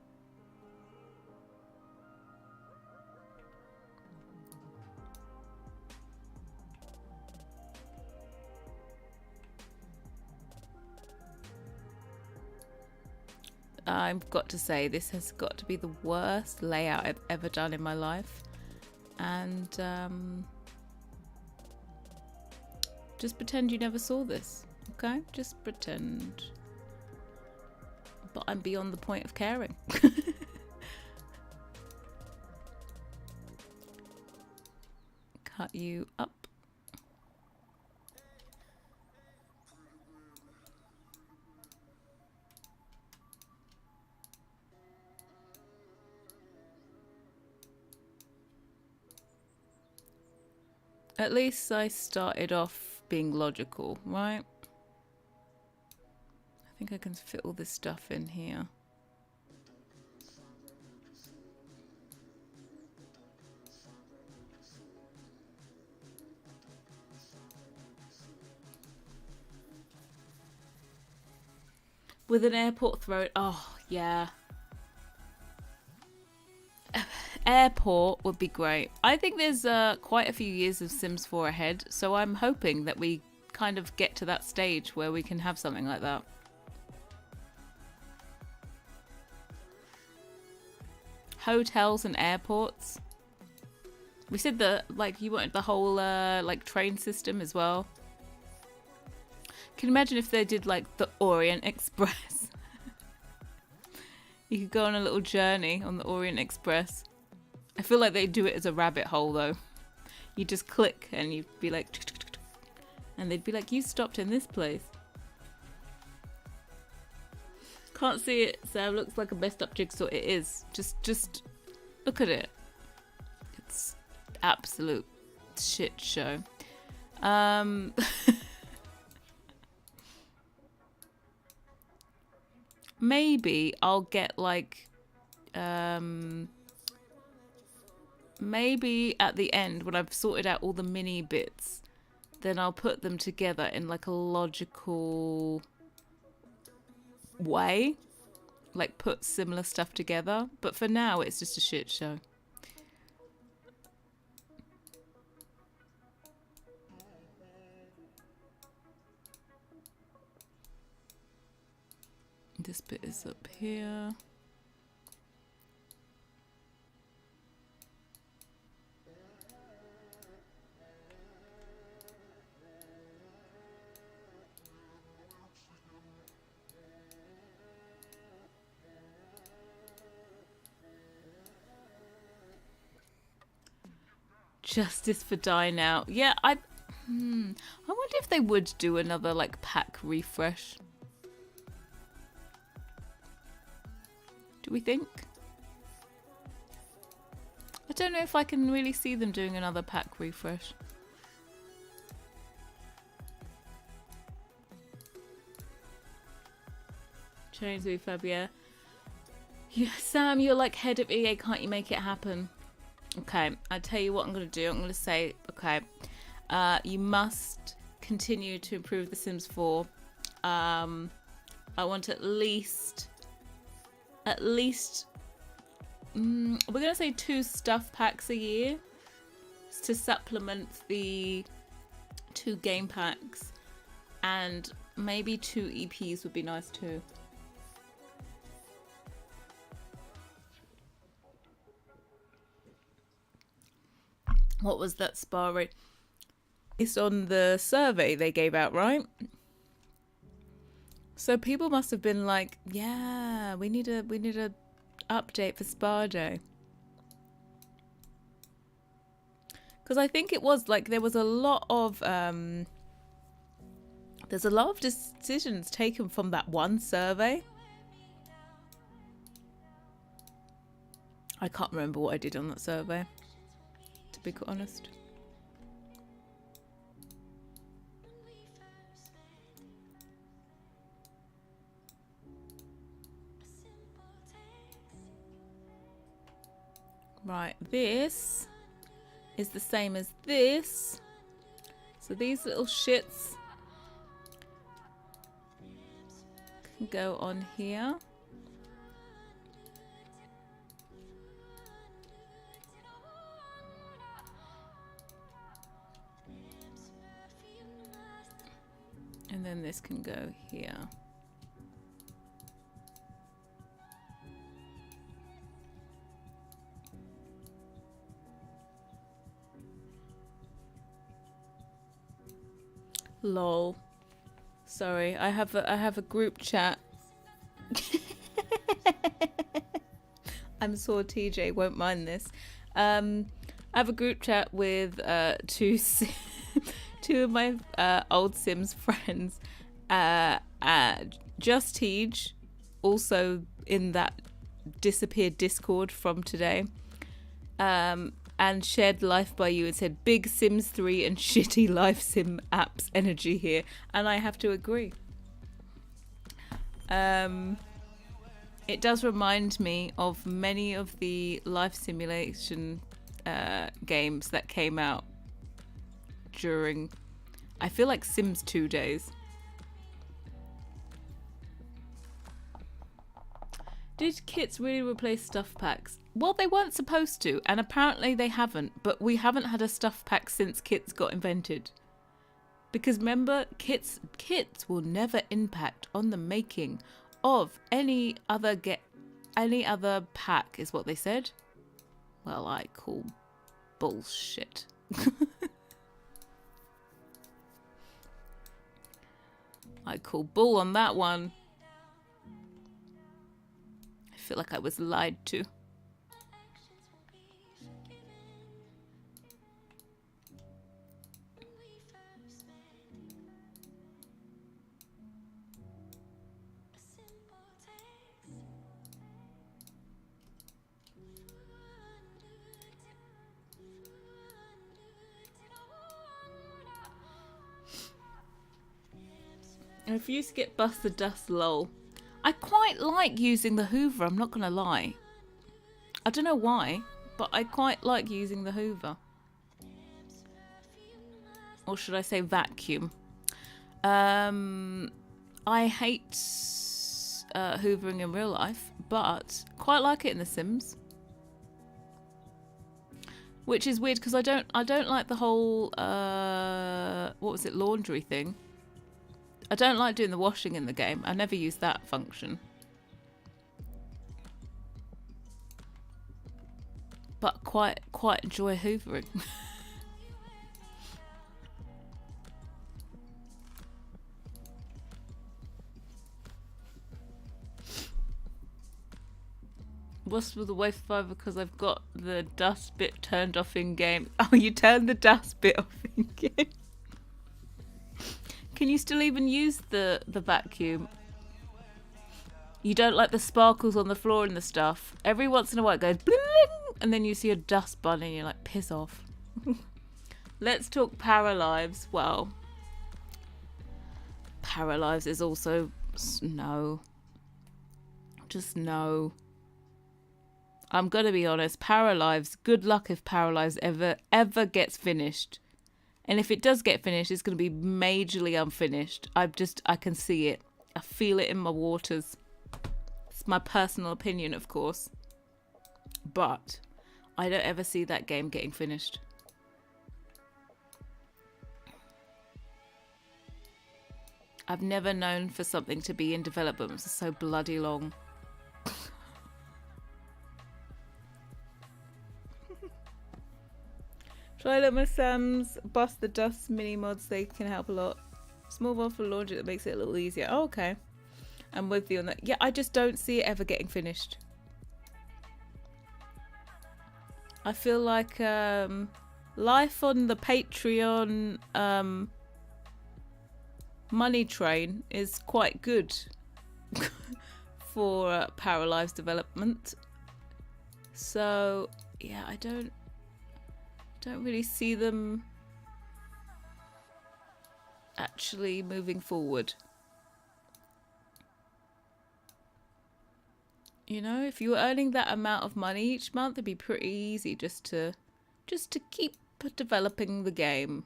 I've got to say, this has got to be the worst layout I've ever done in my life. And just pretend you never saw this, okay? Just pretend. But I'm beyond the point of caring. Cut you up. At least I started off being logical, right? I think I can fit all this stuff in here. With an airport throw, oh yeah. Airport would be great. I think there's quite a few years of Sims 4 ahead, so I'm hoping that we kind of get to that stage where we can have something like that. Hotels and airports. We said that you wanted the whole like train system as well. Can you imagine if they did like the Orient Express? You could go on a little journey on the Orient Express. I feel like they do it as a rabbit hole though. You just click and you'd be like, and they'd be like, you stopped in this place. Can't see it, Sam. Looks like a messed up jigsaw. It is. Just look at it. It's absolute shit show. Maybe I'll get like maybe at the end when I've sorted out all the mini bits, then I'll put them together in like a logical way, like put similar stuff together, but for now it's just a shit show. This bit is up here. Justice for Die Now. Yeah, I wonder if they would do another like pack refresh. Do we think? I don't know if I can really see them doing another pack refresh. Chinese refab, yeah. Sam, you're like head of EA, can't you make it happen? Okay, I tell you what I'm going to do. I'm going to say, okay, you must continue to improve The Sims 4. I want at least, we're going to say 2 stuff packs a year to supplement the 2 game packs, and maybe 2 EPs would be nice too. What was that spa rate? Based on the survey they gave out, right? So people must have been like, yeah, we need a update for Spa Day. Because I think it was like there was a lot of there's a lot of decisions taken from that one survey. I can't remember what I did on that survey, to be quite honest. Right, this is the same as this. So these little shits can go on here. And then this can go here. Lol. Sorry, I have a group chat. I'm sure TJ won't mind this. I have a group chat with two of my old Sims friends. Just Tej, also in that disappeared Discord from today. And shared Life by You and said big Sims 3 and shitty Life Sim apps energy here, and I have to agree. It does remind me of many of the life simulation games that came out during, I feel like, Sims 2 days. Did kits really replace stuff packs? Well, they weren't supposed to, and apparently they haven't, but we haven't had a stuff pack since kits got invented. Because remember, kits will never impact on the making of any other pack, is what they said. Well, I call bullshit. I call bull on that one. I feel like I was lied to. I refuse to get bust the dust, lol. I quite like using the Hoover, I'm not gonna lie. I don't know why, but I quite like using the Hoover. Or should I say vacuum? I hate hoovering in real life, but quite like it in The Sims. Which is weird because I don't like the whole what was it, laundry thing. I don't like doing the washing in the game. I never use that function. but quite enjoy hoovering. What's with the waste fiber? Because I've got the dust bit turned off in game. Oh, you turned the dust bit off in game. Can you still even use the vacuum? You don't like the sparkles on the floor and the stuff. Every once in a while it goes bling, and then you see a dust bunny and you're like, piss off. Let's talk Paralives. Well, Paralives is also no. Just no. I'm gonna be honest, Paralives, good luck if Paralives ever gets finished. And if it does get finished, it's gonna be majorly unfinished. I can see it. I feel it in my waters. It's my personal opinion, of course. But I don't ever see that game getting finished. I've never known for something to be in development for so bloody long. Try Little Sam's Bust the Dust mini mods, they can help a lot. Small one for laundry that makes it a little easier. Oh, okay. I'm with you on that. Yeah, I just don't see it ever getting finished. I feel like life on the Patreon money train is quite good for Paralives development. So, yeah, I don't really see them actually moving forward. You know, if you were earning that amount of money each month, it'd be pretty easy just to keep developing the game.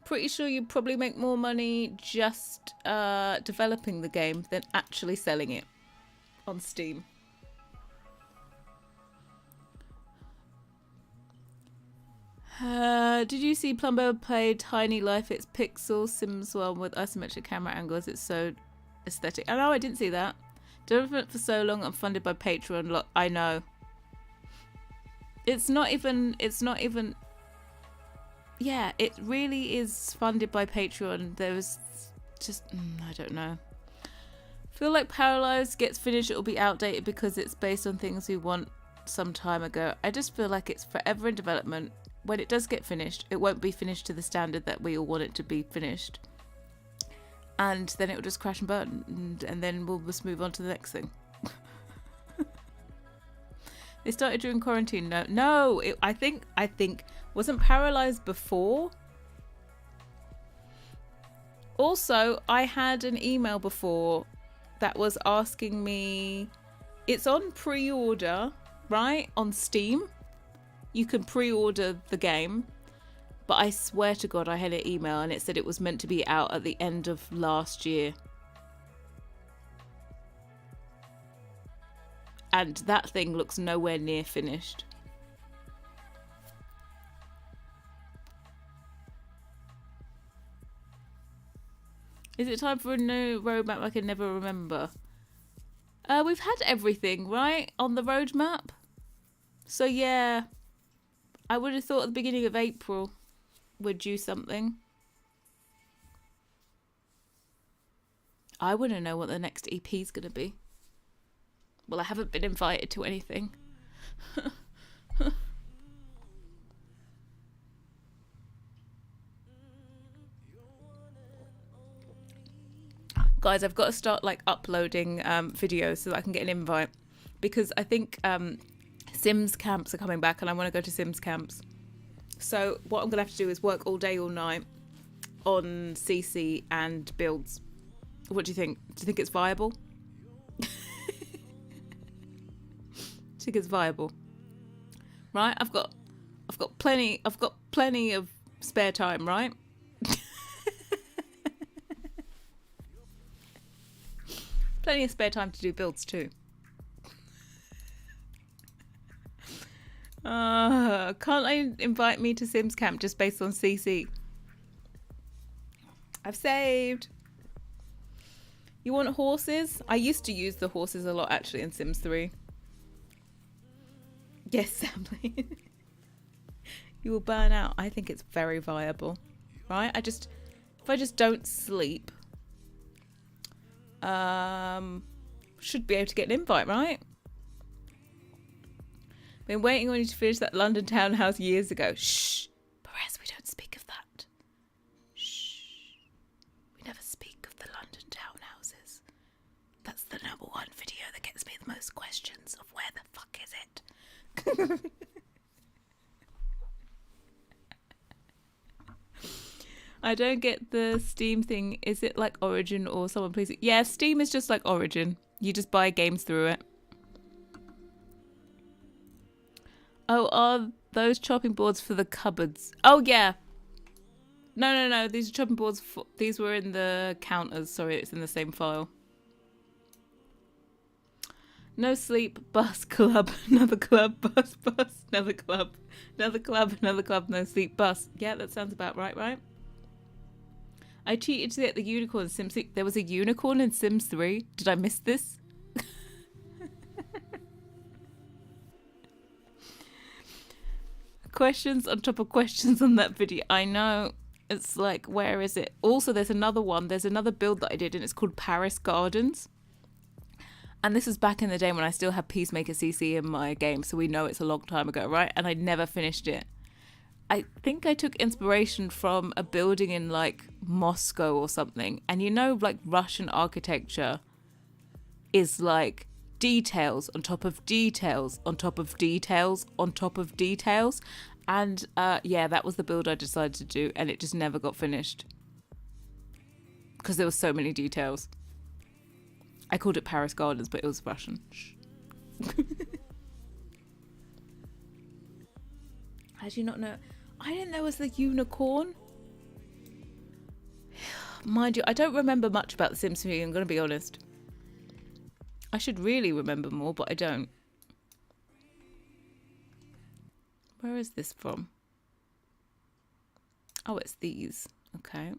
Pretty sure you'd probably make more money just developing the game than actually selling it on Steam. Did you see Plumbo play Tiny Life? It's Pixel Sims one with isometric camera angles. It's so aesthetic. Oh no, I didn't see that. Development for so long. I'm funded by Patreon. Look, I know. It's not even. Yeah, it really is funded by Patreon. There was just I don't know. Feel like Paralives gets finished, it'll be outdated because it's based on things we want some time ago. I just feel like it's forever in development. When it does get finished, it won't be finished to the standard that we all want it to be finished. And then it will just crash and burn, and then we'll just move on to the next thing. They started during quarantine. No, I think wasn't Paralives before. Also, I had an email before that was asking me. It's on pre-order, right, on Steam. You can pre-order the game, but I swear to God I had an email and it said it was meant to be out at the end of last year. And that thing looks nowhere near finished. Is it time for a new roadmap I can never remember? We've had everything, right, on the roadmap. So yeah, I would have thought at the beginning of April we'd do something. I want to know what the next EP is going to be. Well, I haven't been invited to anything. Guys, I've got to start like uploading videos so that I can get an invite, because I think Sims camps are coming back and I want to go to Sims camps. So what I'm gonna have to do is work all day, all night on CC and builds. What do you think? Do you think it's viable? Do you think it's viable? Right? I've got plenty of spare time, right? Plenty of spare time to do builds too. Can't I invite me to Sims Camp just based on CC? I've saved. You want horses? I used to use the horses a lot actually in Sims 3. Yes, Samly. You will burn out. I think it's very viable, right? If I just don't sleep, should be able to get an invite, right? Been waiting on you to finish that London townhouse years ago. Shh, Perez, we don't speak of that. Shh, we never speak of the London townhouses. That's the #1 video that gets me the most questions of where the fuck is it? I don't get the Steam thing. Is it like Origin or someone please? Yeah, Steam is just like Origin. You just buy games through it. Oh, are those chopping boards for the cupboards? Oh, yeah. No. These are chopping boards. These were in the counters. Sorry, it's in the same file. No sleep, bus, club, another club, bus, another club, no sleep, bus. Yeah, that sounds about right? I cheated to get the unicorn in Sims 3. There was a unicorn in Sims 3. Did I miss this? Questions on top of questions on that video. I know. It's like, where is it? Also, there's another one. There's another build that I did, and it's called Paris Gardens. And this was back in the day when I still had Peacemaker CC in my game, so we know it's a long time ago, right? And I never finished it. I think I took inspiration from a building in like Moscow or something. And you know, like Russian architecture is like details on top of details on top of details on top of details. And yeah, that was the build I decided to do, and it just never got finished because there were so many details. I called it Paris Gardens, but it was Russian. How do you not know? I didn't know it was the unicorn. Mind you, I don't remember much about The Sims 3, I'm going to be honest. I should really remember more, but I don't. Where is this from? Oh, it's these. Okay.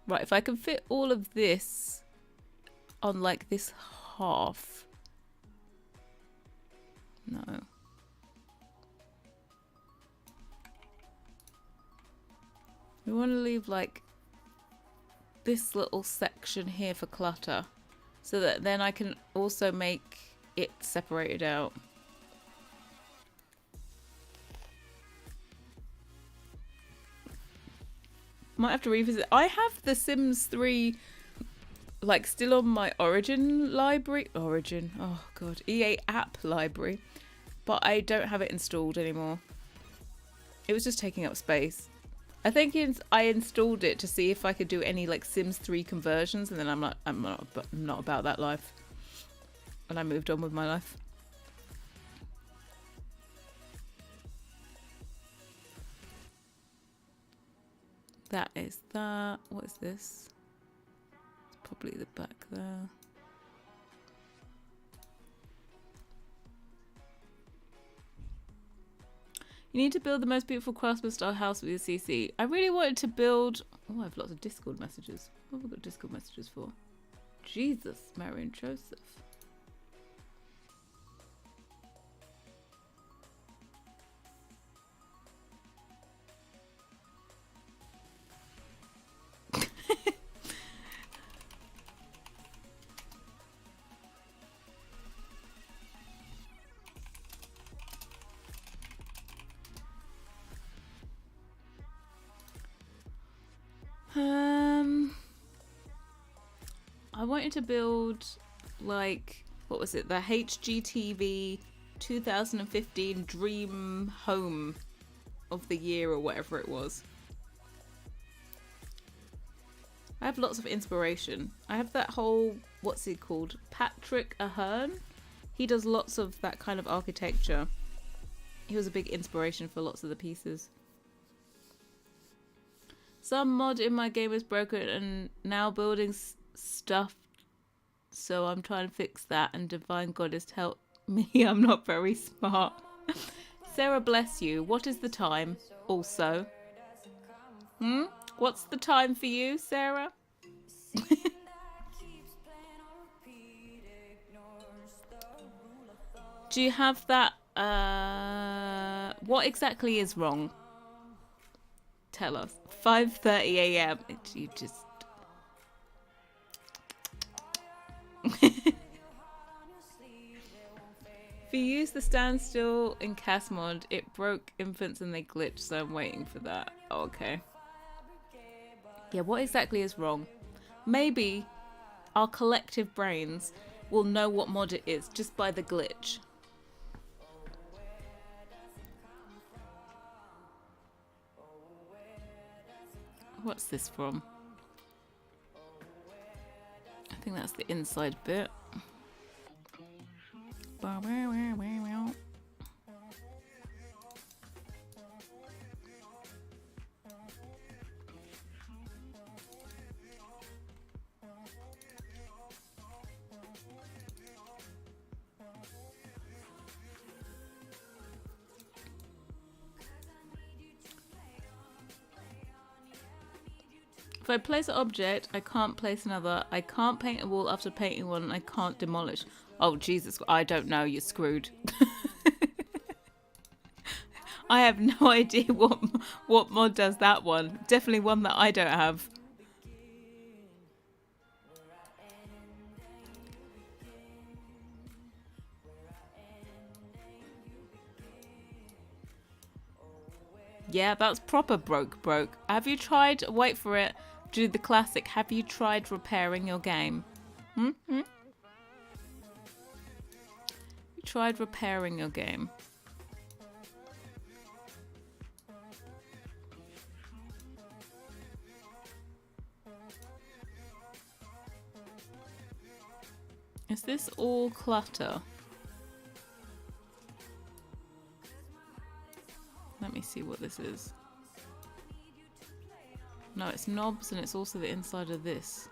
Right, if I can fit all of this on like this half. No. We want to leave like this little section here for clutter, so that then I can also make it separated out. Might have to revisit. I have The Sims 3 like still on my Origin library. Origin, oh god, EA app library, but I don't have it installed anymore. It was just taking up space. I think I installed it to see if I could do any like Sims 3 conversions, and then I'm not about that life, and I moved on with my life. That is that. What is this? It's probably the back there. You need to build the most beautiful craftsman style house with your CC. I really wanted to build... Oh, I have lots of Discord messages. What have I got Discord messages for? Jesus, Mary and Joseph. I wanted to build, like, what was it? The HGTV 2015 Dream Home of the Year or whatever it was. I have lots of inspiration. I have that whole, what's he called? Patrick Ahern. He does lots of that kind of architecture. He was a big inspiration for lots of the pieces. Some mod in my game is broken and now building stuff, so I'm trying to fix that, and Divine Goddess help me. I'm not very smart. Sarah, bless you. What is the time also? What's the time for you, Sarah? Do you have that? What exactly is wrong? Tell us. 5:30 a.m. You just. If you use the standstill in cast mod, it broke infants and they glitched, so I'm waiting for that. Oh, okay. Yeah, what exactly is wrong? Maybe our collective brains will know what mod it is just by the glitch. What's this from? I think that's the inside bit. If I place an object, I can't place another. I can't paint a wall after painting one, and I can't demolish. Oh, Jesus, I don't know. You're screwed. I have no idea what mod does that one. Definitely one that I don't have. Yeah, that's proper broke. Have you tried, wait for it, do the classic, have you tried repairing your game? You tried repairing your game? Is this all clutter? Let me see what this is. No, it's knobs and it's also the inside of this.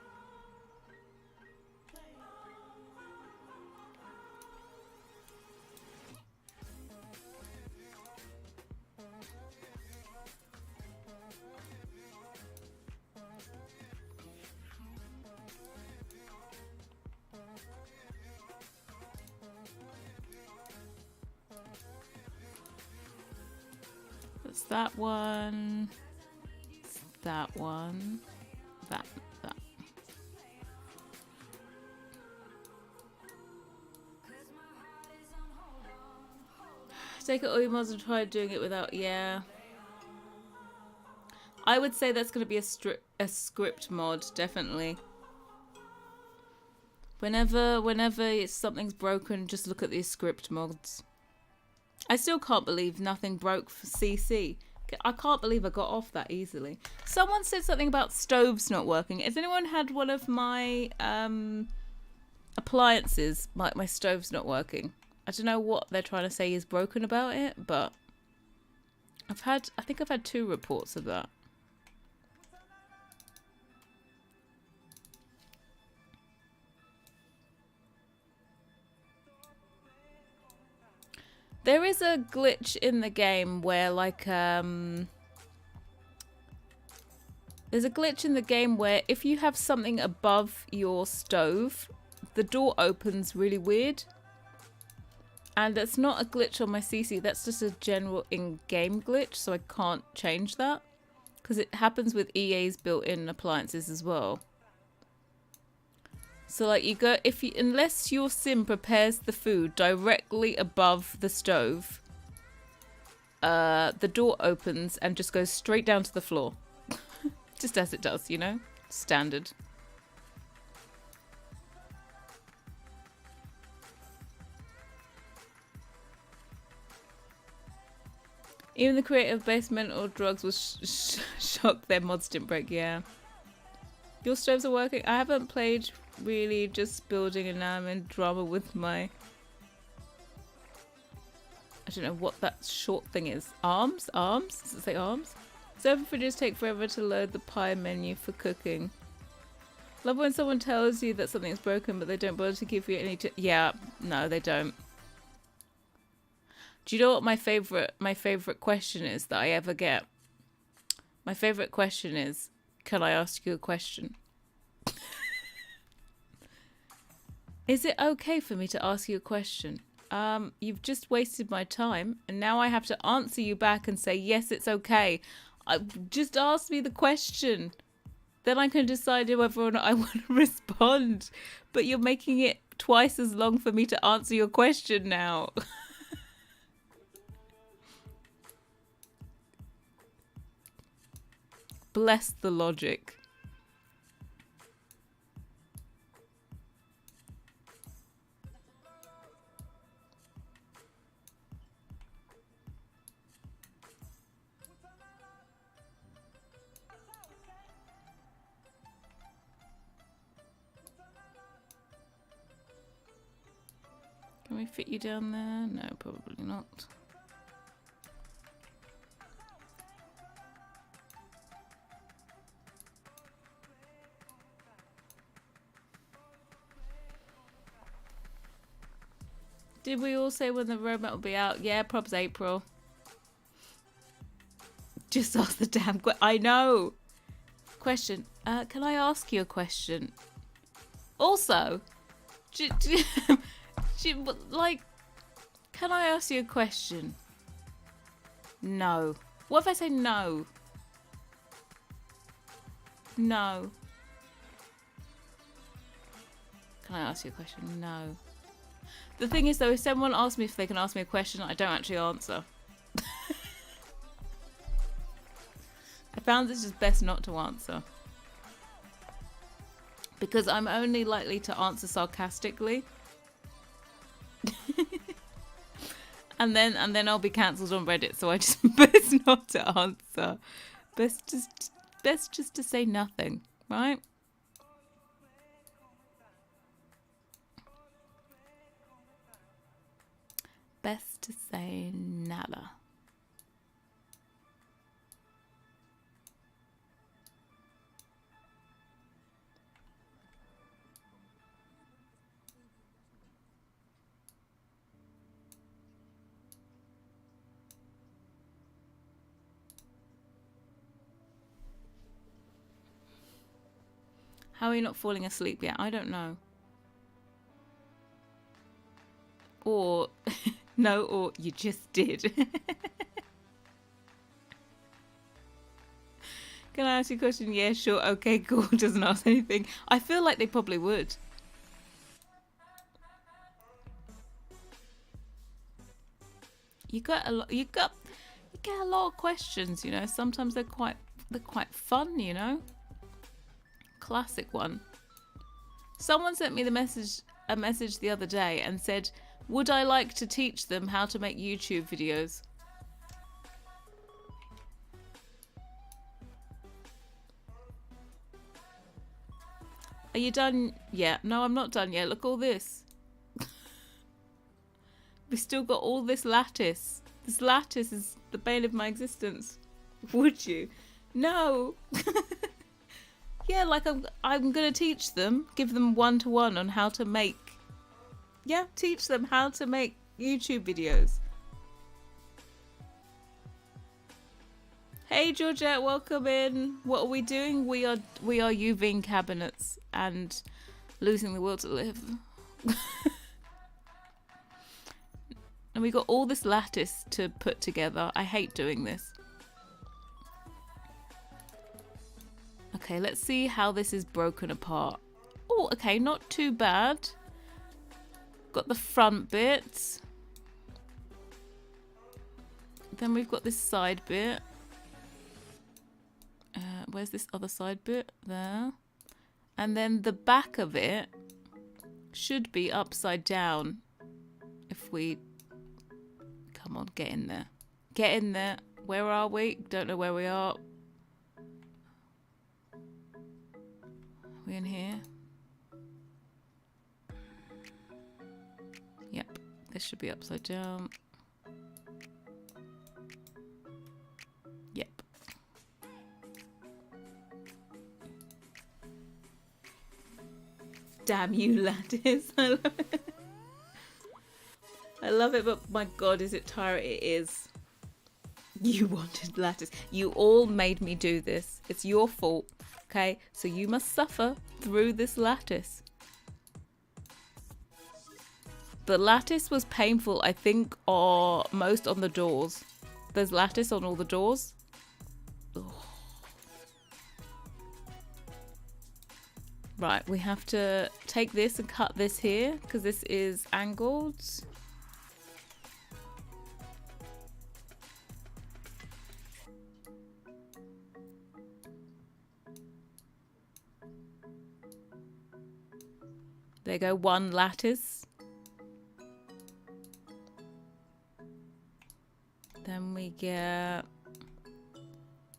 That's that one. It's that one. That. Take it all your mods and try doing it without. Yeah. I would say that's going to be a script mod, definitely. Whenever something's broken, just look at these script mods. I still can't believe nothing broke for CC. I can't believe I got off that easily. Someone said something about stoves not working. Has anyone had one of my appliances, my stove's not working? I don't know what they're trying to say is broken about it, but I think I've had 2 reports of that. There is a glitch in the game where, like, there's a glitch in the game where if you have something above your stove, the door opens really weird. And that's not a glitch on my CC, that's just a general in-game glitch, so I can't change that. Because it happens with EA's built-in appliances as well. So like you go, unless your sim prepares the food directly above the stove, the door opens and just goes straight down to the floor. Just as it does, you know? Standard. Even the creator of Basement or Drugs was shocked their mods didn't break, yeah. Your stoves are working? I haven't played really, just building, and now I'm in drama with my... I don't know what that short thing is. Arms? Arms? Does it say arms? Server fridges take forever to load the pie menu for cooking. Love when someone tells you that something's broken but they don't bother to give you any... Yeah, no, they don't. Do you know what my favorite question is that I ever get? My favorite question is, Can I ask you a question? Is it okay for me to ask you a question? You've just wasted my time, and now I have to answer you back and say, yes, it's okay. Just ask me the question. Then I can decide whether or not I want to respond. But you're making it twice as long for me to answer your question now. Bless the logic. Can we fit you down there? No, probably not. Did we all say when the roadmap will be out? Yeah, probs April. Just ask the damn I know. Question. Can I ask you a question? Also, like, can I ask you a question? No. What if I say no? No. Can I ask you a question? No. The thing is, though, if someone asks me if they can ask me a question, I don't actually answer. I found it's just best not to answer. Because I'm only likely to answer sarcastically. and then I'll be cancelled on Reddit, so I just best not to answer. Best just to say nothing, right? Best to say nada. How are you not falling asleep yet? I don't know. Or no, or you just did. Can I ask you a question? Yeah, sure. Okay, cool. Doesn't ask anything. I feel like they probably would. You get a lot of questions, you know. Sometimes they're quite fun, you know. Classic one. Someone sent me a message the other day and said, would I like to teach them how to make YouTube videos? Are you done yet? No, I'm not done yet. Look all this. We've still got all this lattice. This lattice is the bane of my existence. Would you? No. Yeah, like I'm gonna teach them, give them 1-to-1 on how to make. Yeah, teach them how to make YouTube videos. Hey Georgette, welcome in. What are we doing? We are UVing cabinets and losing the will to live. And we got all this lattice to put together. I hate doing this. Okay, let's see how this is broken apart. Oh, okay, not too bad. Got the front bit. Then we've got this side bit. Where's this other side bit? There. And then the back of it should be upside down. If we... Come on, get in there. Get in there. Where are we? Don't know where we are. Are we in here? Yep. This should be upside down. Yep. Damn you, lattice. I love it. I love it, but my god, is it tiring? It is. You wanted lattice. You all made me do this. It's your fault. Okay, so you must suffer through this lattice. The lattice was painful, I think, or most on the doors. There's lattice on all the doors. Ugh. Right, we have to take this and cut this here because this is angled. There you go, one lattice. Then we get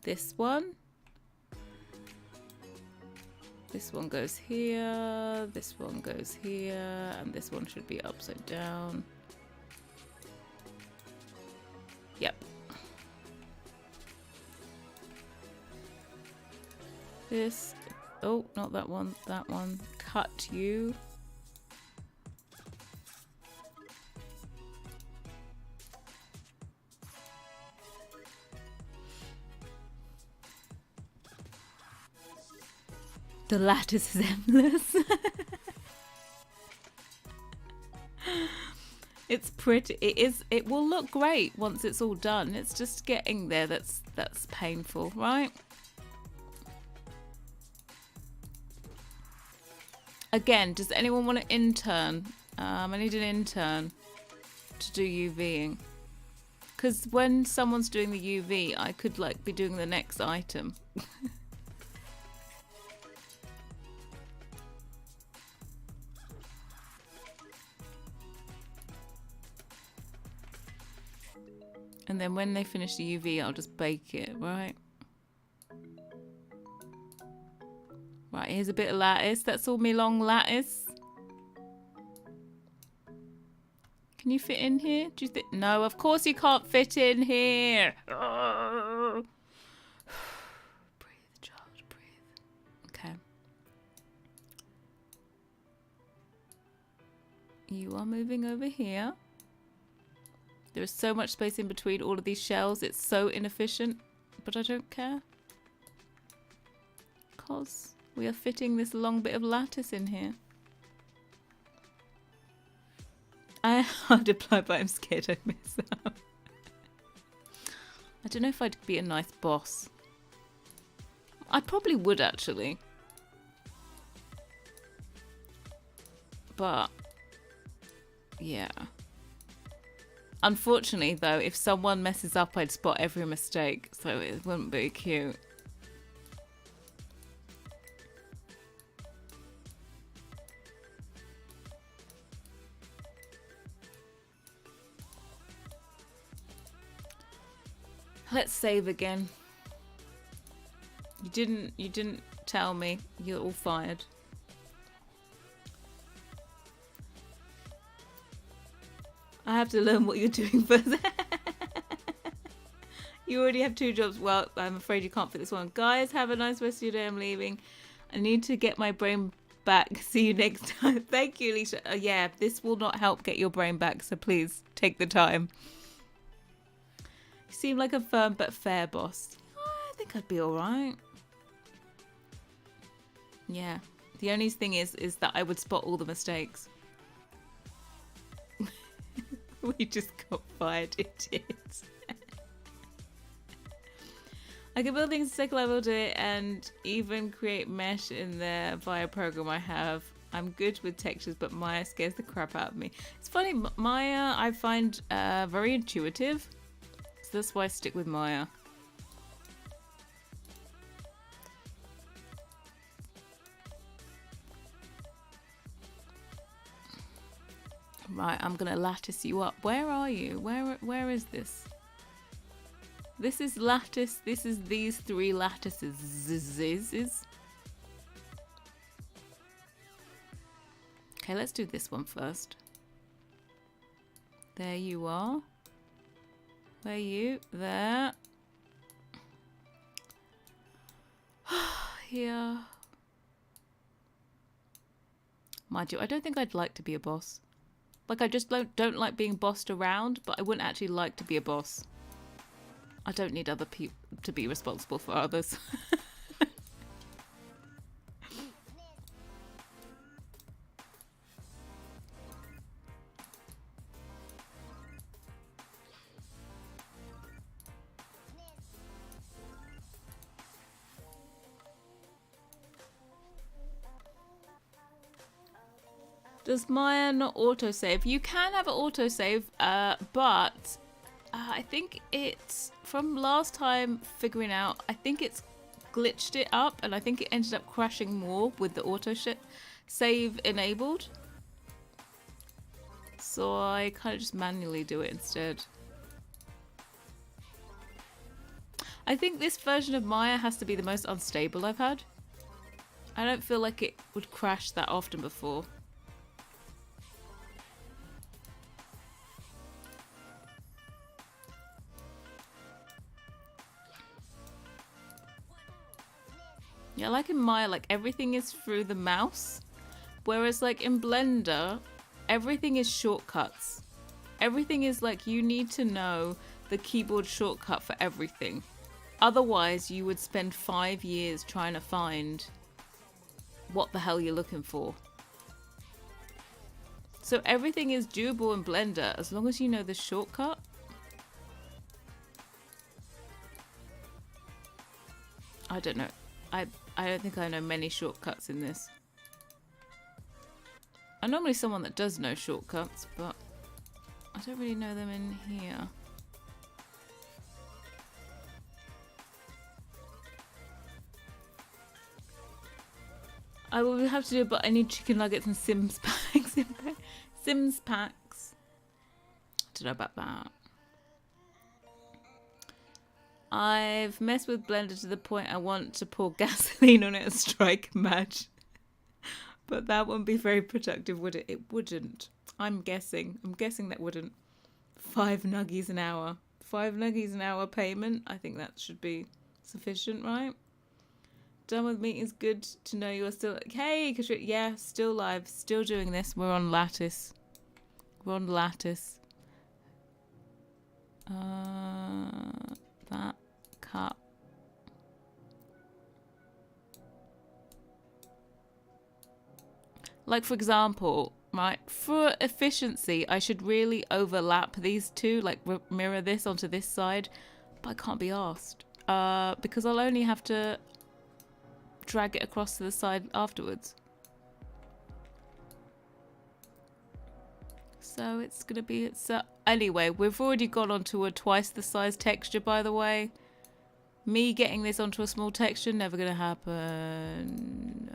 this one. This one goes here, this one goes here, and this one should be upside down. Yep. This, oh, not that one, that one. Cut you. The lattice is endless. It's pretty. It is. It will look great once it's all done. It's just getting there that's painful, right? Again, does anyone want an intern? I need an intern to do UVing. Because when someone's doing the UV, I could like be doing the next item. And then when they finish the UV, I'll just bake it, right? Right, here's a bit of lattice. That's all me long lattice. Can you fit in here? Do you think? No, of course you can't fit in here. Breathe, child, breathe. Okay. You are moving over here. There is so much space in between all of these shells. It's so inefficient, but I don't care. Because we are fitting this long bit of lattice in here. I hard apply, but I'm scared I miss out. I don't know if I'd be a nice boss. I probably would actually. But yeah. Unfortunately, though, if someone messes up, I'd spot every mistake, so it wouldn't be cute. Let's save again. You didn't tell me. You're all fired. I have to learn what you're doing first. You already have 2 jobs. Well, I'm afraid you can't fit this one. Guys, have a nice rest of your day. I'm leaving. I need to get my brain back. See you next time. Thank you, Alicia. Yeah, this will not help get your brain back, so please take the time. You seem like a firm but fair boss. I think I'd be alright. Yeah. The only thing is that I would spot all the mistakes. We just got fired, idiots. I can build things second level to it and even create mesh in there via a program I have. I'm good with textures, but Maya scares the crap out of me. It's funny, Maya I find very intuitive. So that's why I stick with Maya. Right, I'm gonna lattice you up. Where are you? Where is this? This is lattice. This is these 3 lattices. Okay, let's do this one first. There you are. Where are you? There. Here. Mind you, I don't think I'd like to be a boss. Like, I just don't like being bossed around, but I wouldn't actually like to be a boss. I don't need other people to be responsible for others. Does Maya not autosave? You can have an autosave, but I think it's, from last time figuring out, I think it's glitched it up, and I think it ended up crashing more with the save enabled. So I kind of just manually do it instead. I think this version of Maya has to be the most unstable I've had. I don't feel like it would crash that often before. Yeah, like in Maya, like everything is through the mouse. Whereas like in Blender, everything is shortcuts. Everything is like, you need to know the keyboard shortcut for everything. Otherwise, you would spend 5 years trying to find what the hell you're looking for. So everything is doable in Blender as long as you know the shortcut. I don't know. I don't think I know many shortcuts in this. I'm normally someone that does know shortcuts, but I don't really know them in here. I will have to do it, but I need chicken nuggets and Sims packs. Sims packs. I don't know about that. I've messed with Blender to the point I want to pour gasoline on it and strike a match. But that wouldn't be very productive, would it? It wouldn't. I'm guessing. I'm guessing that wouldn't. 5 nuggies an hour. 5 nuggies an hour payment. I think that should be sufficient, right? Done with meetings. Good to know you are still... Hey, Katrina. Yeah, still live. Still doing this. We're on Lattice. We're on Lattice. That cup. Like, for example, right, for efficiency, I should really overlap these two, like mirror this onto this side, but I can't be asked. Because I'll only have to drag it across to the side afterwards. So it's gonna be, anyway, we've already gone onto a twice the size texture, by the way. Me getting this onto a small texture, never gonna happen.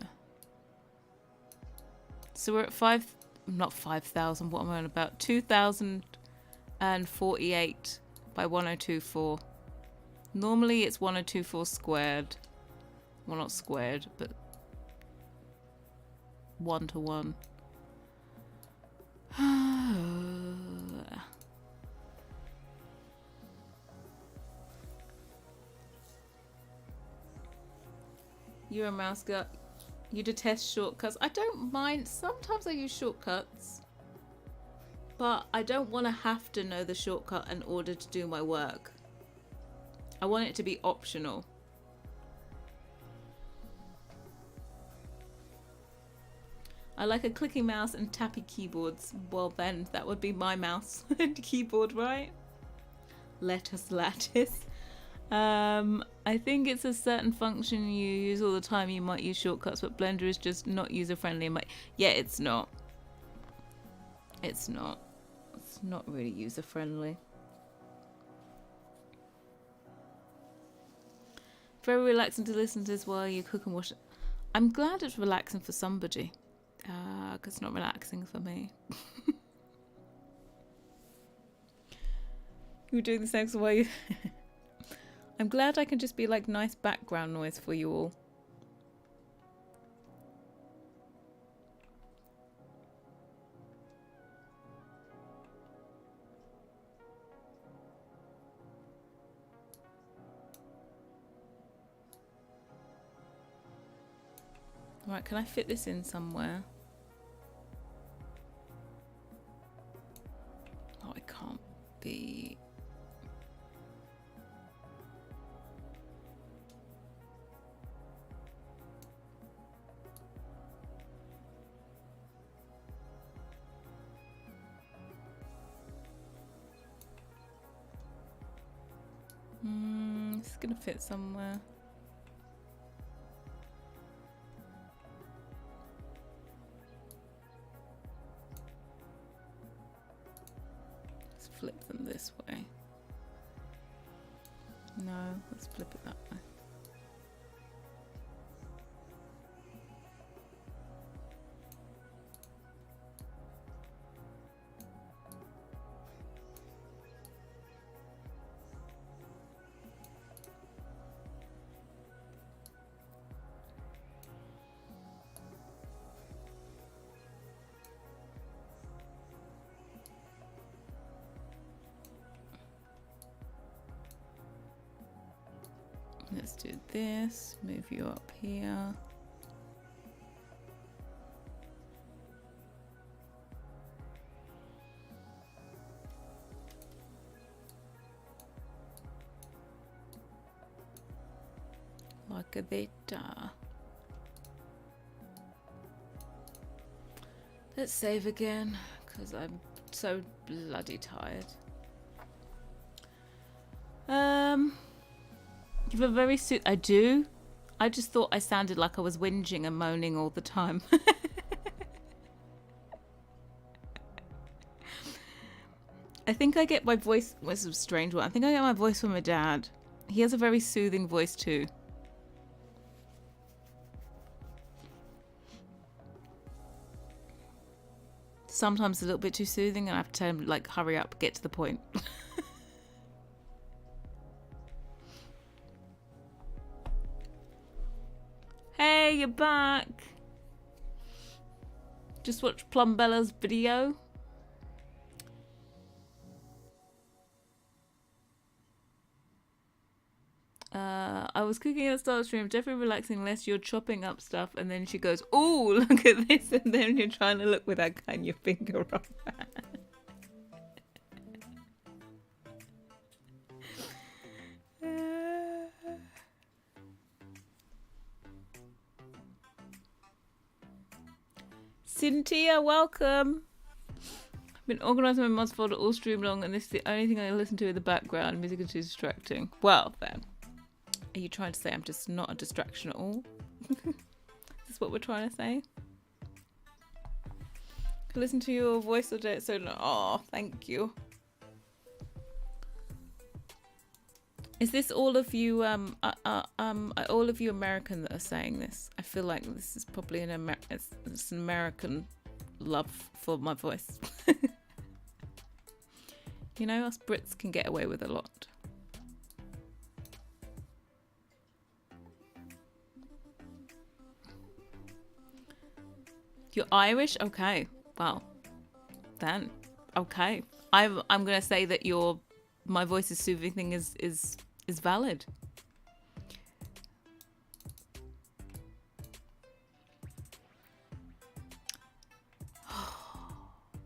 So we're at not 5,000, what am I on about? 2,048 by 1024. Normally it's 1024 squared. Well, not squared, but 1 to 1. You're a mouse guy. You detest shortcuts. I don't mind. Sometimes I use shortcuts. But I don't want to have to know the shortcut in order to do my work. I want it to be optional. I like a clicking mouse and tappy keyboards. Well then, that would be my mouse and keyboard, right? Lattice. I think it's a certain function you use all the time. You might use shortcuts, but Blender is just not user-friendly. Yeah, it's not. It's not. It's not really user-friendly. Very relaxing to listen to this while you cook and wash it. I'm glad it's relaxing for somebody. Because it's not relaxing for me. You're doing the same while you... I'm glad I can just be like nice background noise for you all. Right, can I fit this in somewhere? Oh, it can't be... It's gonna fit somewhere. Let's flip them this way. No, let's flip it that way. Let's do this, move you up here. Like a that. Let's save again, because I'm so bloody tired. You have a very I do. I just thought I sounded like I was whinging and moaning all the time. I think I get my voice. This is a strange one. I think I get my voice from my dad. He has a very soothing voice too. Sometimes a little bit too soothing, and I have to tell him like, hurry up, get to the point. Hey, you're back. Just watched Plumbella's video. I was cooking at the start of the stream, definitely relaxing unless you're chopping up stuff, and then she goes, "Oh, look at this," and then you're trying to look without cutting your finger off. Cynthia, welcome. I've been organising my mods folder all stream long, and this is the only thing I listen to in the background. Music is too distracting. Well, then. Are you trying to say I'm just not a distraction at all? Is this what we're trying to say? I listen to your voice all day, so oh, thank you. Is this all of you all of you American that are saying this? I feel like this is probably it's an American love for my voice. You know, us Brits can get away with a lot. You're Irish? Okay. Well, then. Okay. I'm gonna say that my voice's soothing thing is valid.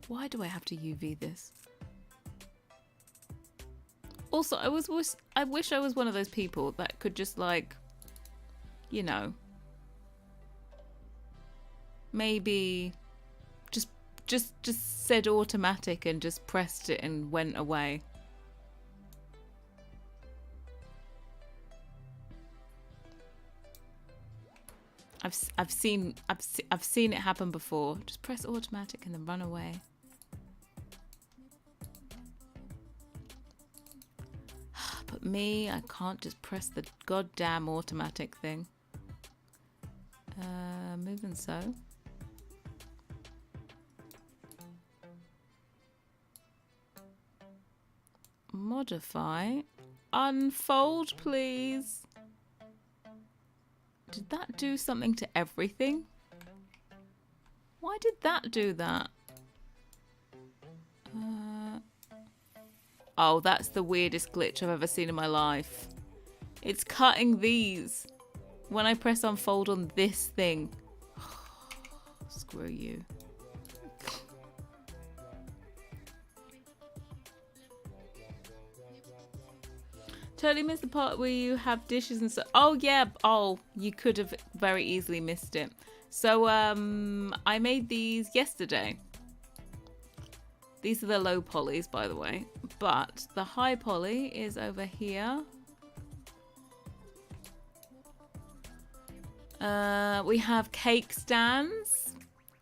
Why do I have to UV this? Also, I wish I was one of those people that could just like, you know, maybe just said automatic and just pressed it and went away. I've seen it happen before. Just press automatic and then run away. But me, I can't just press the goddamn automatic thing. Moving so. Modify. Unfold, please. Did that do something to everything? Why did that do that? Oh, that's the weirdest glitch I've ever seen in my life. It's cutting these. When I press unfold on this thing. Screw you. Totally missed the part where you have dishes and so. Oh yeah. Oh, you could have very easily missed it. So I made these yesterday. These are the low polys, by the way, but the high poly is over here. We have cake stands.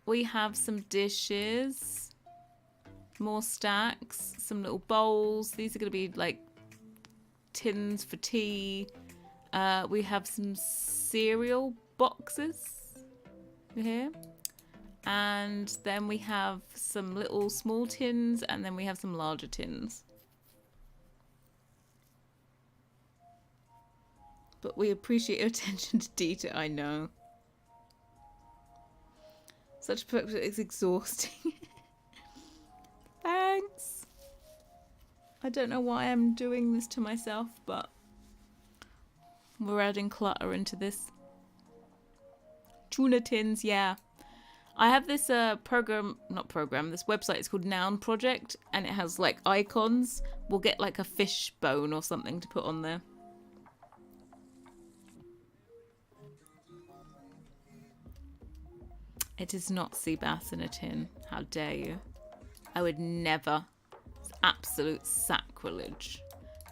We have some dishes. More stacks, some little bowls. These are going to be like tins for tea. We have some cereal boxes here. And then we have some little small tins, and then we have some larger tins. But we appreciate your attention to detail, I know. Such purpose is exhausting. Thanks. I don't know why I'm doing this to myself, but we're adding clutter into this. Tuna tins, yeah. I have this this website. It's called Noun Project, and it has like icons. We'll get like a fish bone or something to put on there. It is not sea bass in a tin. How dare you? I would never. It's absolute sacrilege.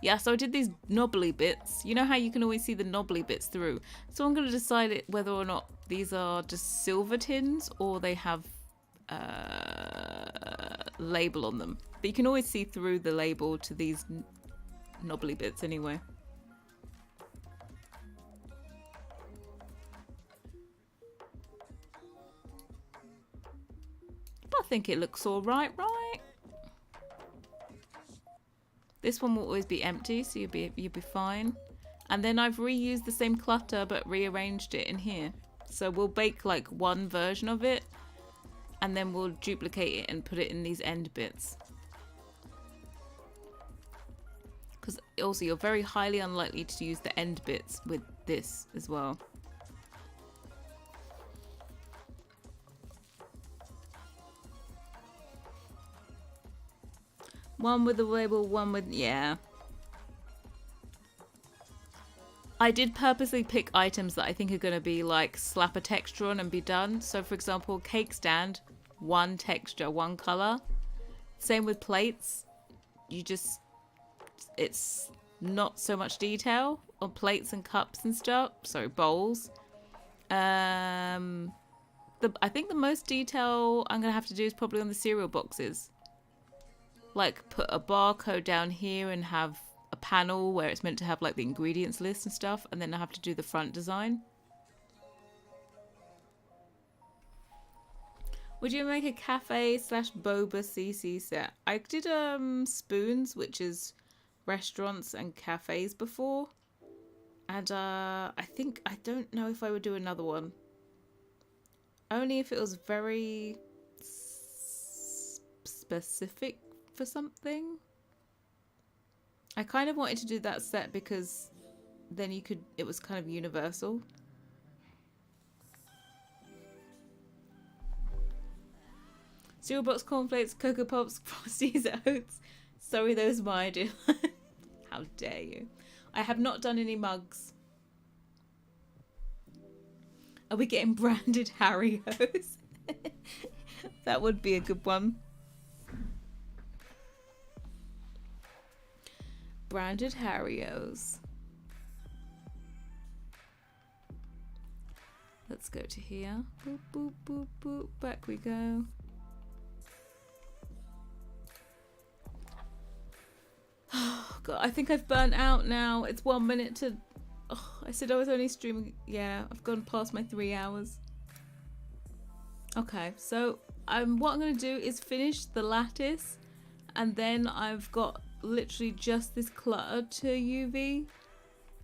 Yeah, so I did these knobbly bits. You know how you can always see the knobbly bits through? So I'm going to decide whether or not these are just silver tins or they have label on them. But you can always see through the label to these knobbly bits anyway. But I think it looks all right, right? This one will always be empty, so you'll be fine. And then I've reused the same clutter but rearranged it in here. So we'll bake like one version of it, and then we'll duplicate it and put it in these end bits. Because also you're very highly unlikely to use the end bits with this as well. One with the label, one with, yeah. I did purposely pick items that I think are going to be like slap a texture on and be done. So for example, cake stand, one texture, one color. Same with plates. It's not so much detail on plates and cups and stuff. Sorry, bowls. I think the most detail I'm going to have to do is probably on the cereal boxes. Like put a barcode down here and have a panel where it's meant to have like the ingredients list and stuff, and then I have to do the front design. Would you make a cafe / boba CC set? I did spoons, which is restaurants and cafes before, and I don't know if I would do another one. Only if it was very specific for something. I kind of wanted to do that set because then it was kind of universal. Cereal box, cornflakes, Cocoa Pops, Frosties, Oats. Sorry, those are my idea. How dare you. I have not done any mugs. Are we getting branded Harrios? That would be a good one. Branded Harrios. Let's go to here. Boop, boop, boop, boop. Back we go. Oh, God, I think I've burnt out now. It's 1 minute to... Oh, I said I was only streaming... Yeah, I've gone past my 3 hours. Okay, so what I'm going to do is finish the lattice, and then I've got literally just this Clutter UV.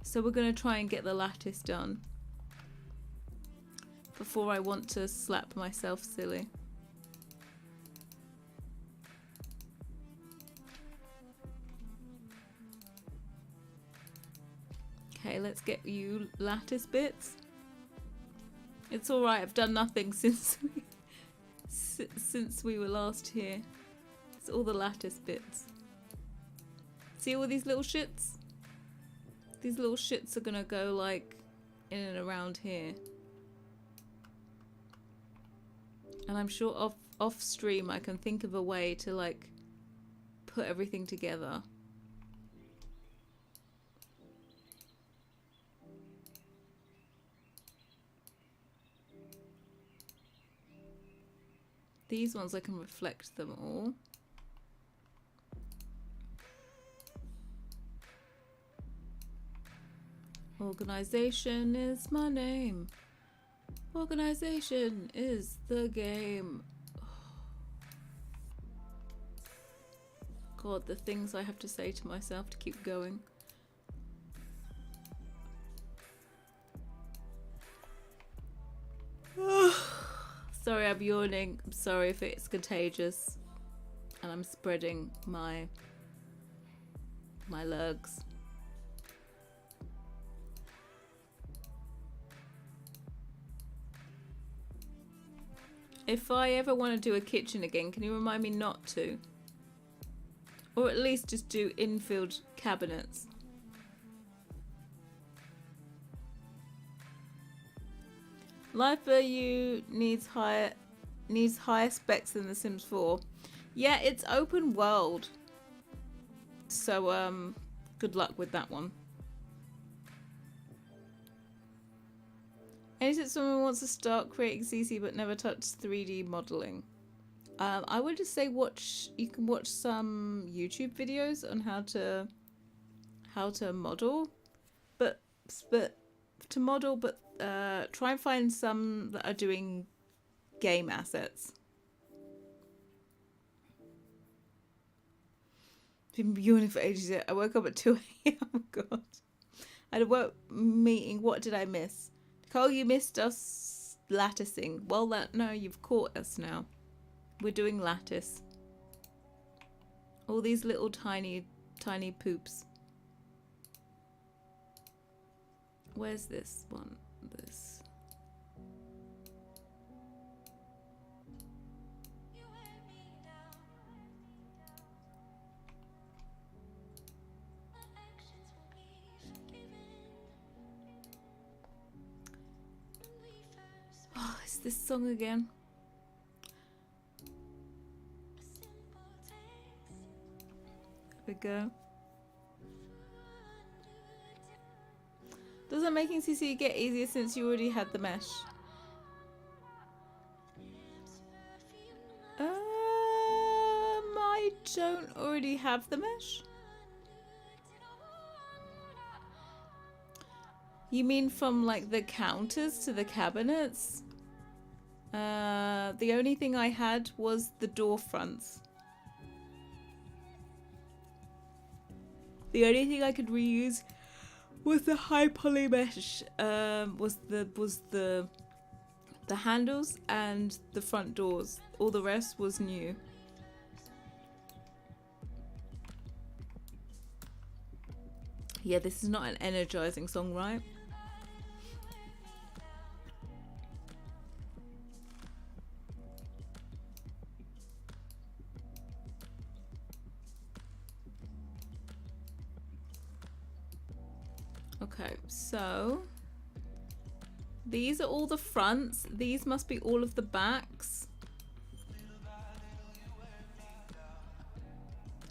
So we're going to try and get the lattice done before I want to slap myself silly. Okay, let's get you lattice bits. It's alright, I've done nothing since we were last here. It's all the lattice bits. See all these little shits? These little shits are gonna go like in and around here. And I'm sure off stream I can think of a way to like put everything together. These ones I can reflect them all. Organization is my name. Organization is the game. God, the things I have to say to myself to keep going. Sorry, I'm yawning. I'm sorry if it's contagious and I'm spreading my lurgs. If I ever want to do a kitchen again, can you remind me not to? Or at least just do infilled cabinets. Life for You needs higher specs than The Sims 4. Yeah, it's open world. So good luck with that one. Anytime someone wants to start creating CC but never touched 3D modeling, I would just say you can watch some YouTube videos on how to model, but try and find some that are doing game assets. Been yawning for ages yet. I woke up at 2 a.m. Oh god. I had a work meeting. What did I miss? Nicole, you missed us latticing. Well, no, you've caught us now. We're doing lattice. All these little tiny poops. Where's this one? This. Oh, it's this song again. There we go. Doesn't making CC get easier since you already had the mesh? I don't already have the mesh. You mean from like the counters to the cabinets? The only thing I had was the door fronts. The only thing I could reuse was the high poly mesh. Was the handles and the front doors. All the rest was new. Yeah, this is not an energizing song, right? Okay, so these are all the fronts. These must be all of the backs.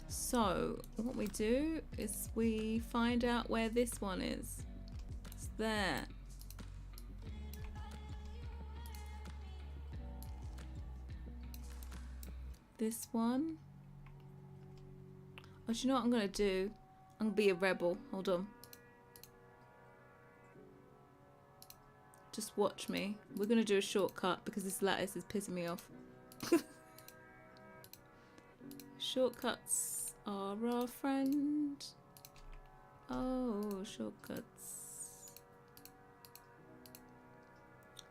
So what we do is we find out where this one is. It's there. This one. Oh, do you know what I'm gonna do? I'm gonna be a rebel. Hold on. Just watch me. We're gonna do a shortcut because this lattice is pissing me off. Shortcuts are our friend. Oh, shortcuts.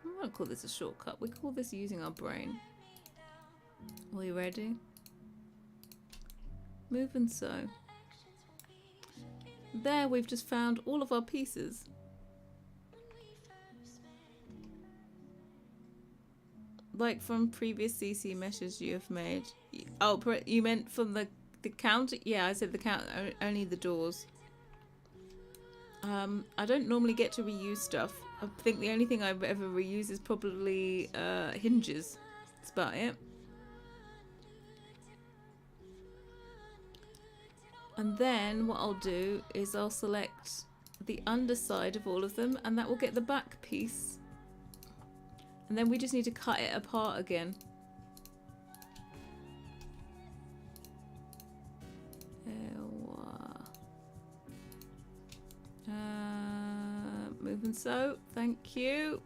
I'm gonna call this a shortcut. We call this using our brain. Are you ready? Move and sew. There, we've just found all of our pieces. Like from previous CC meshes you have made. Oh, you meant from the counter? Yeah, I said the counter, only the doors. I don't normally get to reuse stuff. I think the only thing I've ever reused is probably hinges. That's about it. And then what I'll do is I'll select the underside of all of them, and that will get the back piece. And then we just need to cut it apart again. Even so, thank you.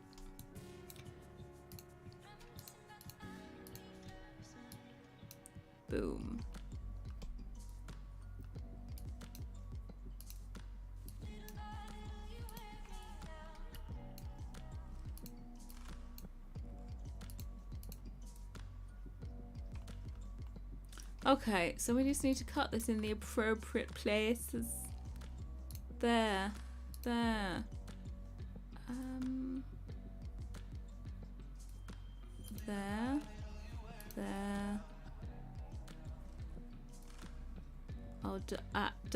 Boom. Okay, so we just need to cut this in the appropriate places. There. There. There. There. Oh,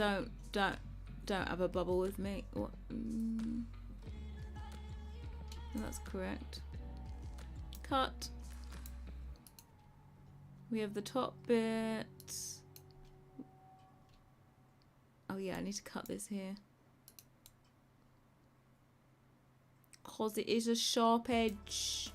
don't have a bubble with me. What? That's correct. Cut. We have the top bit. Oh yeah, I need to cut this here. Cause it is a sharp edge.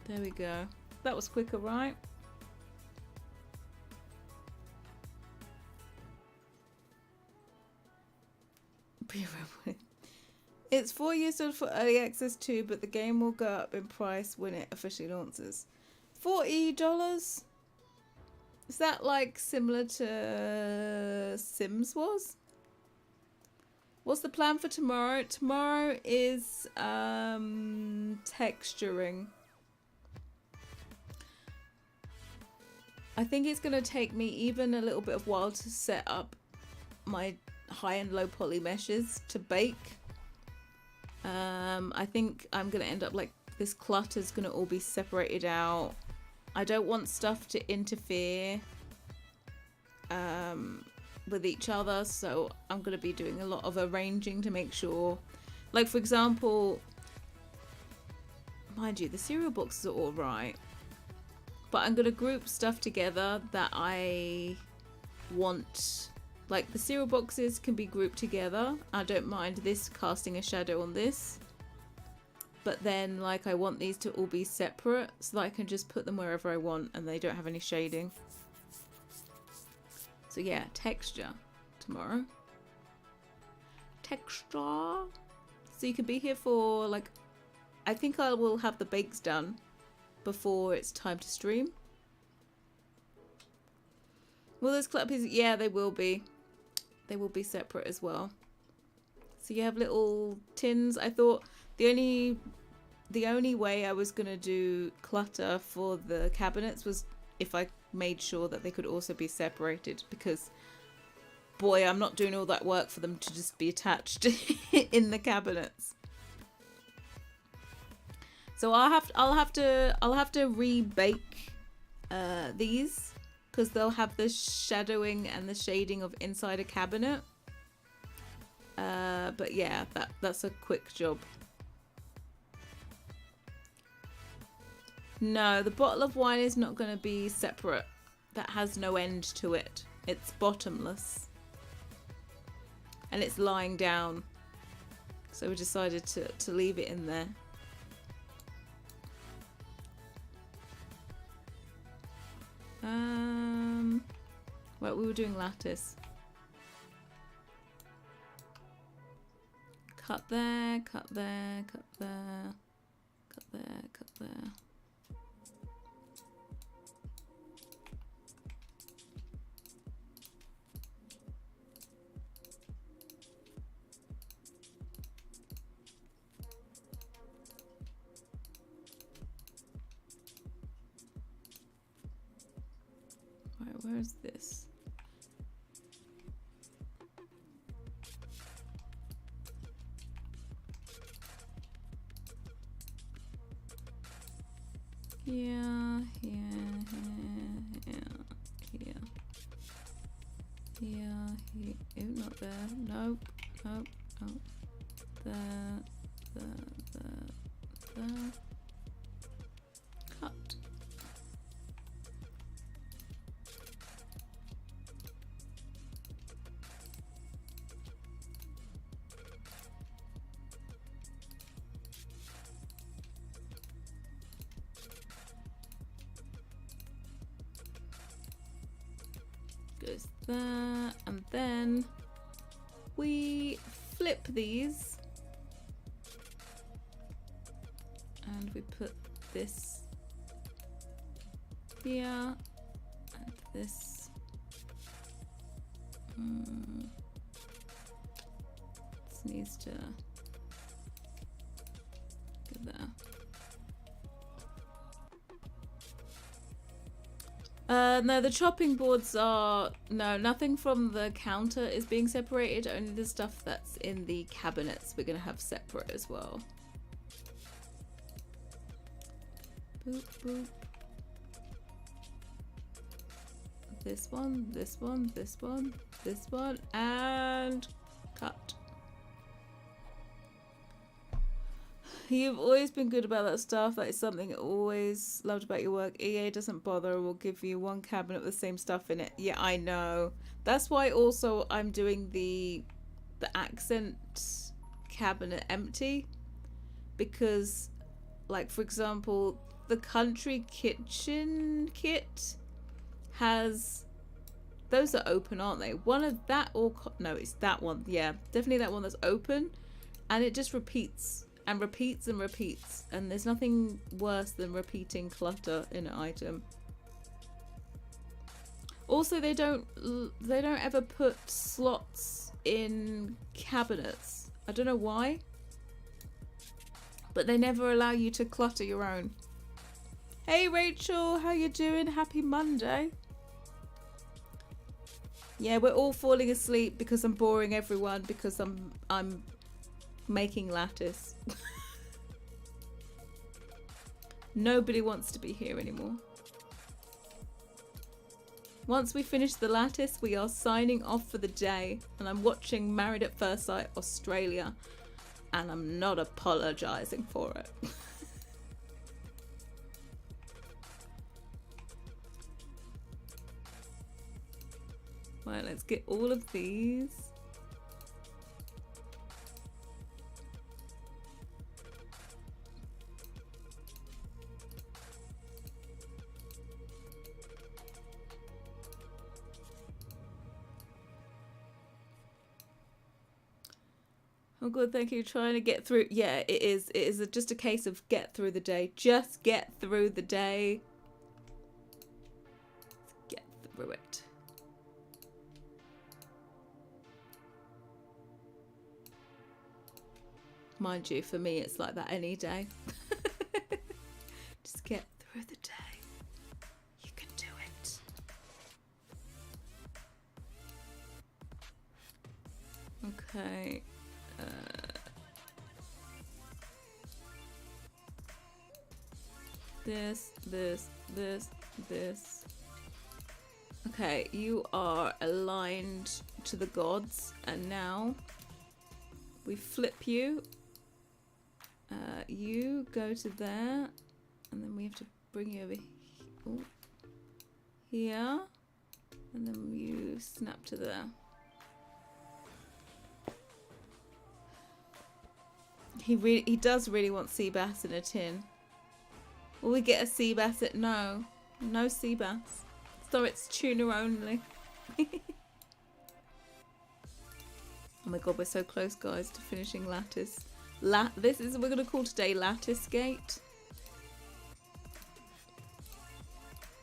There we go. That was quicker, right? It's 4 years old for early access too, but the game will go up in price when it officially launches. $40? Is that like similar to Sims was? What's the plan for tomorrow? Tomorrow is texturing. I think it's going to take me even a little bit of while to set up my high and low poly meshes to bake. I think I'm going to end up like this clutter's going to all be separated out. I don't want stuff to interfere with each other, so I'm going to be doing a lot of arranging to make sure, like for example, mind you, the cereal boxes are all right, but I'm going to group stuff together that I want. Like the cereal boxes can be grouped together. I don't mind this casting a shadow on this, but then like I want these to all be separate so that I can just put them wherever I want and they don't have any shading. So yeah, texture tomorrow. Texture. So you can be here for like, I think I will have the bakes done before it's time to stream. Will those clutter pieces? Yeah, they will be. They will be separate as well. So you have little tins. I thought the only way I was gonna do clutter for the cabinets was if I made sure that they could also be separated, because boy, I'm not doing all that work for them to just be attached in the cabinets. So I'll have to rebake these, because they'll have the shadowing and the shading of inside a cabinet. But yeah, that's a quick job. No, the bottle of wine is not going to be separate. That has no end to it. It's bottomless. And it's lying down. So we decided to leave it in there. Well, we were doing lattice. Cut there, cut there, cut there, cut there, cut there. Right, where's this? Here, here, here, here. Oh, not there. Nope, nope, nope. There. Cut. Goes there, and then we flip these, and we put this here, and this. This needs to go there. No, the chopping boards are... No, nothing from the counter is being separated. Only the stuff that's in the cabinets we're going to have separate as well. Boop, boop. This one, this one, this one, this one, and cut. You've always been good about that stuff. That is something I always loved about your work. EA doesn't bother. We'll give you one cabinet with the same stuff in it. Yeah, I know. That's why also I'm doing the accent cabinet empty. Because, like, for example, the country kitchen kit has... Those are open, aren't they? One of that or... No, it's that one. Yeah, definitely that one that's open. And it just repeats... and repeats and repeats, and there's nothing worse than repeating clutter in an item. Also, they don't ever put slots in cabinets. I don't know why, but they never allow you to clutter your own. Hey Rachel, how you doing? Happy Monday. Yeah, we're all falling asleep because I'm boring everyone because I'm making lattice. Nobody wants to be here anymore. Once we finish the lattice, we are signing off for the day, and I'm watching Married at First Sight Australia, and I'm not apologizing for it. Right, let's get all of these. Oh good, thank you. Trying to get through. Yeah, it is. It is just a case of get through the day. Just get through the day. Get through it. Mind you, for me, it's like that any day. Just get through the day. You can do it. Okay. This. Okay, you are aligned to the gods, and now we flip you. You go to there, and then we have to bring you over here, and then you snap to there. He does really want sea bass in a tin. Will we get a sea bass at no sea bass? So it's tuna only. Oh my god, we're so close, guys, to finishing lattice. This is we're gonna call today Lattice Gate.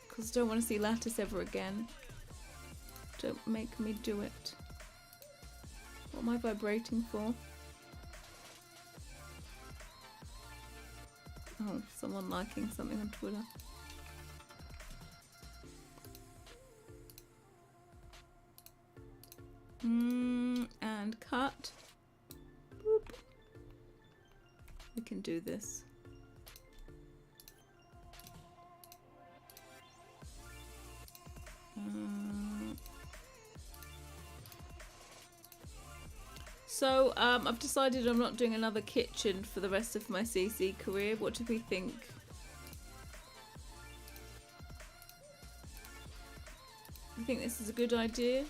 Because I don't want to see lattice ever again. Don't make me do it. What am I vibrating for? Oh, someone liking something on Twitter. And cut. Boop. We can do this. So, I've decided I'm not doing another kitchen for the rest of my CC career. What do we think? I think this is a good idea.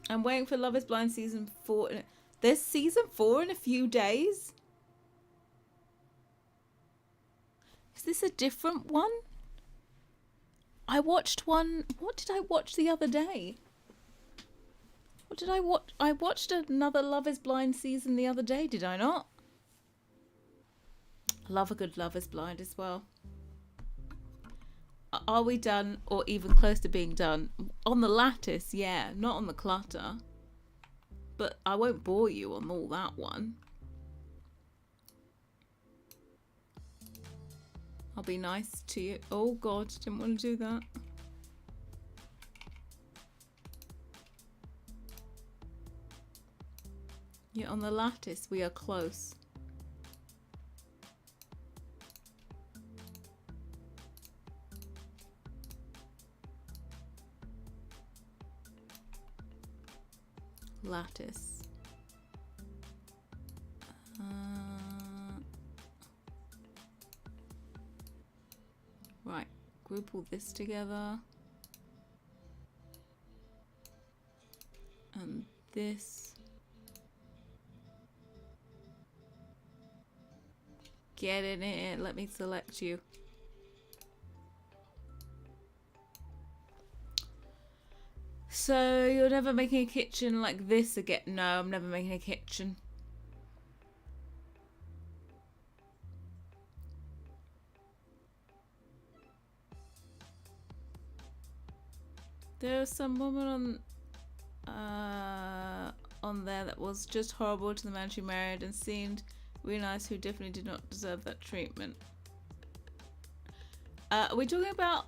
I'm waiting for Love is Blind season 4. There's season 4 in a few days? Is this a different one? I watched one. What did I watch the other day? What did I watch? I watched another Love is Blind season the other day, did I not? I love a good Love is Blind as well. Are we done or even close to being done? On the lattice, yeah, not on the clutter. But I won't bore you on all that one. I'll be nice to you. Oh God, didn't want to do that. Yeah, on the lattice, we are close. Lattice. Right, group all this together. And this. Get in here, let me select you. So you're never making a kitchen like this again? No, I'm never making a kitchen. There's some woman on there that was just horrible to the man she married and seemed really nice, who definitely did not deserve that treatment. Are we talking about?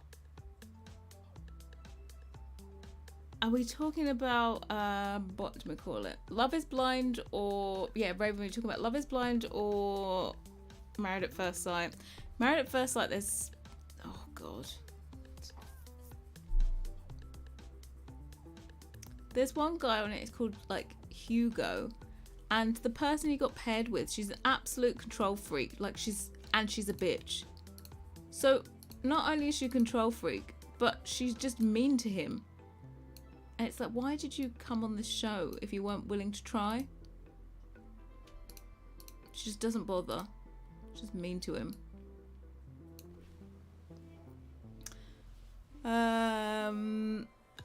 Are we talking about what do we call it? Love is Blind or Raven? We're talking about Love is Blind or Married at First Sight. Married at First Sight. There's God. There's one guy on it. It's called like Hugo, and the person he got paired with, she's an absolute control freak. Like she's a bitch. So not only is she a control freak, but she's just mean to him. And it's like, why did you come on this show if you weren't willing to try? She just doesn't bother. She's just mean to him.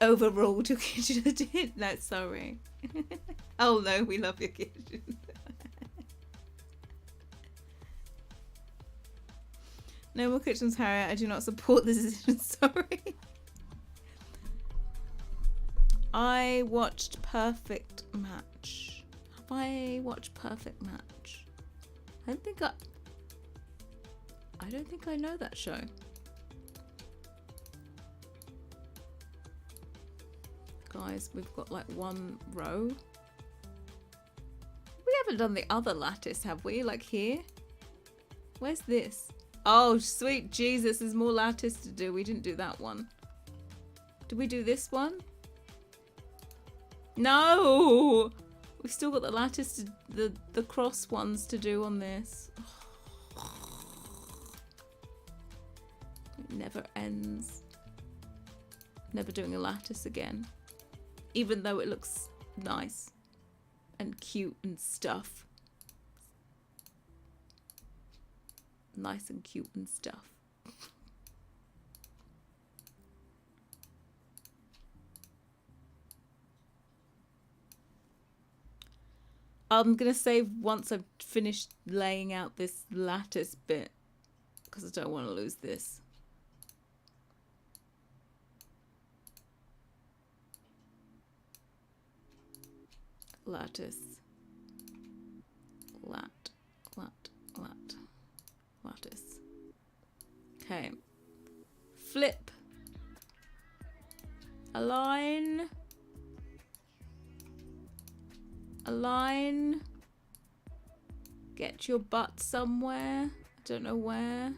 Overruled your kitchen. No, sorry. Oh no, we love your kitchen. No more kitchens, Harrie. I do not support this decision. Sorry. I watched Perfect Match. Have I watched Perfect Match? I don't think I know that show. Guys, we've got like one row. We haven't done the other lattice, have we? Like here? Where's this? Oh, sweet Jesus, there's more lattice to do. We didn't do that one. Did we do this one? No! We've still got the lattice, the cross ones to do on this. It never ends. Never doing a lattice again. Even though it looks nice and cute and stuff. Nice and cute and stuff. I'm gonna save once I've finished laying out this lattice bit because I don't want to lose this. Lattice. Lattice. Okay. Flip. Align. Align. Get your butt somewhere. I don't know where.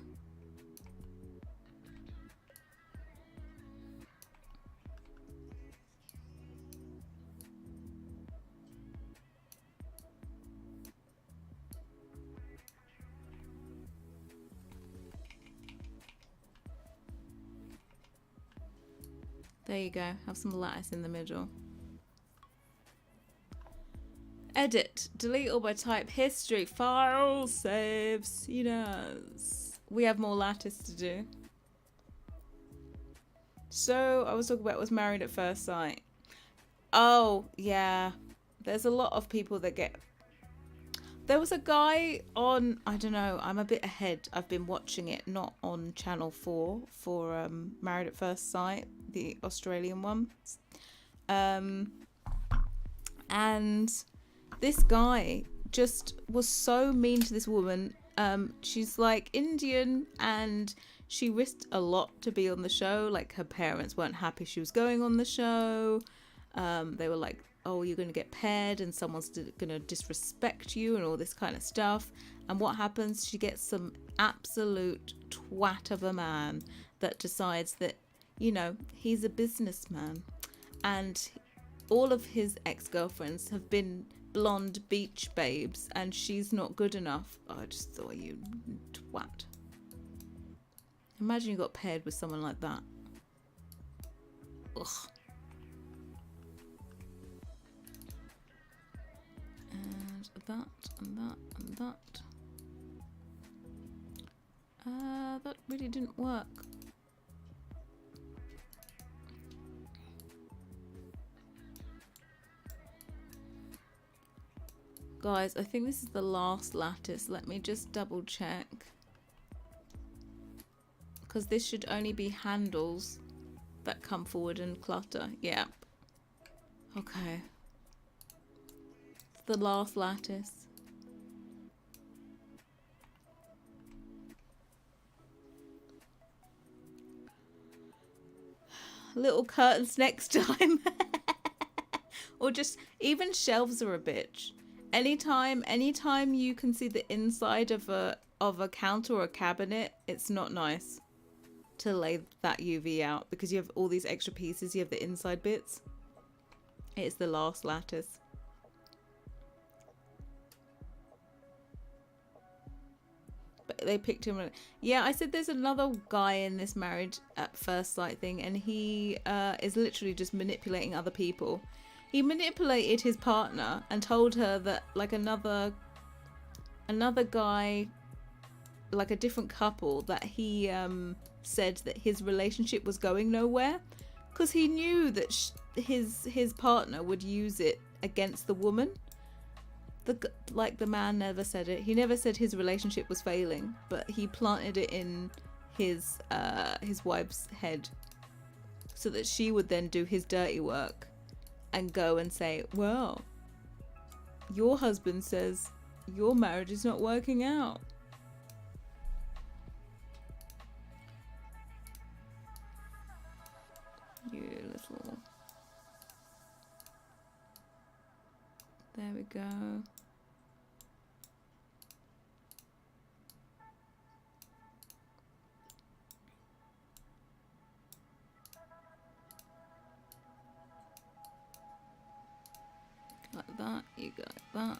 There you go. Have some lattice in the middle. Edit. Delete all by type history. File. Save. Yes. we have more lattice to do. So I was talking about was married at first sight. Oh yeah, there's a lot of people that get. There was a guy on, I don't know, I'm a bit ahead. I've been watching it, not on Channel 4 for Married at First Sight, the Australian one. And this guy just was so mean to this woman. She's like Indian and she risked a lot to be on the show. Like her parents weren't happy she was going on the show. They were like, oh, you're going to get paired and someone's going to disrespect you and all this kind of stuff. And what happens? She gets some absolute twat of a man that decides that, you know, he's a businessman. And all of his ex-girlfriends have been blonde beach babes and she's not good enough. Oh, I just thought, you twat. Imagine you got paired with someone like that. Ugh. And that, and that, and that. That really didn't work. Guys, I think this is the last lattice. Let me just double check. Because this should only be handles that come forward and clutter. Yeah. Okay. It's the last lattice. Little curtains next time. Or just, even shelves are a bitch. Anytime you can see the inside of a counter or a cabinet, it's not nice to lay that UV out because you have all these extra pieces. You have the inside bits. It's the last lattice. But they picked him. Yeah, I said there's another guy in this marriage at first sight thing, and he is literally just manipulating other people. He manipulated his partner and told her that like another guy, like a different couple, that he said that his relationship was going nowhere because he knew that his partner would use it against the woman. The man never said it. He never said his relationship was failing, but he planted it in his wife's head so that she would then do his dirty work and go and say, well, your husband says your marriage is not working out. You little... There we go. Like that, you go like that.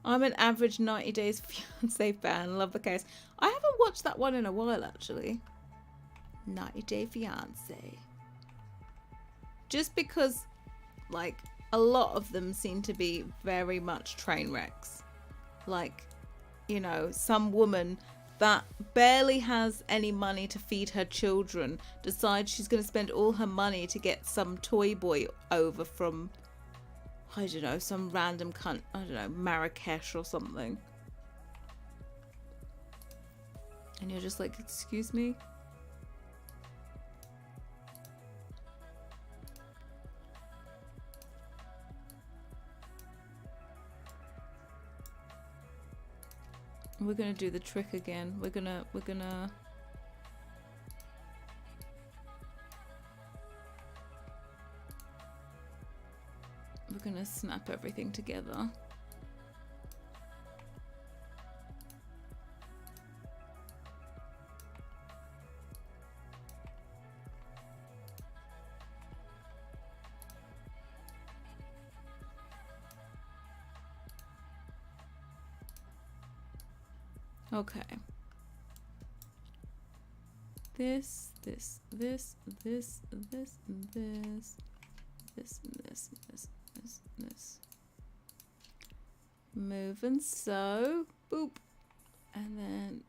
I'm an average 90 Days Fiancé fan. Love the case. I haven't watched that one in a while, actually. 90 Day Fiancé. Just because, like, a lot of them seem to be very much train wrecks. Like, you know, some woman that barely has any money to feed her children decides she's going to spend all her money to get some toy boy over from, I don't know, some random cunt, I don't know, Marrakesh or something. And you're just like, excuse me? We're gonna do the trick again. We're gonna snap everything together. Okay. This, this, this, this, this, this, this, this, this, this, this. moving so. Boop. And then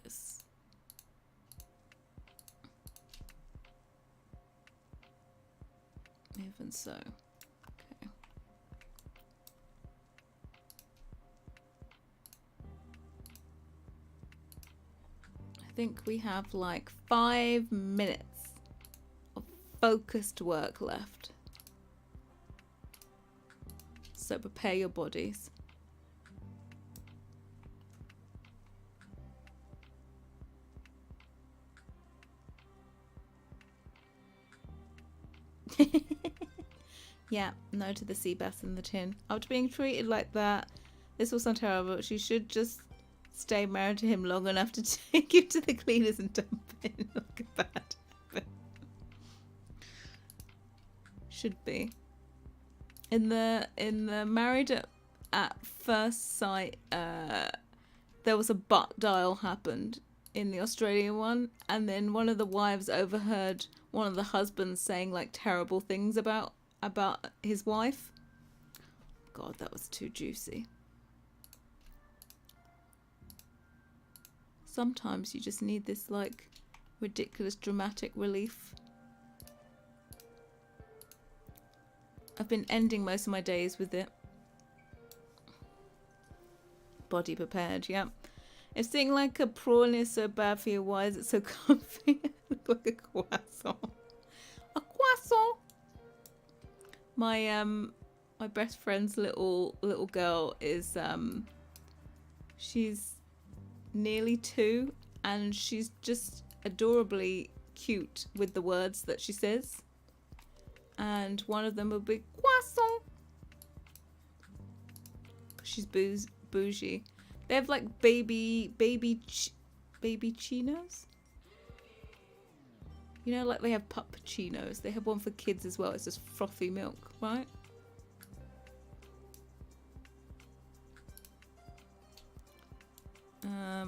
this. Moving so. Okay. I think we have like 5 minutes of focused work left. So prepare your bodies. Yeah, no to the sea bass in the tin. After being treated like that, this will sound terrible. She should just stay married to him long enough to take him to the cleaners and dump him. Look at that. Should be. In the Married at First Sight, there was a butt dial happened in the Australian one, and then one of the wives overheard one of the husbands saying like terrible things about his wife. God, that was too juicy. Sometimes you just need this like ridiculous dramatic relief. I've been ending most of my days with it. Body prepared, yeah. If seeing like a prawn is so bad for you, why is it so comfy? Look like a croissant. A croissant. My best friend's little girl is she's nearly 2 and she's just adorably cute with the words that she says. And one of them will be croissant. She's bougie. They have like baby chinos. You know, like they have puppuccinos. They have one for kids as well. It's just frothy milk, right?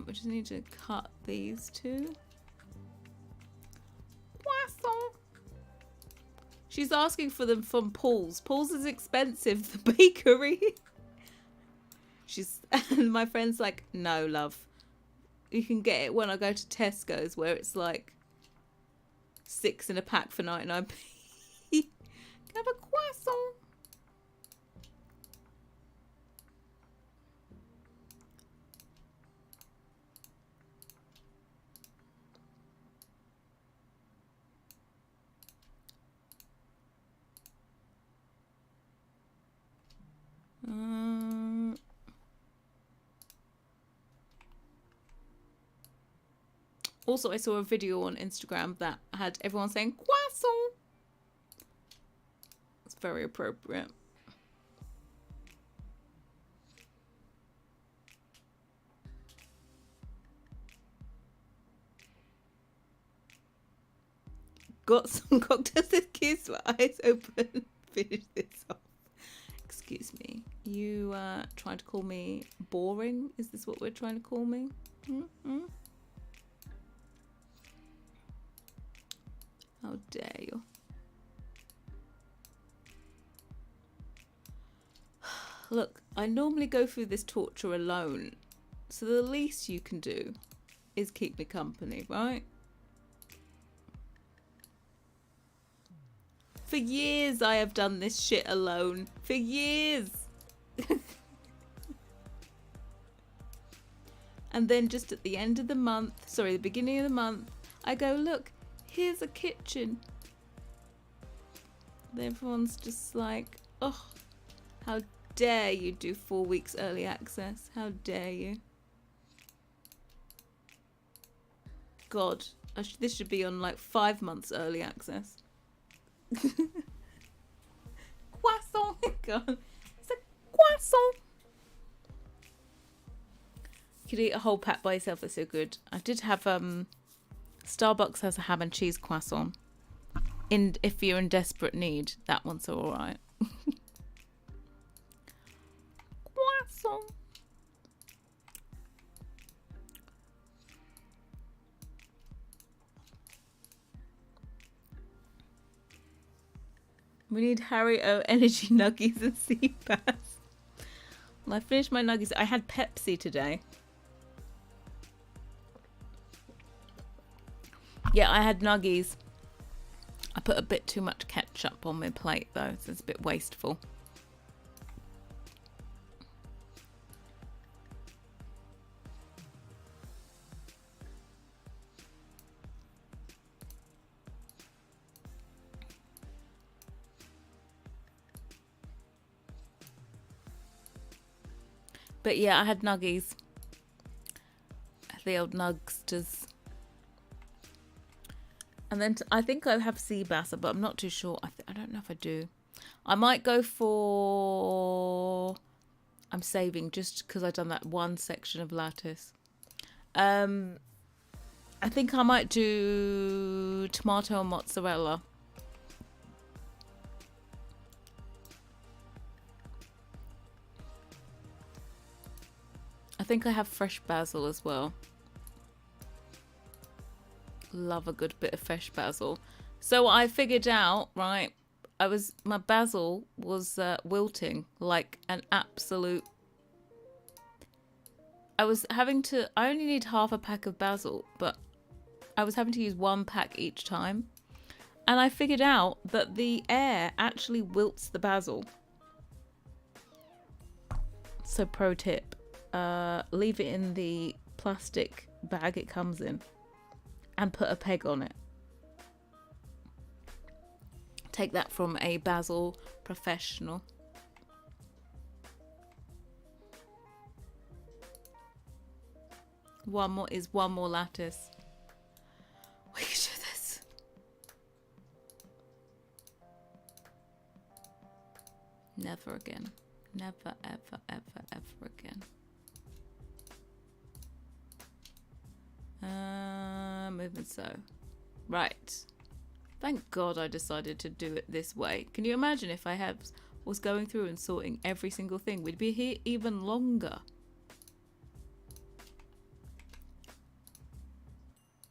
We just need to cut these two. Croissant. She's asking for them from Paul's. Paul's is expensive, the bakery. And my friend's like, no, love. You can get it when I go to Tesco's, where it's like 6 in a pack for 99p. Can I have a croissant? Also, I saw a video on Instagram that had everyone saying croissant. It's very appropriate. Got some cocktails with kids with eyes open. Finish this off. Excuse me. You trying to call me boring? Is this what we're trying to call me? Mm-hmm. How dare you? Look, I normally go through this torture alone, so the least you can do is keep me company, right? For years I have done this shit alone. For years. And then just at the end of the month, sorry, the beginning of the month, I go, look, here's a kitchen. And everyone's just like, oh, how dare you do 4 weeks early access? How dare you? God, this should be on like 5 months early access. Croissant. God, it's a croissant. You could eat a whole pack by yourself. It's so good. I did have Starbucks has a ham and cheese croissant. If you're in desperate need, that one's all right. Croissant. We need Harrie O energy nuggies and sea bass. I finished my nuggets. I had Pepsi today. Yeah, I had nuggies. I put a bit too much ketchup on my plate though, so it's a bit wasteful. But yeah, I had nuggies. The old nugsters. And then I think I have sea bass, but I'm not too sure. I don't know if I do. I might go for... I'm saving just because I've done that one section of lattice. I think I might do tomato and mozzarella. I think I have fresh basil as well. Love a good bit of fresh basil. So I figured out, right, my basil was wilting like an absolute... I only need half a pack of basil, but I was having to use 1 pack each time. And I figured out that the air actually wilts the basil. So pro tip, leave it in the plastic bag it comes in and put a peg on it. Take that from a basil professional. One more lattice. We can do this. Never again. Never, ever, ever, ever again. Moving so. Right. Thank God I decided to do it this way. Can you imagine if I was going through and sorting every single thing? We'd be here even longer.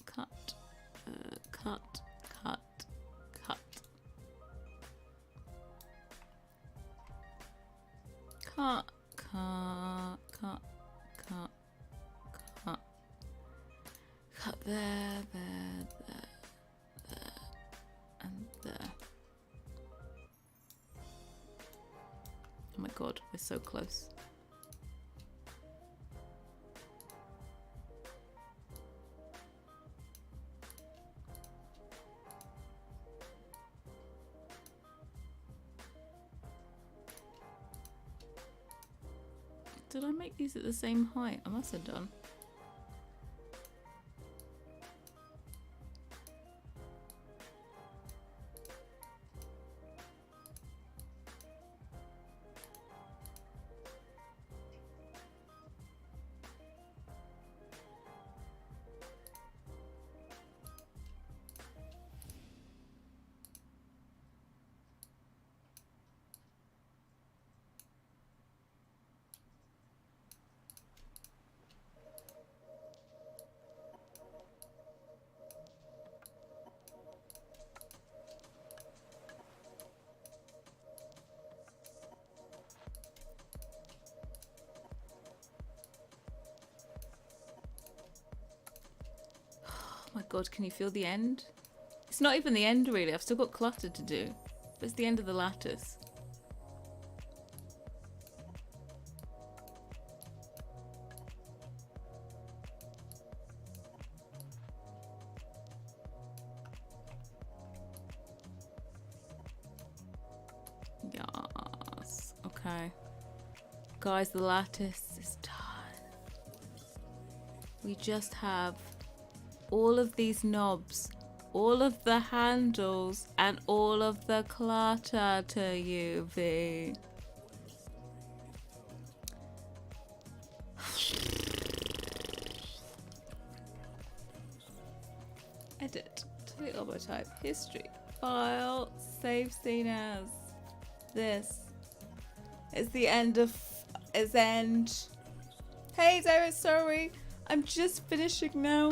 Cut. Cut. Cut. Cut. Cut. Cut. Cut. Cut. Cut. Cut there, and there. Oh my God, we're so close. Did I make these at the same height? I must have done. Oh my God, can you feel the end? It's not even the end really, I've still got clutter to do. But it's the end of the lattice. Yes, okay. Guys, the lattice is done. We just have all of these knobs, all of the handles, and all of the clutter to UV. Edit, delete all type, history, file, save scene as this. It's the end of, it's end. Hey David, sorry, I'm just finishing now.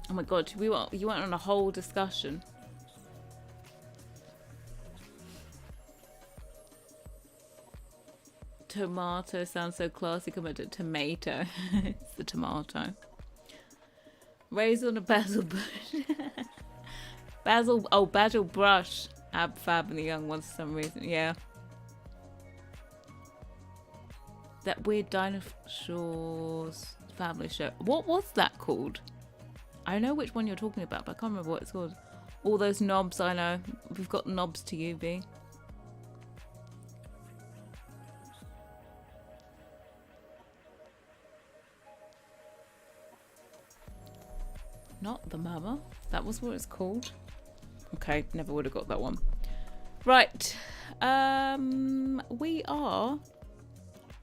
Oh my God, you went on a whole discussion. Tomato sounds so classy compared to tomato. It's the tomato. Raised on a basil bush. Basil brush. Ab Fab and the young ones for some reason. Yeah. That weird dinosaurs family show. What was that called? I know which one you're talking about, but I can't remember what it's called. All those knobs, I know. We've got knobs to UV. Not the mama. That was what it's called. Okay, never would have got that one. Right. We are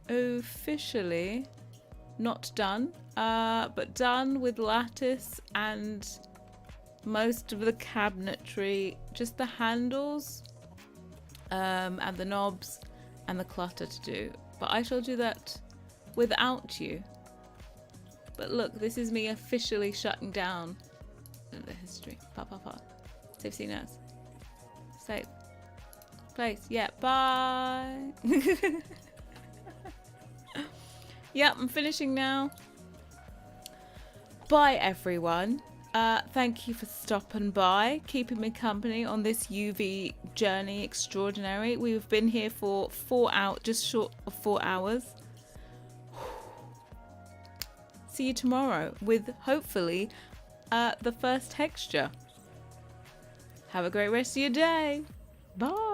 officially not done. But done with lattice and most of the cabinetry. Just the handles and the knobs and the clutter to do. But I shall do that without you. But look, this is me officially shutting down the history. Pa. Safe seen us. Safe. Place. Yeah, bye. Yep, I'm finishing now. Bye, everyone. Thank you for stopping by, keeping me company on this UV journey extraordinary. We've been here for 4 hours, just short of 4 hours. See you tomorrow with hopefully the first texture. Have a great rest of your day. Bye.